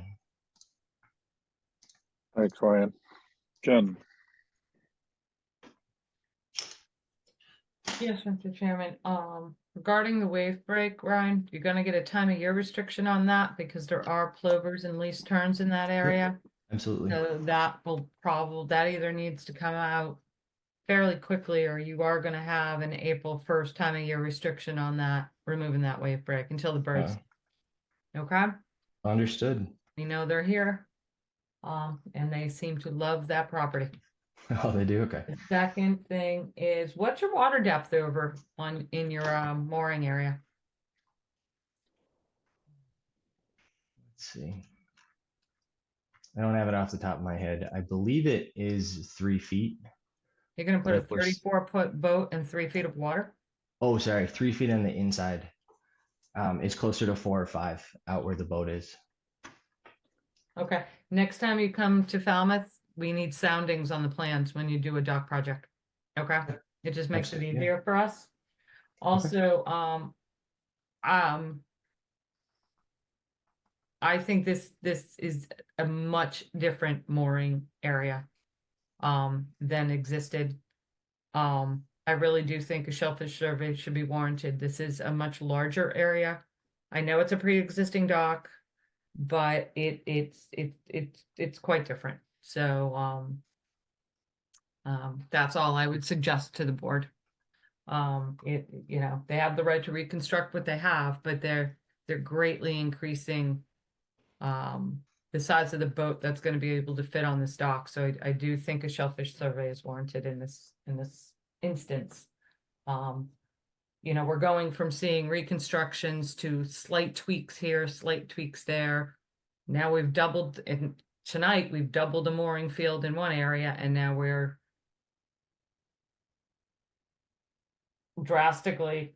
Thanks, Ryan. Jen. Yes, Mr. Chairman, regarding the wave break, Ryan, you're gonna get a time of year restriction on that because there are plovers and lease terns in that area. Absolutely. So that that either needs to come out fairly quickly or you are gonna have an April 1st time of year restriction on that, removing that wave break until the birds. Okay? Understood. You know they're here. And they seem to love that property. Oh, they do? Okay. The second thing is, what's your water depth over in your mooring area? Let's see. I don't have it off the top of my head. I believe it is 3 feet. You're gonna put But a of course- 34-foot boat and 3 feet of water? Oh, sorry, 3 feet on the inside. It's closer to 4 or 5 out where the boat is. Okay, next time you come to Falmouth, we need soundings on the plans when you do a dock project. Okay, it just makes it Excellent, yeah. easier for us. Also, I think this is a much different mooring area than existed. I really do think a shellfish survey should be warranted. This is a much larger area. I know it's a pre-existing dock, but it's quite different. So that's all I would suggest to the board. You know, they have the right to reconstruct what they have, but they're greatly increasing the size of the boat that's going to be able to fit on this dock. So I do think a shellfish survey is warranted in this instance. You know, we're going from seeing reconstructions to slight tweaks here, slight tweaks there. Now we've doubled, and tonight we've doubled a mooring field in one area, and now we're drastically,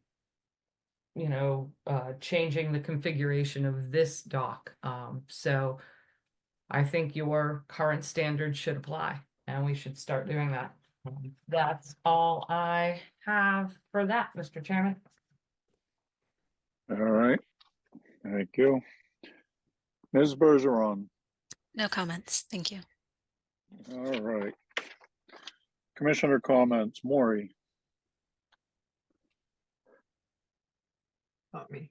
you know, changing the configuration of this dock. So I think your current standards should apply, and we should start doing that. That's all I have for that, Mr. Chairman. All right, thank you. Ms. Bergeron. No comments. Thank you. All right. Commissioner comments, Maury. Not me.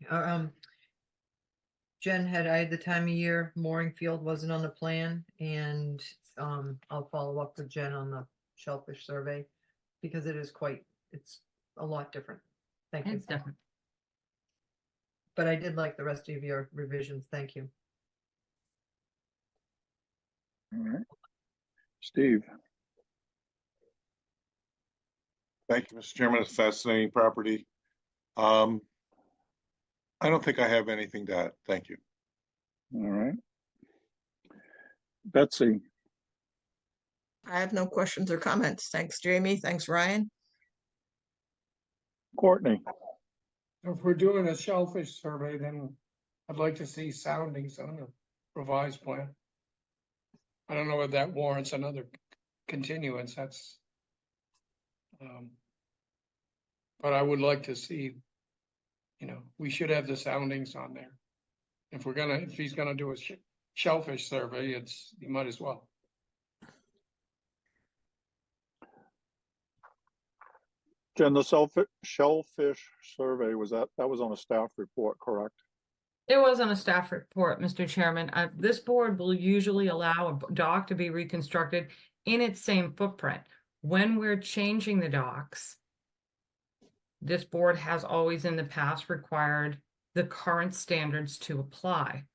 Jen I had the time of year, mooring field wasn't on the plan, and I'll follow up with Jen on the shellfish survey because it's a lot different. Thank you. It's different. But I did like the rest of your revisions. Thank you. All right. Steve. Thank you, Mr. Chairman. It's a fascinating property. I don't think I have anything to add. Thank you. All right. Betsy. I have no questions or comments. Thanks, Jamie. Thanks, Ryan. Courtney. If we're doing a shellfish survey, then I'd like to see soundings on the revised plan. I don't know if that warrants another continuance, but I would like to see, you know, we should have the soundings on there. If he's gonna do a shellfish survey, you might as well. Jen, the shellfish survey, that was on a staff report, correct? It was on a staff report, Mr. Chairman. This board will usually allow a dock to be reconstructed in its same footprint. When we're changing the docks, this board has always in the past required the current standards to apply.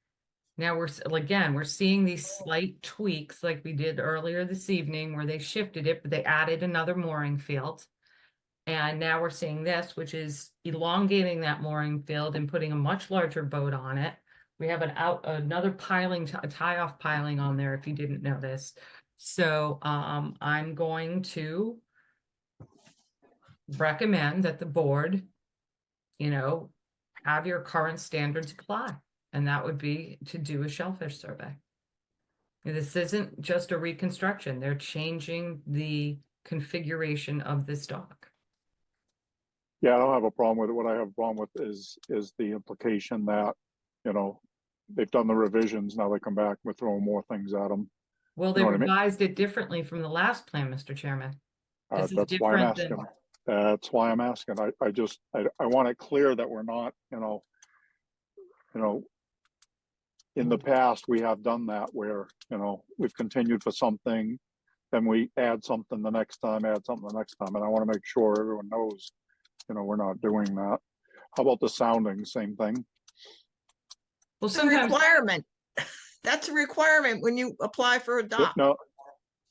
Now we're seeing these slight tweaks like we did earlier this evening where they shifted it, but they added another mooring field. And now we're seeing this, which is elongating that mooring field and putting a much larger boat on it. We have another piling, a tie-off piling on there if you didn't know this. So I'm going to recommend that the board, you know, have your current standards apply. And that would be to do a shellfish survey. This isn't just a reconstruction. They're changing the configuration of this dock. Yeah, I don't have a problem with it. What I have a problem with is the implication that, you know, they've done the revisions, now they come back, we're throwing more things at them. Well, they You know what I mean? revised it differently from the last plan, Mr. Chairman. This is That's why I'm different than, asking. That's why I'm asking. I want it clear that we're not, you know, in the past, we have done that where, you know, we've continued for something, then we add something the next time, and I want to make sure everyone knows, you know, we're not doing that. How about the sounding? Same thing. well, It's a sometimes, requirement. That's a requirement when you apply for a dock. No,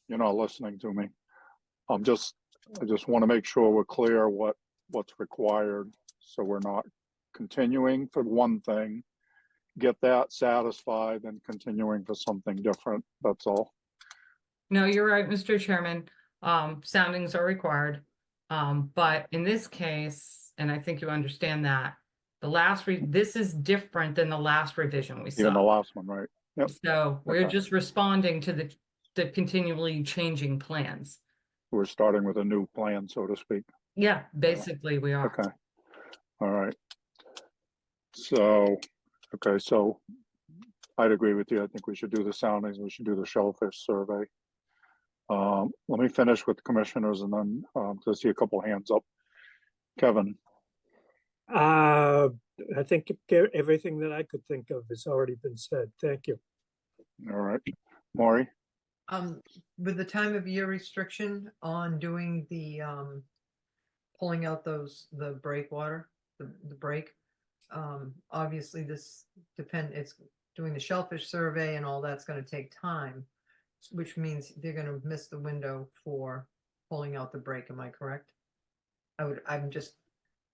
you're not listening to me. I just want to make sure we're clear what's required, so we're not continuing for one thing, get that satisfied, then continuing for something different. That's all. No, you're right, Mr. Chairman. Soundings are required. But in this case, and I think you understand that, this is different than the last revision we Even the saw. last one, right? Yep. So we're Okay. just responding to the continually changing plans. We're starting with a new plan, so to speak. Yeah, basically we are. Okay. All right. So, okay, so I'd agree with you. I think we should do the soundings. We should do the shellfish survey. Let me finish with the commissioners and then, to see a couple hands up. Kevin, I think everything that I could think of has already been said. Thank you. all right. Maury, With the time of year restriction on doing the, pulling out the breakwater, the break, obviously it's doing the shellfish survey and all that's gonna take time, which means they're gonna miss the window for pulling out the break. Am I correct? I'm just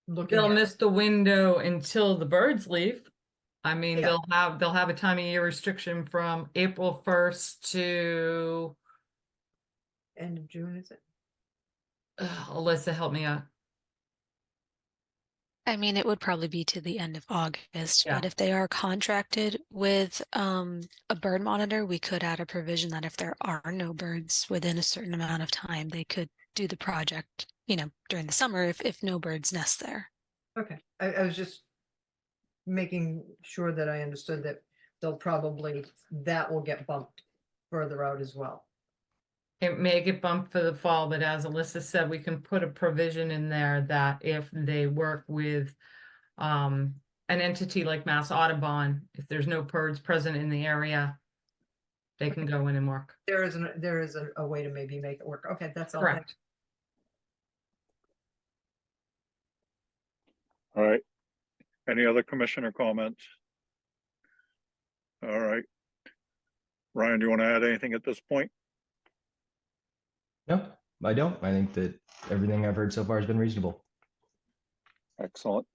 looking They'll at, miss the window until the birds leave. I mean, Yeah. they'll have a time of year restriction from April 1st to, end of June, is it? Alyssa, help me out. I mean, it would probably be to the end of August, Yeah. but if they are contracted with a bird monitor, we could add a provision that if there are no birds within a certain amount of time, they could do the project, during the summer if no birds nest there. Okay, I was just making sure that I understood that that will get bumped further out as well. It may get bumped for the fall, but as Alyssa said, we can put a provision in there that if they work with an entity like Mass Audubon, if there's no birds present in the area, they can go in and work. There is a way to maybe make it work. Okay, that's all. Correct. all right. Any other commissioner comments? All right. Ryan, do you want to add anything at this point? No, I don't. I think that everything I've heard so far has been reasonable. Excellent.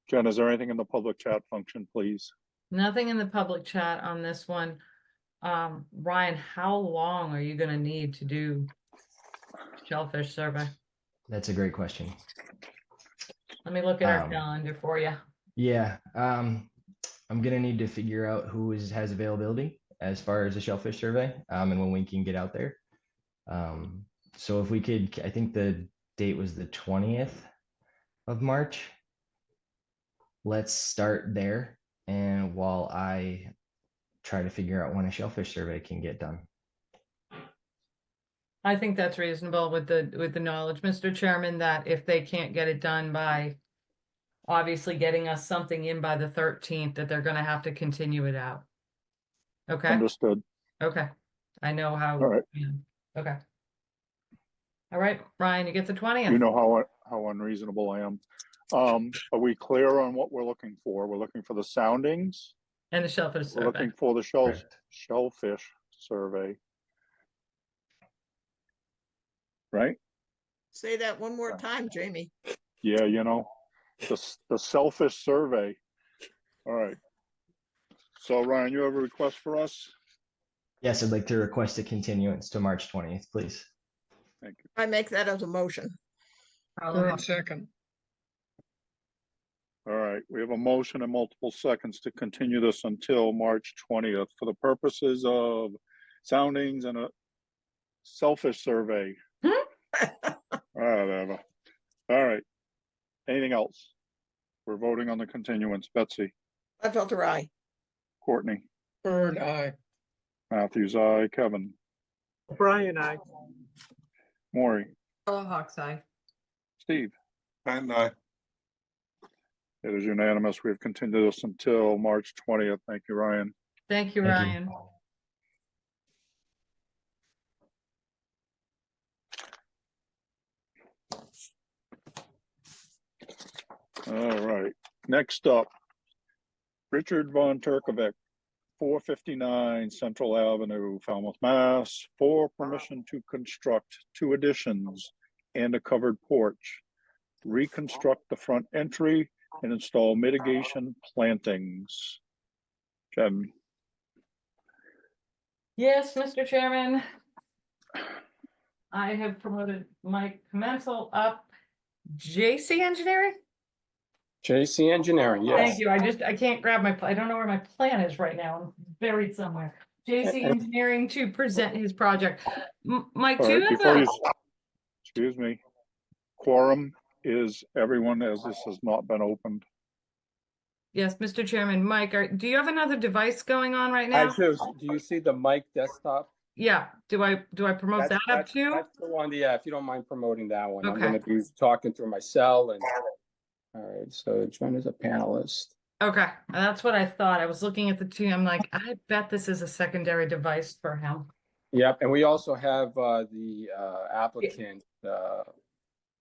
Jen, is there anything in the public chat function, please? Nothing in the public chat on this one. Ryan, how long are you gonna need to do shellfish survey? That's a great question. Let me look at our Um, calendar for you. Yeah, I'm gonna need to figure out who has availability as far as the shellfish survey, and when we can get out there. So if we could, I think the date was the 20th of March. Let's start there, and while I try to figure out when a shellfish survey can get done. I think that's reasonable with the knowledge, Mr. Chairman, that if they can't get it done by obviously getting us something in by the 13th, that they're gonna have to continue it out. Okay, Understood. okay. I know how. All right. yeah, Okay. All right, Ryan, you get the 20th. You know how unreasonable I am. Are we clear on what we're looking for? We're looking for the soundings. And the shellfish We're survey. looking for the shellfish survey. Right? Say that one more time, Jamie. Yeah, the shellfish survey. All right. So Ryan, you have a request for us? Yes, I'd like to request a continuance to March 20th, please. Thank you. I make that as a motion. Third, second. All right, we have a motion and multiple seconds to continue this until March 20th for the purposes of soundings and a shellfish survey. Whatever. All right. Anything else? We're voting on the continuance. Betsy, Gladfelter, aye. Courtney, Bird, aye. Matthews, aye. Kevin, Brian, I. Maury, Hawks eye. Steve. And It is unanimous. We have continued this until March 20th. Thank you, Ryan. Thank you, Thank you. Ryan. All right, next up, Richard Von Turkovic, 459 Central Avenue, Falmouth, Mass, for permission to construct 2 additions and a covered porch, reconstruct the front entry, and install mitigation plantings. Jen, Yes, Mr. Chairman. I have promoted Mike Pimentel up. JC Engineering? JC Engineering, yes. Thank you. I can't grab I don't know where my plan is right now. I'm buried somewhere. JC Engineering to present his project. Mike, all do you right, have before a, you, excuse me, quorum is everyone, as this has not been opened. yes, Mr. Chairman, Mike, do you have another device going on right I now? do. Do you see the mic desktop? Yeah, do I promote that up too? That's the one, yeah, if you don't mind promoting that one. I'm Okay. gonna be talking through my cell and, all right, so join as a panelist. Okay, that's what I thought. I was looking at the two. I'm like, I bet this is a secondary device for him. Yep, and we also have the applicant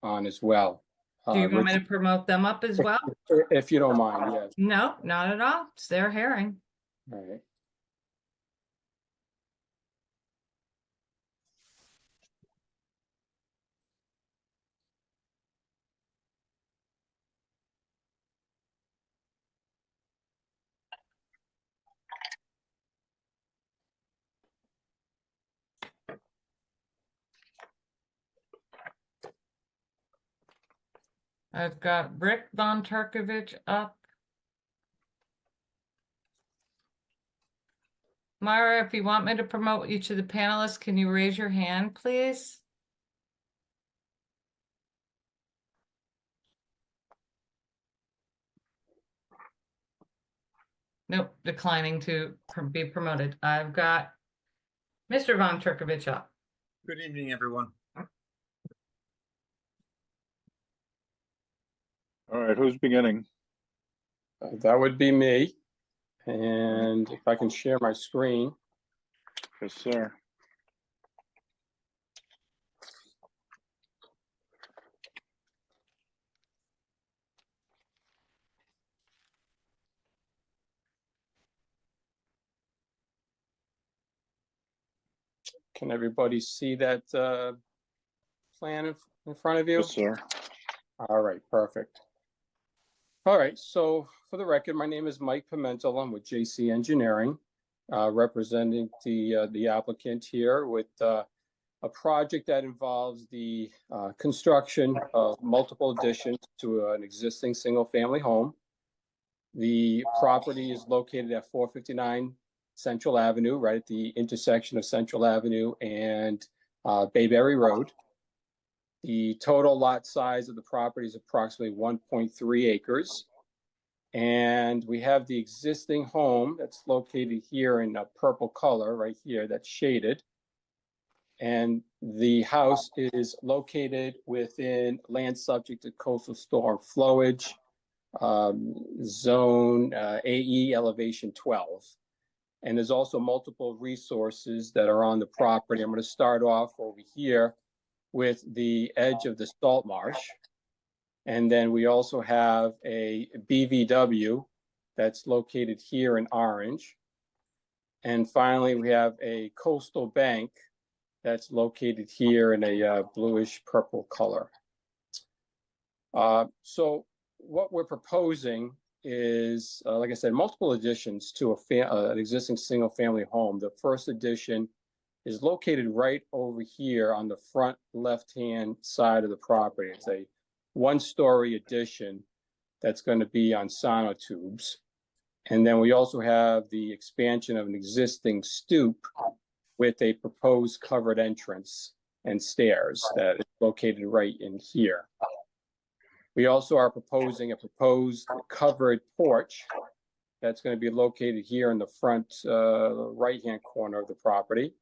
on as well. Do you want me to Richard, promote them up as well? if you don't mind, yes. No, not at all. It's their hearing. All right. I've got Rick Von Turkovich up. Myra, if you want me to promote each of the panelists, can you raise your hand, please? Nope, declining to be promoted. I've got Mr. Von Turkovich up. Good evening, everyone. All right, who's beginning? That would be me. And if I can share my screen. Yes, sir. Can everybody see that plan in front of you? Yes, sir. All right, perfect. All right, so for the record, my name is Mike Pimentel. I'm with JC Engineering, representing the applicant here with a project that involves the construction of multiple additions to an existing single-family home. The property is located at 459 Central Avenue, right at the intersection of Central Avenue and Bayberry Road. The total lot size of the property is approximately 1.3 acres. And we have the existing home that's located here in a purple color right here that's shaded. And the house is located within land subject to coastal storm flowage, zone AE elevation 12. And there's also multiple resources that are on the property. I'm going to start off over here with the edge of the salt marsh. And then we also have a BVW that's located here in orange. And finally, we have a coastal bank that's located here in a bluish purple color. So what we're proposing is, like I said, multiple additions to an existing single family home. The first addition is located right over here on the front left-hand side of the property. It's a one-story addition that's going to be on sonotubes. And then we also have the expansion of an existing stoop with a proposed covered entrance and stairs that is located right in here. We also are proposing a proposed covered porch that's going to be located here in the front right-hand corner of the property.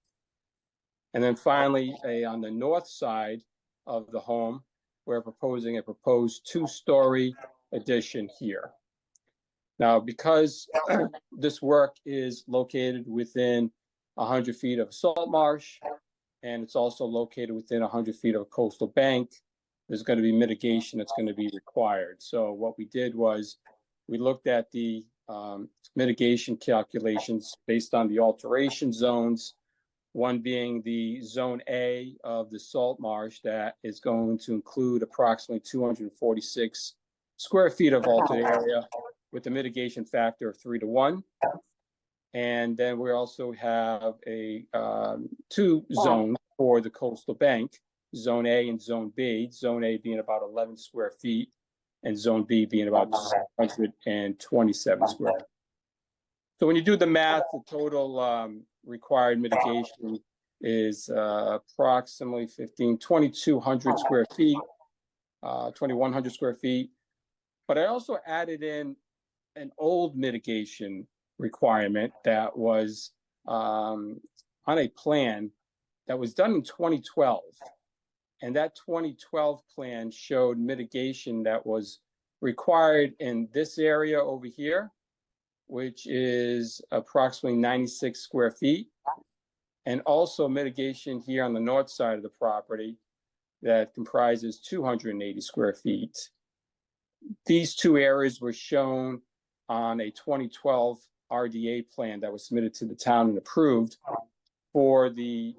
And then finally, on the north side of the home, we're proposing a proposed two-story addition here. Now, because this work is located within 100 feet of salt marsh, and it's also located within 100 feet of a coastal bank, there's going to be mitigation that's going to be required. So what we did was we looked at the mitigation calculations based on the alteration zones One being the Zone A of the salt marsh that is going to include approximately 246 square feet of altered area with a mitigation factor of 3-to-1. And then we also have two zones for the coastal bank, Zone A and Zone B. Zone A being about 11 square feet and Zone B being about 127 square feet. So when you do the math, the total required mitigation is approximately 2,200 square feet, 2,100 square feet. But I also added in an old mitigation requirement that was on a plan that was done in 2012. And that 2012 plan showed mitigation that was required in this area over here, which is approximately 96 square feet, and also mitigation here on the north side of the property that comprises 280 square feet. These two areas were shown on a 2012 RDA plan that was submitted to the town and approved for the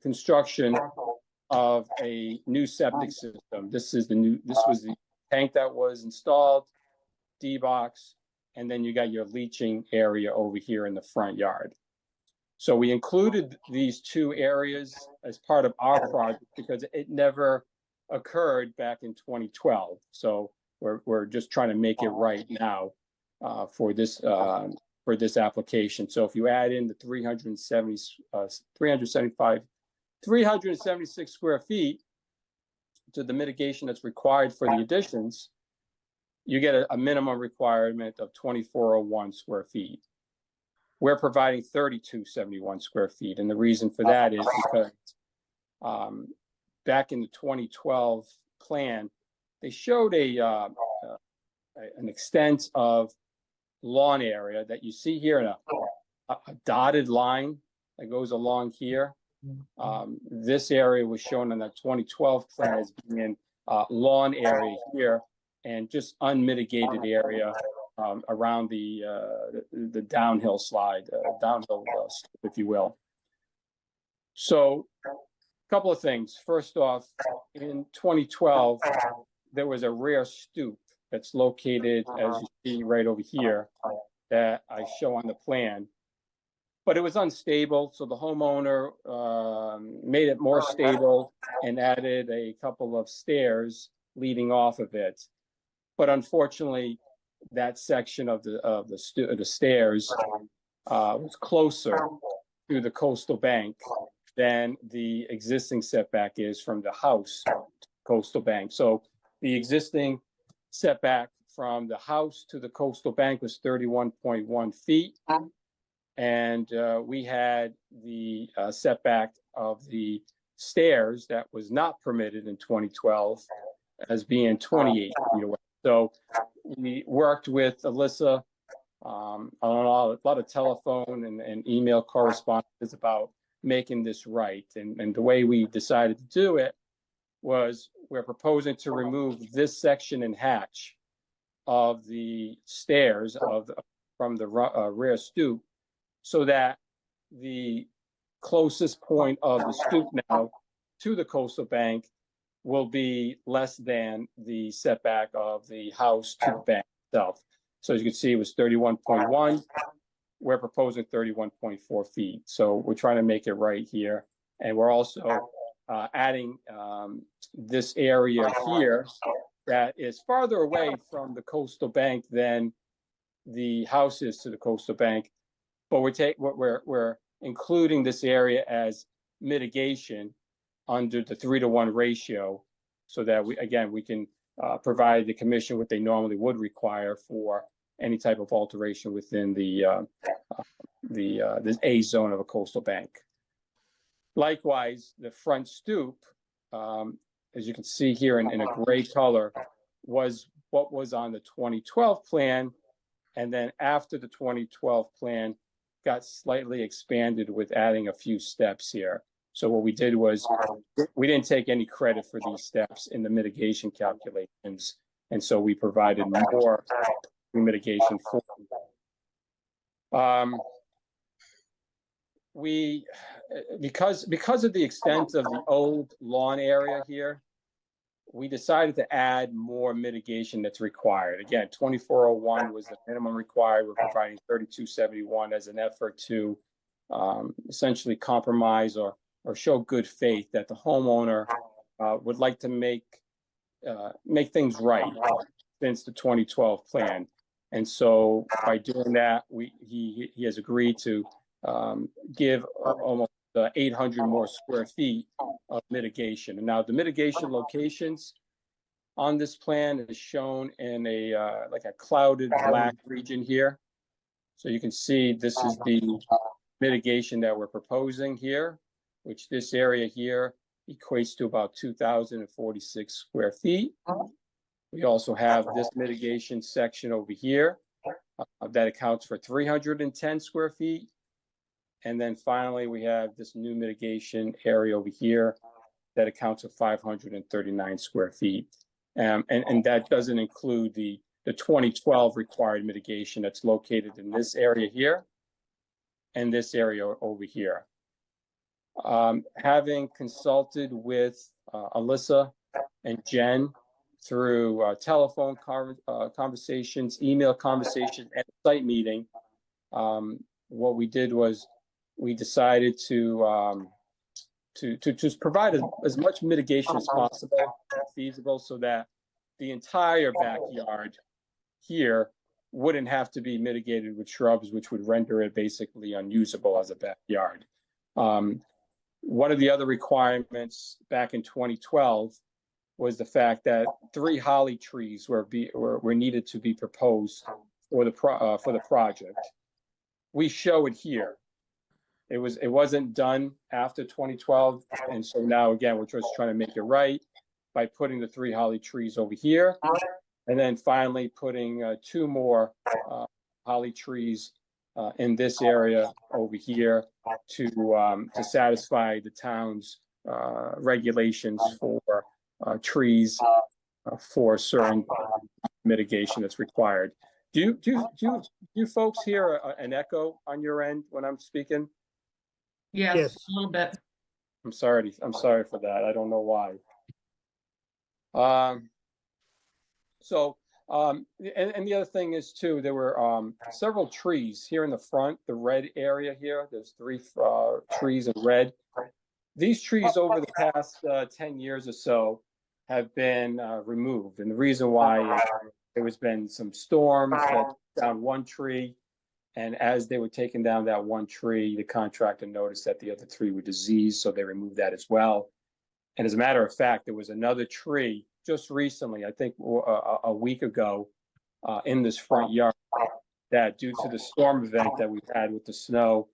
construction of a new septic system. This was the tank that was installed, D-box, and then you got your leaching area over here in the front yard. So we included these two areas as part of our project because it never occurred back in 2012. So we're just trying to make it right now for this application. So if you add in the 376 square feet to the mitigation that's required for the additions, you get a minimum requirement of 2,401 square feet. We're providing 3,271 square feet. And the reason for that is because back in the 2012 plan, they showed an extent of lawn area that you see here in a dotted line that goes along here. This area was shown in the 2012 plan as being lawn area here and just unmitigated area around the downhill slide, if you will. So a couple of things. First off, in 2012, there was a rear stoop that's located, as you see right over here, that I show on the plan. But it was unstable, so the homeowner made it more stable and added a couple of stairs leading off of it. But unfortunately, that section of the stairs was closer to the coastal bank than the existing setback is from the house to coastal bank. So the existing setback from the house to the coastal bank was 31.1 feet. And we had the setback of the stairs that was not permitted in 2012 as being 28 feet away. So we worked with Alyssa on a lot of telephone and email correspondence about making this right. And the way we decided to do it was we're proposing to remove this section and hatch of the stairs from the rear stoop so that the closest point of the stoop now to the coastal bank will be less than the setback of the house to the bank itself. So as you can see, it was 31.1. We're proposing 31.4 feet. So we're trying to make it right here. And we're also adding this area here that is farther away from the coastal bank than the house is to the coastal bank. But we're including this area as mitigation under the 3-to-1 ratio, so that we can provide the commission what they normally would require for any type of alteration within the A zone of a coastal bank. Likewise, the front stoop, as you can see here in a gray color, was what was on the 2012 plan, and then after the 2012 plan got slightly expanded with adding a few steps here. So what we did was we didn't take any credit for these steps in the mitigation calculations. And so we provided more mitigation for them. because of the extent of the old lawn area here, we decided to add more mitigation that's required. Again, 2401 was the minimum required. We're providing 3271 as an effort to essentially compromise or show good faith that the homeowner would like to make things right since the 2012 plan. And so by doing that, he has agreed to give almost 800 more square feet of mitigation. And now the mitigation locations on this plan is shown in like a clouded black region here. So you can see this is the mitigation that we're proposing here, which this area here equates to about 2,046 square feet. We also have this mitigation section over here that accounts for 310 square feet. And then finally, we have this new mitigation area over here that accounts for 539 square feet. And that doesn't include the 2012 required mitigation that's located in this area here and this area over here. Having consulted with Alyssa and Jen through telephone conversations, email conversations, and site meeting, what we did was we decided to just provide as much mitigation as possible, feasible, so that the entire backyard here wouldn't have to be mitigated with shrubs, which would render it basically unusable as a backyard. One of the other requirements back in 2012 was the fact that 3 holly trees were needed to be proposed for the project. We show it here. It wasn't done after 2012, and so now again we're just trying to make it right by putting the 3 holly trees over here, and then finally putting 2 more holly trees in this area over here to satisfy the town's regulations for trees for certain mitigation that's required. Do you folks hear an echo on your end when I'm speaking? Yes, a little bit. I'm sorry for that. I don't know why. And the other thing is too, there were several trees here in the front, the red area here. There's 3 trees in red. These trees over the past 10 years or so have been removed. And the reason why is there has been some storms that took down one tree. And as they were taking down that one tree, the contractor noticed that the other 3 were diseased, so they removed that as well. And as a matter of fact, there was another tree just recently, I think a week ago, in this front yard, that due to the storm event that we had with the snow,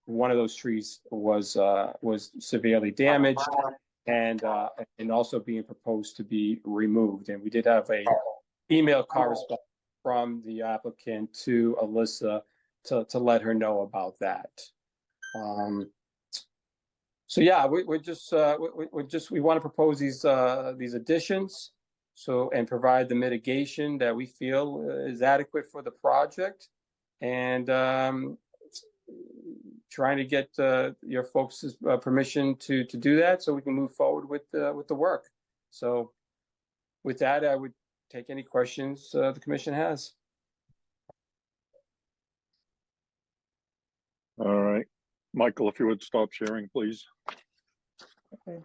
one of those trees was severely damaged and also being proposed to be removed. And we did have a email correspondence from the applicant to Alyssa to let her know about that. So yeah, we want to propose these additions, and provide the mitigation that we feel is adequate for the project, and trying to get your folks' permission to do that, so we can move forward with the work. So with that, I would take any questions the commission has. All right. Michael, if you would stop sharing, please. Okay.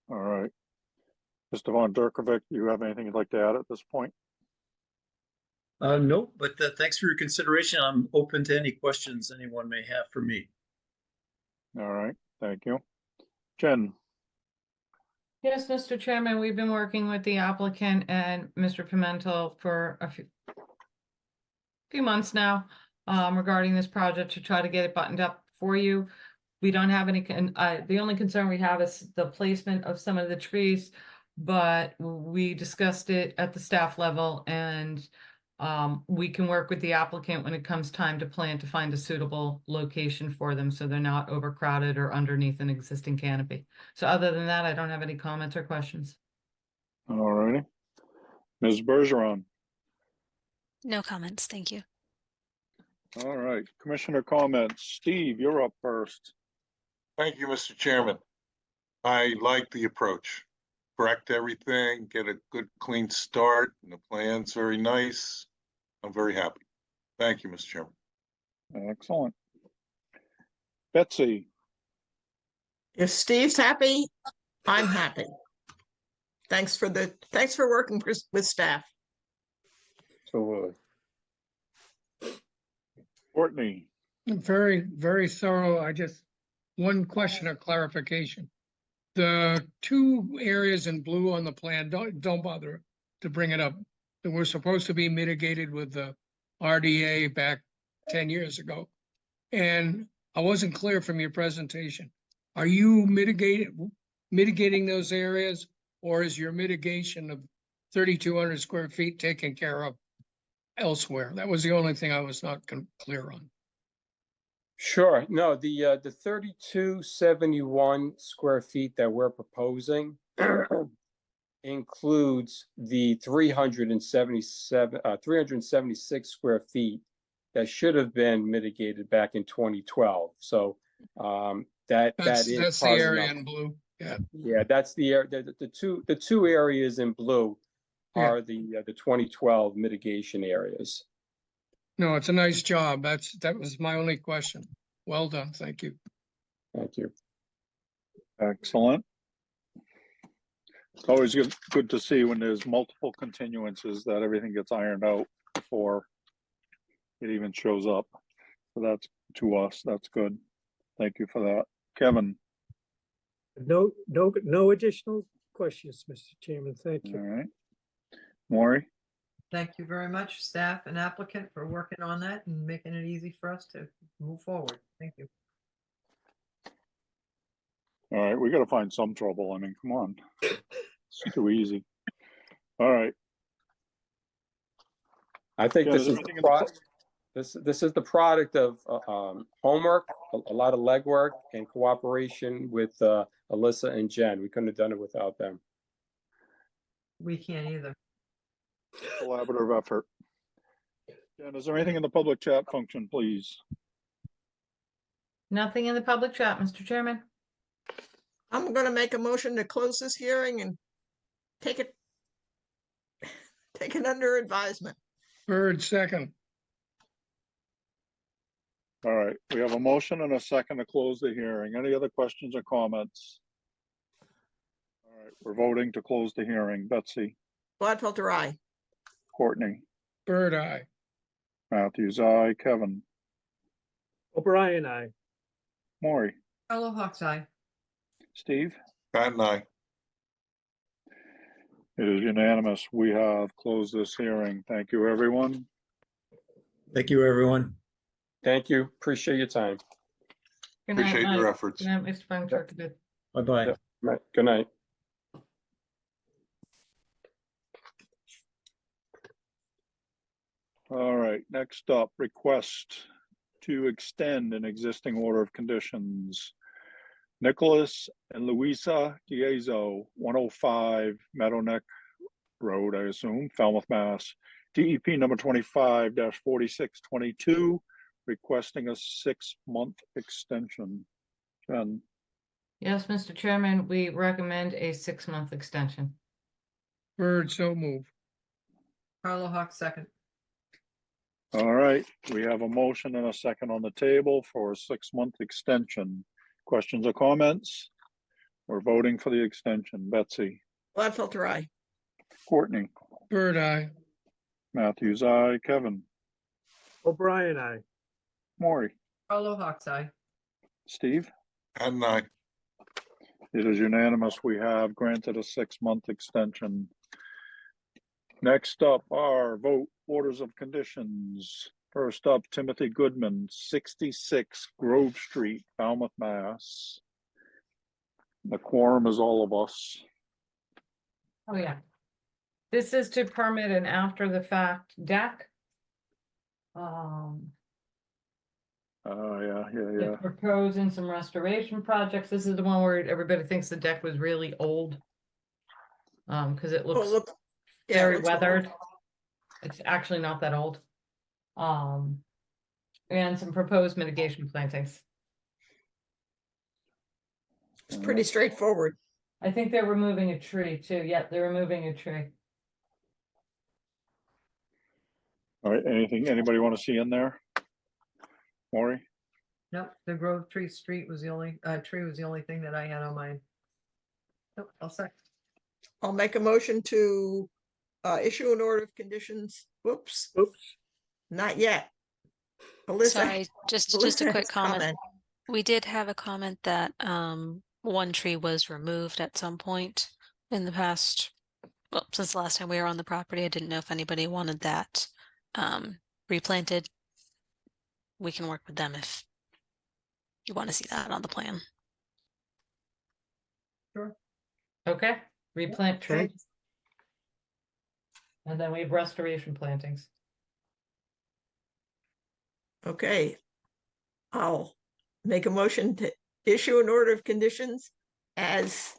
All right. Mr. Von Derkovic, do you have anything you'd like to add at this point? No, but thanks for your consideration. I'm open to any questions anyone may have for me. All right. Thank you. Jen. Yes, Mr. Chairman, we've been working with the applicant and Mr. Pimentel for a few months now regarding this project to try to get it buttoned up for you. We don't have any, the only concern we have is the placement of some of the trees, but we discussed it at the staff level, and we can work with the applicant when it comes time to plan to find a suitable location for them so they're not overcrowded or underneath an existing canopy. So other than that, I don't have any comments or questions. All righty. Ms. Bergeron. No comments, thank you. All right, commissioner comments. Steve, you're up first. Thank you, Mr. Chairman. I like the approach. Correct everything, get a good, clean start, and the plan's very nice. I'm very happy. Thank you, Mr. Chairman. Excellent. Betsy, If Steve's happy, I'm happy. Thanks for working with staff. So, Courtney, Very, very thorough. One question of clarification. The two areas in blue on the plan, don't bother to bring it up, that were supposed to be mitigated with the RDA back 10 years ago. And I wasn't clear from your presentation. Are you mitigating those areas, or is your mitigation of 3,200 square feet taken care of elsewhere? That was the only thing I was not clear on. sure, no, the 3271 square feet that we're proposing includes the 376 square feet that should have been mitigated back in 2012. So that That's is the part of area the- in blue. Yeah. Yeah, that's the the two areas in blue Yeah. are the 2012 mitigation areas. No, it's a nice job. That was my only question. Well done. Thank you. Thank you. excellent. It's always good to see when there's multiple continuances that everything gets ironed out before it even shows up. So that's, to us, that's good. Thank you for that. Kevin, No additional questions, Mr. Chairman. Thank all you. right. Maury, Thank you very much, staff and applicant, for working on that and making it easy for us to move forward. Thank you. all right, we gotta find some trouble. I mean, come on. It's too easy. All right, I think Yeah, this there's is everything in the this is the product of homework, a lot of legwork, and cooperation with Alyssa and Jen. We couldn't have done it without them. We can't either. collaborative effort. Jen, is there anything in the public chat function, please? Nothing in the public chat, Mr. Chairman. I'm gonna make a motion to close this hearing and take it under advisement. Bird, second. All right, we have a motion and a second to close the hearing. Any other questions or comments? All right, we're voting to close the hearing. Betsy, Gladfelter, aye. Courtney, Bird, eye. Matthews, aye. Kevin, O'Brien, aye. Maury, Hello, Hawks Eye. Steve? Pat and I. It is unanimous. We have closed this hearing. Thank you, everyone. Thank you, everyone. Thank you. Appreciate your time. Good night, Appreciate your Mike. efforts. Good night, Mr. Funk. Good. Bye-bye. Yep. Right. Good night. All right, next up, request to extend an existing order of conditions. Nicholas and Louisa Diazo, 105 Meadow Neck Road, I assume, Falmouth, Mass. DEP number 25-4622, requesting a 6-month extension. Jen, Yes, Mr. Chairman, we recommend a 6-month extension. Bird, so move. Carlo Hawks second. all right, we have a motion and a second on the table for a 6-month extension. Questions or comments? We're voting for the extension. Betsy, Gladfelter, aye. Courtney, Bird, eye. Matthews, aye. Kevin, O'Brien, aye. Maury, Carlo Hawks Eye. Steve? Pat and I. It is unanimous. We have granted a 6-month extension. Next up are vote orders of conditions. First up, Timothy Goodman, 66 Grove Street, Falmouth, Mass. The quorum is all of us. Oh, yeah. This is to permit an after the fact deck. Yeah. It's proposing some restoration projects. This is the one where everybody thinks the deck was really old. Because it looks look, yeah, it very looks old. weathered. It's actually not that old. And some proposed mitigation plantings. It's pretty straightforward. I think they're removing a tree too. Yep, they're removing a tree. All right, anything, anybody want to see in there? Maury? Nope, the Grove Tree Street was the only, tree was the only thing that I had on mine. Nope, I'll second. I'll make a motion to issue an order of conditions. Whoops, Oops. not yet. Alyssa. Sorry, just a Alyssa quick has comment. We did have a comment that one tree was removed at some point in the past. Well, since the last time we were on the property, I didn't know if anybody wanted that replanted. We can work with them if you want to see that on the plan. Sure. Okay, replant Okay. trees. And then we have restoration plantings. Okay. I'll make a motion to issue an order of conditions as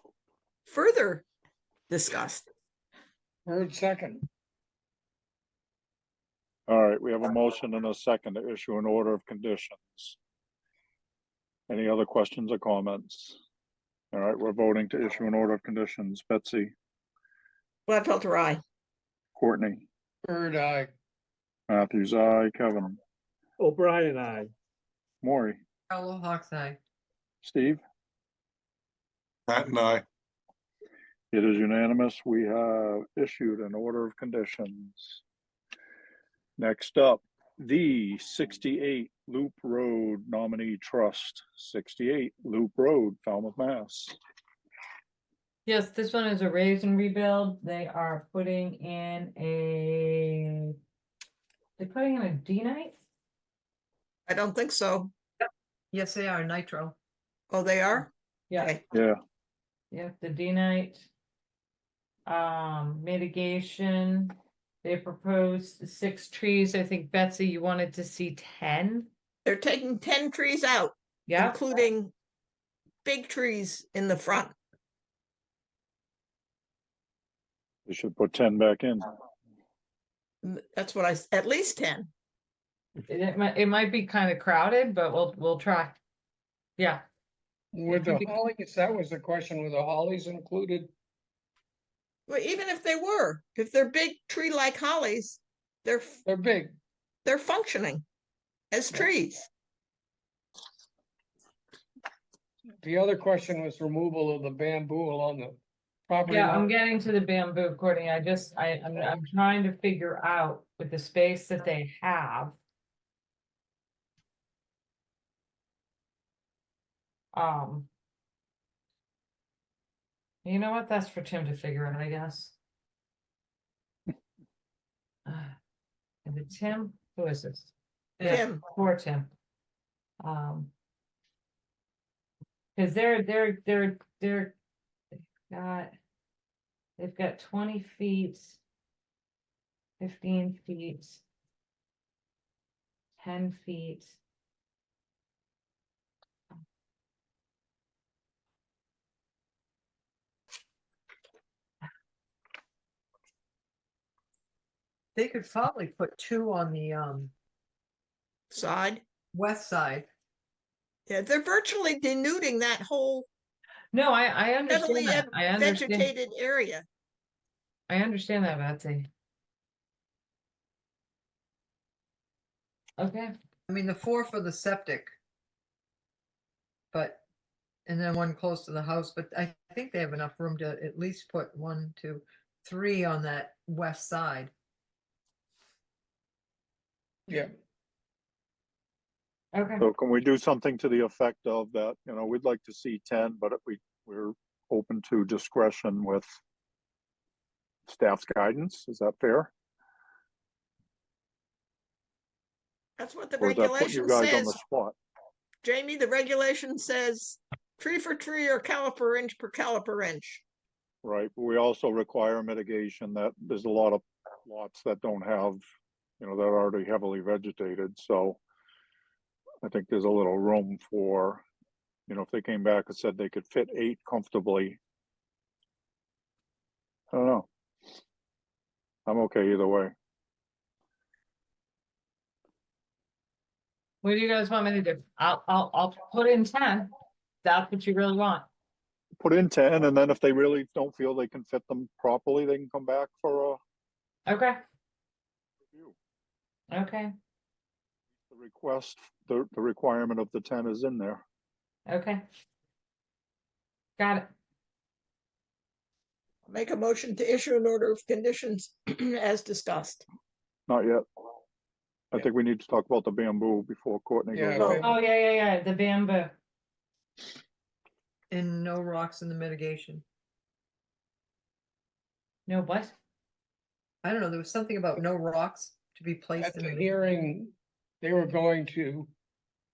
further discussed. Third, second. All right, we have a motion and a second to issue an order of conditions. Any other questions or comments? All right, we're voting to issue an order of conditions. Betsy, Gladfelter, aye. Courtney, Bird, aye. Matthews, aye, Kevin, O'Brien, I. Maury, Hello, Hawks Eye. Steve? Matt and I. It is unanimous. We have issued an order of conditions. Next up, the 68 Loop Road Nominee Trust, 68 Loop Road, Falmouth, Mass. Yes, this one is a raise and rebuild. They are putting in they're putting in a D-night? I don't think so. Yes, they are, Nitro. Oh, they are? Yeah. Okay. Yeah, Yeah, the D-night. Mitigation. They proposed 6 trees. I think Betsy, you wanted to see 10. They're taking 10 trees out, Yeah. including big trees in the front. we should put 10 back in. That's what at least 10. It might be kind of crowded, but we'll try. Yeah. With the hollies, that was the question, were the hollies included? Well, even if they were, if they're big tree like hollies, they're big. They're functioning as trees. The other question was removal of the bamboo along the property. Yeah, I'm line. getting to the bamboo, Courtney. I'm trying to figure out with the space that they have. You know what? That's for Tim to figure out, I guess. Is it Tim? Who is this? Yeah, Tim. poor Tim. Because they've got 20 feet, 15 feet, 10 feet. They could probably put 2 on the Side. west side. Yeah, they're virtually denuding that whole No, I heavily understand that. I understand. vegetated area. I understand that, Betsy. Okay. I mean, the 4 for the septic. But, and then 1 close to the house, but I think they have enough room to at least put 1, 2, 3 on that west side. Yeah. Okay. So can we do something to the effect of that, you know, we'd like to see 10, but we're open to discretion with staff's guidance. Is that fair? That's what the Or is that putting you regulation guys on the says. spot? Jamie, the regulation says tree for tree or caliper inch per caliper inch. Right, but we also require mitigation that there's a lot of lots that don't have, you know, that are already heavily vegetated, so I think there's a little room for, you know, if they came back and said they could fit 8 comfortably. I don't know. I'm okay either way. What do you guys want me to do? I'll put in 10. That's what you really want. Put in 10, and then if they really don't feel they can fit them properly, they can come back for a Okay, review. okay, The request, the requirement of the 10 is in there. okay. Got it. Make a motion to issue an order of conditions as discussed. Not yet. I think we need to talk about the bamboo before Courtney Yeah, goes okay. on. Oh, yeah, the bamboo. And no rocks in the mitigation. No what? I don't know, there was something about no rocks to be placed At in the the. hearing, they were going to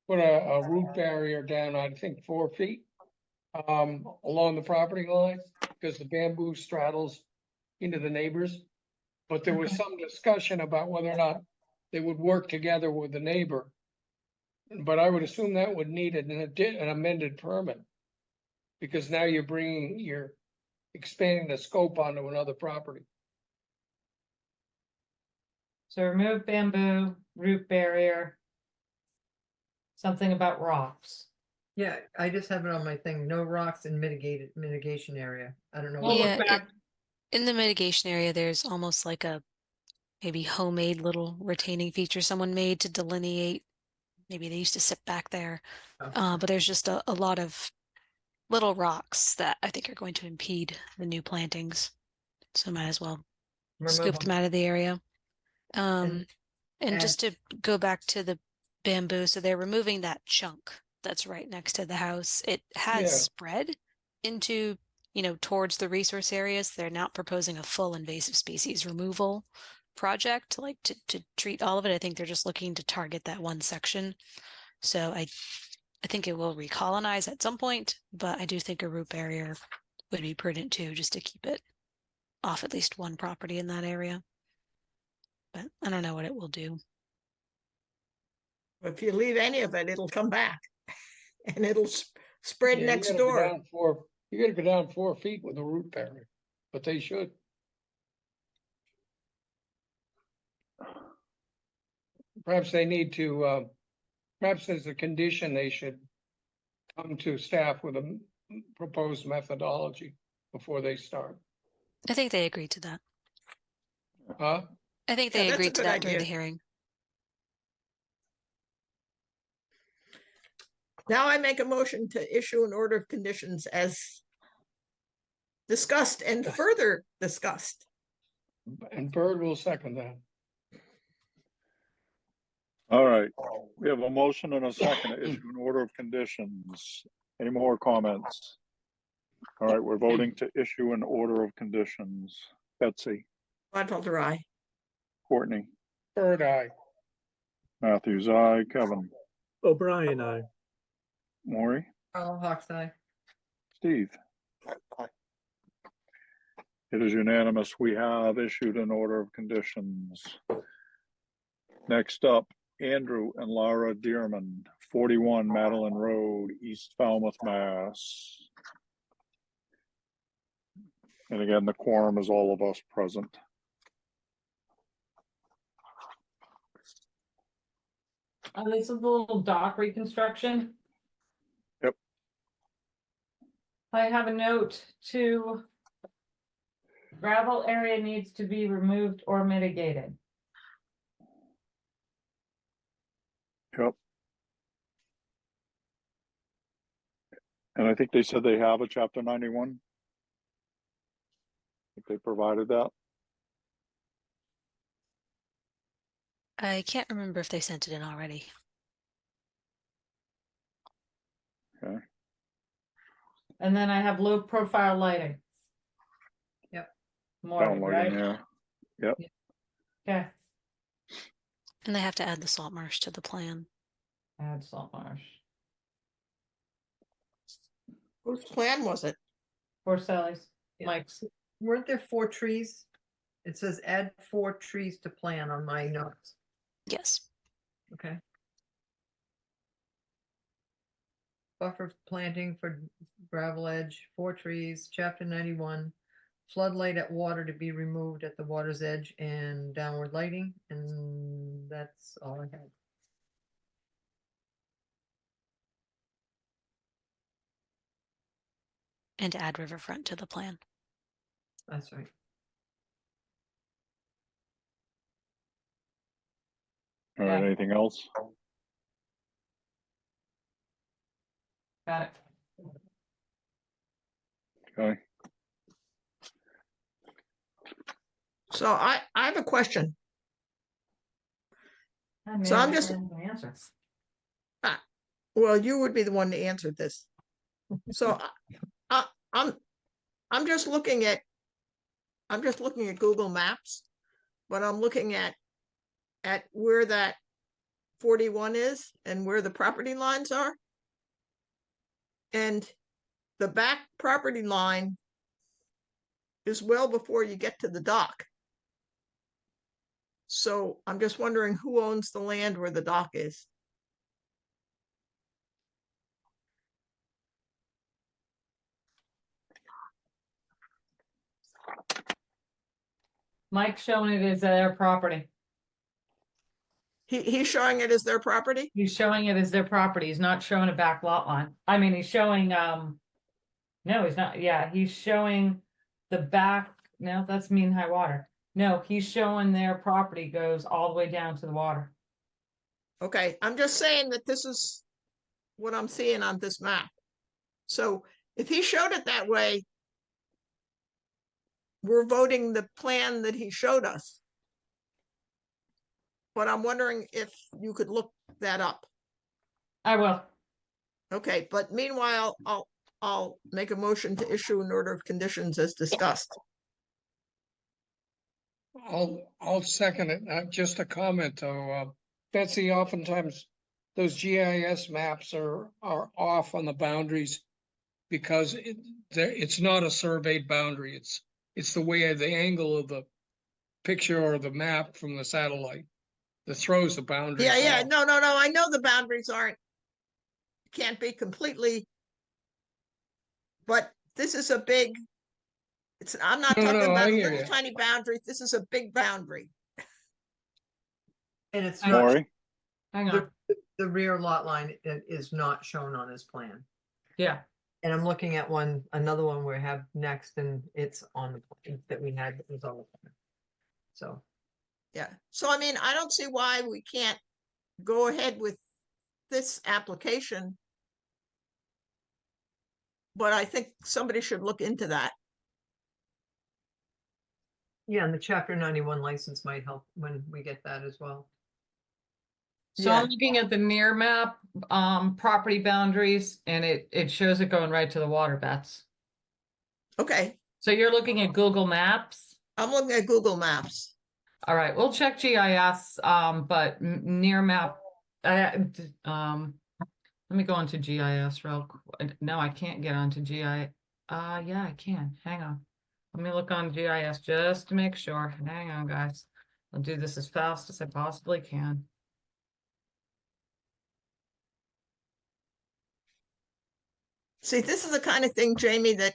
put a root barrier down, I think, 4 feet along the property line, because the bamboo straddles into the neighbors. But there was some discussion about whether or not they would work together with the neighbor. But I would assume that would need an amended permit. Because now you're expanding the scope onto another property. So remove bamboo, root barrier. Something about rocks. Yeah, I just have it on my thing, no rocks in mitigation area. I don't know. Well, what- look Yeah, back. in the mitigation area, there's almost like a maybe homemade little retaining feature someone made to delineate. Maybe they used to sit back there. But there's just a lot of little rocks that I think are going to impede the new plantings. So might as well Remove scoop them them. out of the area. And and- just to go back to the bamboo, so they're removing that chunk that's right next to the house. It has Yeah. spread into, towards the resource areas. They're not proposing a full invasive species removal project, like to treat all of it. I think they're just looking to target that one section. So I think it will recolonize at some point, but I do think a root barrier would be prudent too, just to keep it off at least one property in that area. But I don't know what it will do. If you leave any of it, it'll come back. And it'll spread Yeah, next you gotta go door. down 4 You gotta go down 4 feet with a root barrier, but they should. Perhaps they need to, perhaps as a condition, they should come to staff with a proposed methodology before they start. I think they agreed to that. Huh? I think Yeah, they that's a agreed to good that during the idea. hearing. Now I make a motion to issue an order of conditions as discussed and further discussed. And Bird will second that. All right, we have a motion and a second to issue an order of conditions. Any more comments? All right, we're voting to issue an order of conditions. Betsy, Gladfelter, aye. Courtney, Bird eye. Matthews, aye, Kevin, O'Brien, aye. Maury, Oh, Hawks Eye. Steve. It is unanimous. We have issued an order of conditions. Next up, Andrew and Laura Dearman, 41 Madeline Road, East Falmouth, Mass. And again, the quorum is all of us present. This is a little dock reconstruction. Yep. I have a note to gravel area needs to be removed or mitigated. Yep. And I think they said they have a chapter 91. I think they provided that. I can't remember if they sent it in already. Okay. And then I have low profile lighting. Yep. More, Down right? lighting, yeah. Yep. Okay. And they have to add the salt marsh to the plan. Add salt marsh. Whose plan was it? For Sally's, Mike's. Weren't there 4 trees? It says add 4 trees to plan on my notes. Yes. Okay. Buffer planting for gravel edge, 4 trees, chapter 91. Floodlight at water to be removed at the water's edge and downward lighting, and that's all I have. and add riverfront to the plan. That's right. All right, Yeah. anything else? Got it. Okay. So I have a question. I So I'm may just- have an answer. Well, you would be the one to answer this. So I'm just looking at Google Maps, but I'm looking at where that 41 is and where the property lines are. And the back property line is well before you get to the dock. So I'm just wondering who owns the land where the dock is. Mike's showing it as their property. He's showing it as their property? He's showing it as their property. He's not showing a back lot line. I mean, he's showing, no, he's not. Yeah, he's showing the back. No, that's mean high water. No, he's showing their property goes all the way down to the water. Okay, I'm just saying that this is what I'm seeing on this map. So if he showed it that way, we're voting the plan that he showed us. But I'm wondering if you could look that up. I will. Okay, but meanwhile, I'll make a motion to issue an order of conditions as discussed. I'll second it. Just a comment though, Betsy, oftentimes those GIS maps are off on the boundaries because it's not a surveyed boundary. It's the way the angle of the picture or the map from the satellite that throws the boundaries. Yeah, off. no, I know the boundaries can't be completely, but this is a big, I'm not No, talking I about a hear little you. tiny boundary. This is a big boundary. And it's I- not, Maury? Hang on. the rear lot line is not shown on his plan. Yeah. And I'm looking at another one we have next, and it's on the plan that we had, that was on the plan. So, Yeah, so I mean, I don't see why we can't go ahead with this application. But I think somebody should look into that. yeah, and the chapter 91 license might help when we get that as well. So I'm looking at the near map, property boundaries, and it shows it going right to the water, Bets. Okay, So you're looking at Google Maps? I'm looking at Google Maps. All right, we'll check GIS, but near map, let me go into GIS real quick. No, I can't get onto GIS. Yeah, I can. Hang on. Let me look on GIS just to make sure. Hang on, guys. I'll do this as fast as I possibly can. See, this is the kind of thing, Jamie, that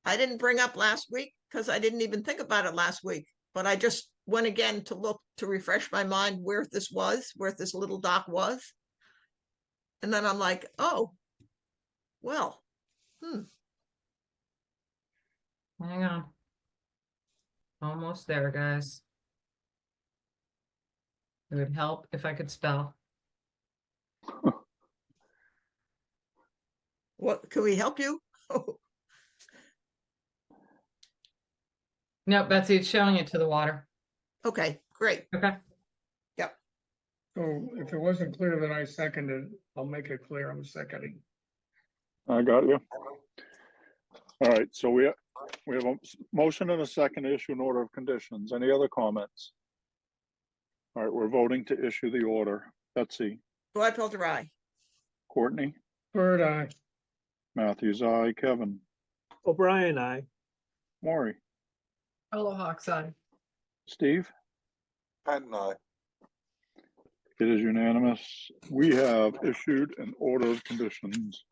I didn't bring up last week because I didn't even think about it last week. But I just went again to look to refresh my mind where this little dock was. And then I'm like, oh, well, Hang on. Almost there, guys. It would help if I could spell. What, can we help you? No, Betsy, it's showing it to the water. Okay, great. Okay. Yep. So if it wasn't clear that I seconded, I'll make it clear I'm seconding. I got you. All right, so we have a motion and a second to issue an order of conditions. Any other comments? All right, we're voting to issue the order. Betsy, Gladfelter, aye. Courtney, Bird eye. Matthews, aye. Kevin, O'Brien, aye. Maury, Hello, Hawkseye. Steve? Patton, aye. It is unanimous. We have issued an order of conditions.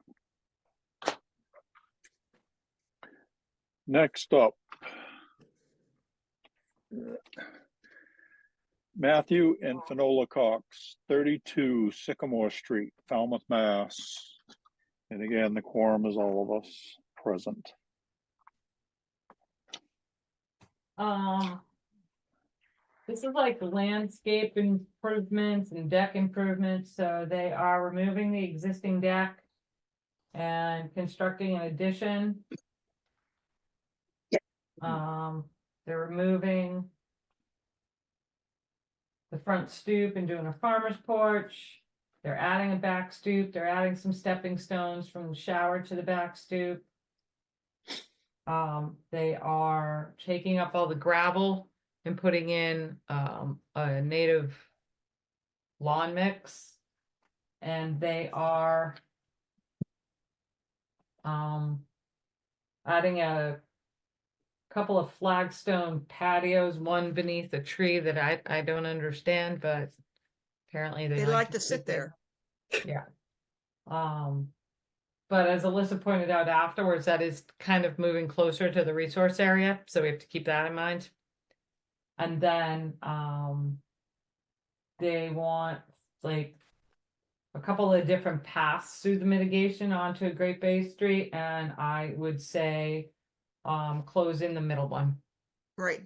Next up, Matthew and Finola Cox, 32 Sycamore Street, Falmouth, Mass. And again, the quorum is all of us present. This is like landscape improvements and deck improvements, so they are removing the existing deck and constructing an addition. They're removing the front stoop and doing a farmer's porch. They're adding a back stoop. They're adding some stepping stones from the shower to the back stoop. They are taking up all the gravel and putting in a native lawn mix. And they are adding a couple of flagstone patios, one beneath a tree that I don't understand, but apparently They like to sit there. Yeah. But as Alyssa pointed out afterwards, that is kind of moving closer to the resource area, so we have to keep that in mind. And then they want like a couple of different paths through the mitigation onto Great Bay Street, and I would say close in the middle one. Right.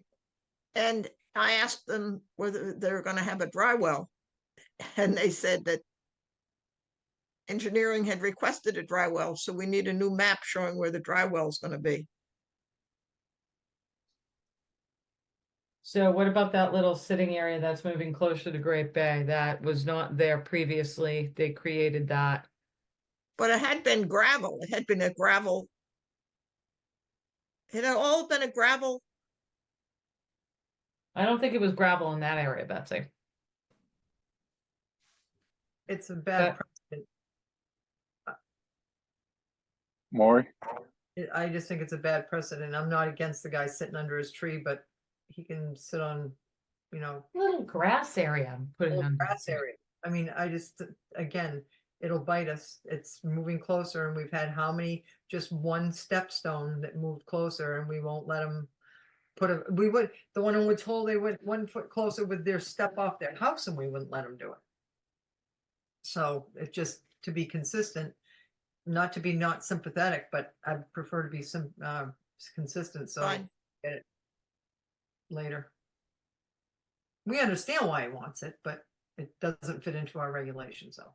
And I asked them whether they're gonna have a dry well. And they said that engineering had requested a dry well, so we need a new map showing where the dry well is gonna be. So what about that little sitting area that's moving closer to Great Bay? That was not there previously. They created that. But it had been gravel. It had been a gravel. It had all been a gravel. I don't think it was gravel in that area, Betsy. It's a bad But- precedent. Maury? I just think it's a bad precedent. I'm not against the guy sitting under his tree, but he can sit on, you know, Little grass area. I'm putting little on grass area. I mean, I just, again, it'll bite us. It's moving closer, and we've had how many, just one stepstone that moved closer, and we won't let them put a, we would, the one who was told they went 1 foot closer with their step off their house, and we wouldn't let them do it. So it just, to be consistent, not to be not sympathetic, but I'd prefer to be consistent, so I Fine. get it later. We understand why he wants it, but it doesn't fit into our regulations, though.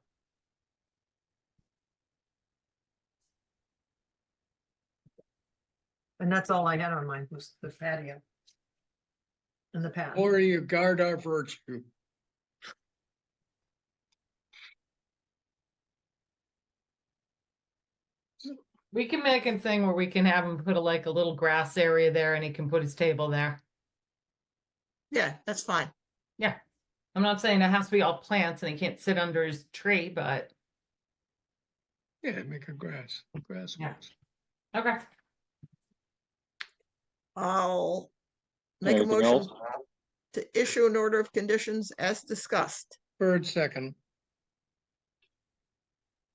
And that's all I had on mine, was the patio. And the path. Or you guard our virtue. We can make a thing where we can have him put like a little grass area there, and he can put his table there. Yeah, that's fine. Yeah. I'm not saying it has to be all plants and he can't sit under his tree, but Yeah, make a grass. Yeah. works. okay. I'll make a Anything motion else? to issue an order of conditions as discussed. Bird second.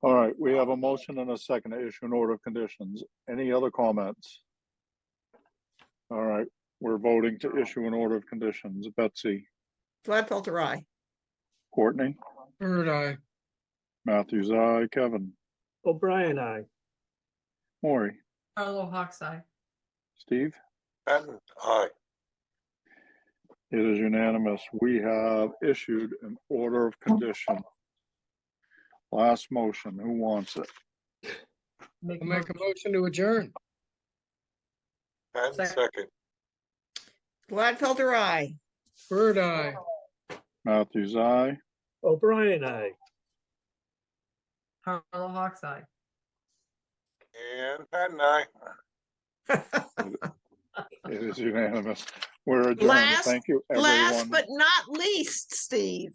All right, we have a motion and a second to issue an order of conditions. Any other comments? All right, we're voting to issue an order of conditions. Betsy, Gladfelter, aye. Courtney, Bird eye. Matthews, aye, Kevin, O'Brien, aye. Maury, Carlo Hawk's eye. Steve? Patton, aye. It is unanimous. We have issued an order of condition. Last motion, who wants it? Make I'll make a motion to adjourn. Patton, Second. second. Gladfelter, aye. Bird eye. Matthews, aye. O'Brien, aye. Carlo Hawk's eye. And Patton, aye. It is unanimous. We're adjourned. Last- Thank you, Last everyone. but not least, Steve.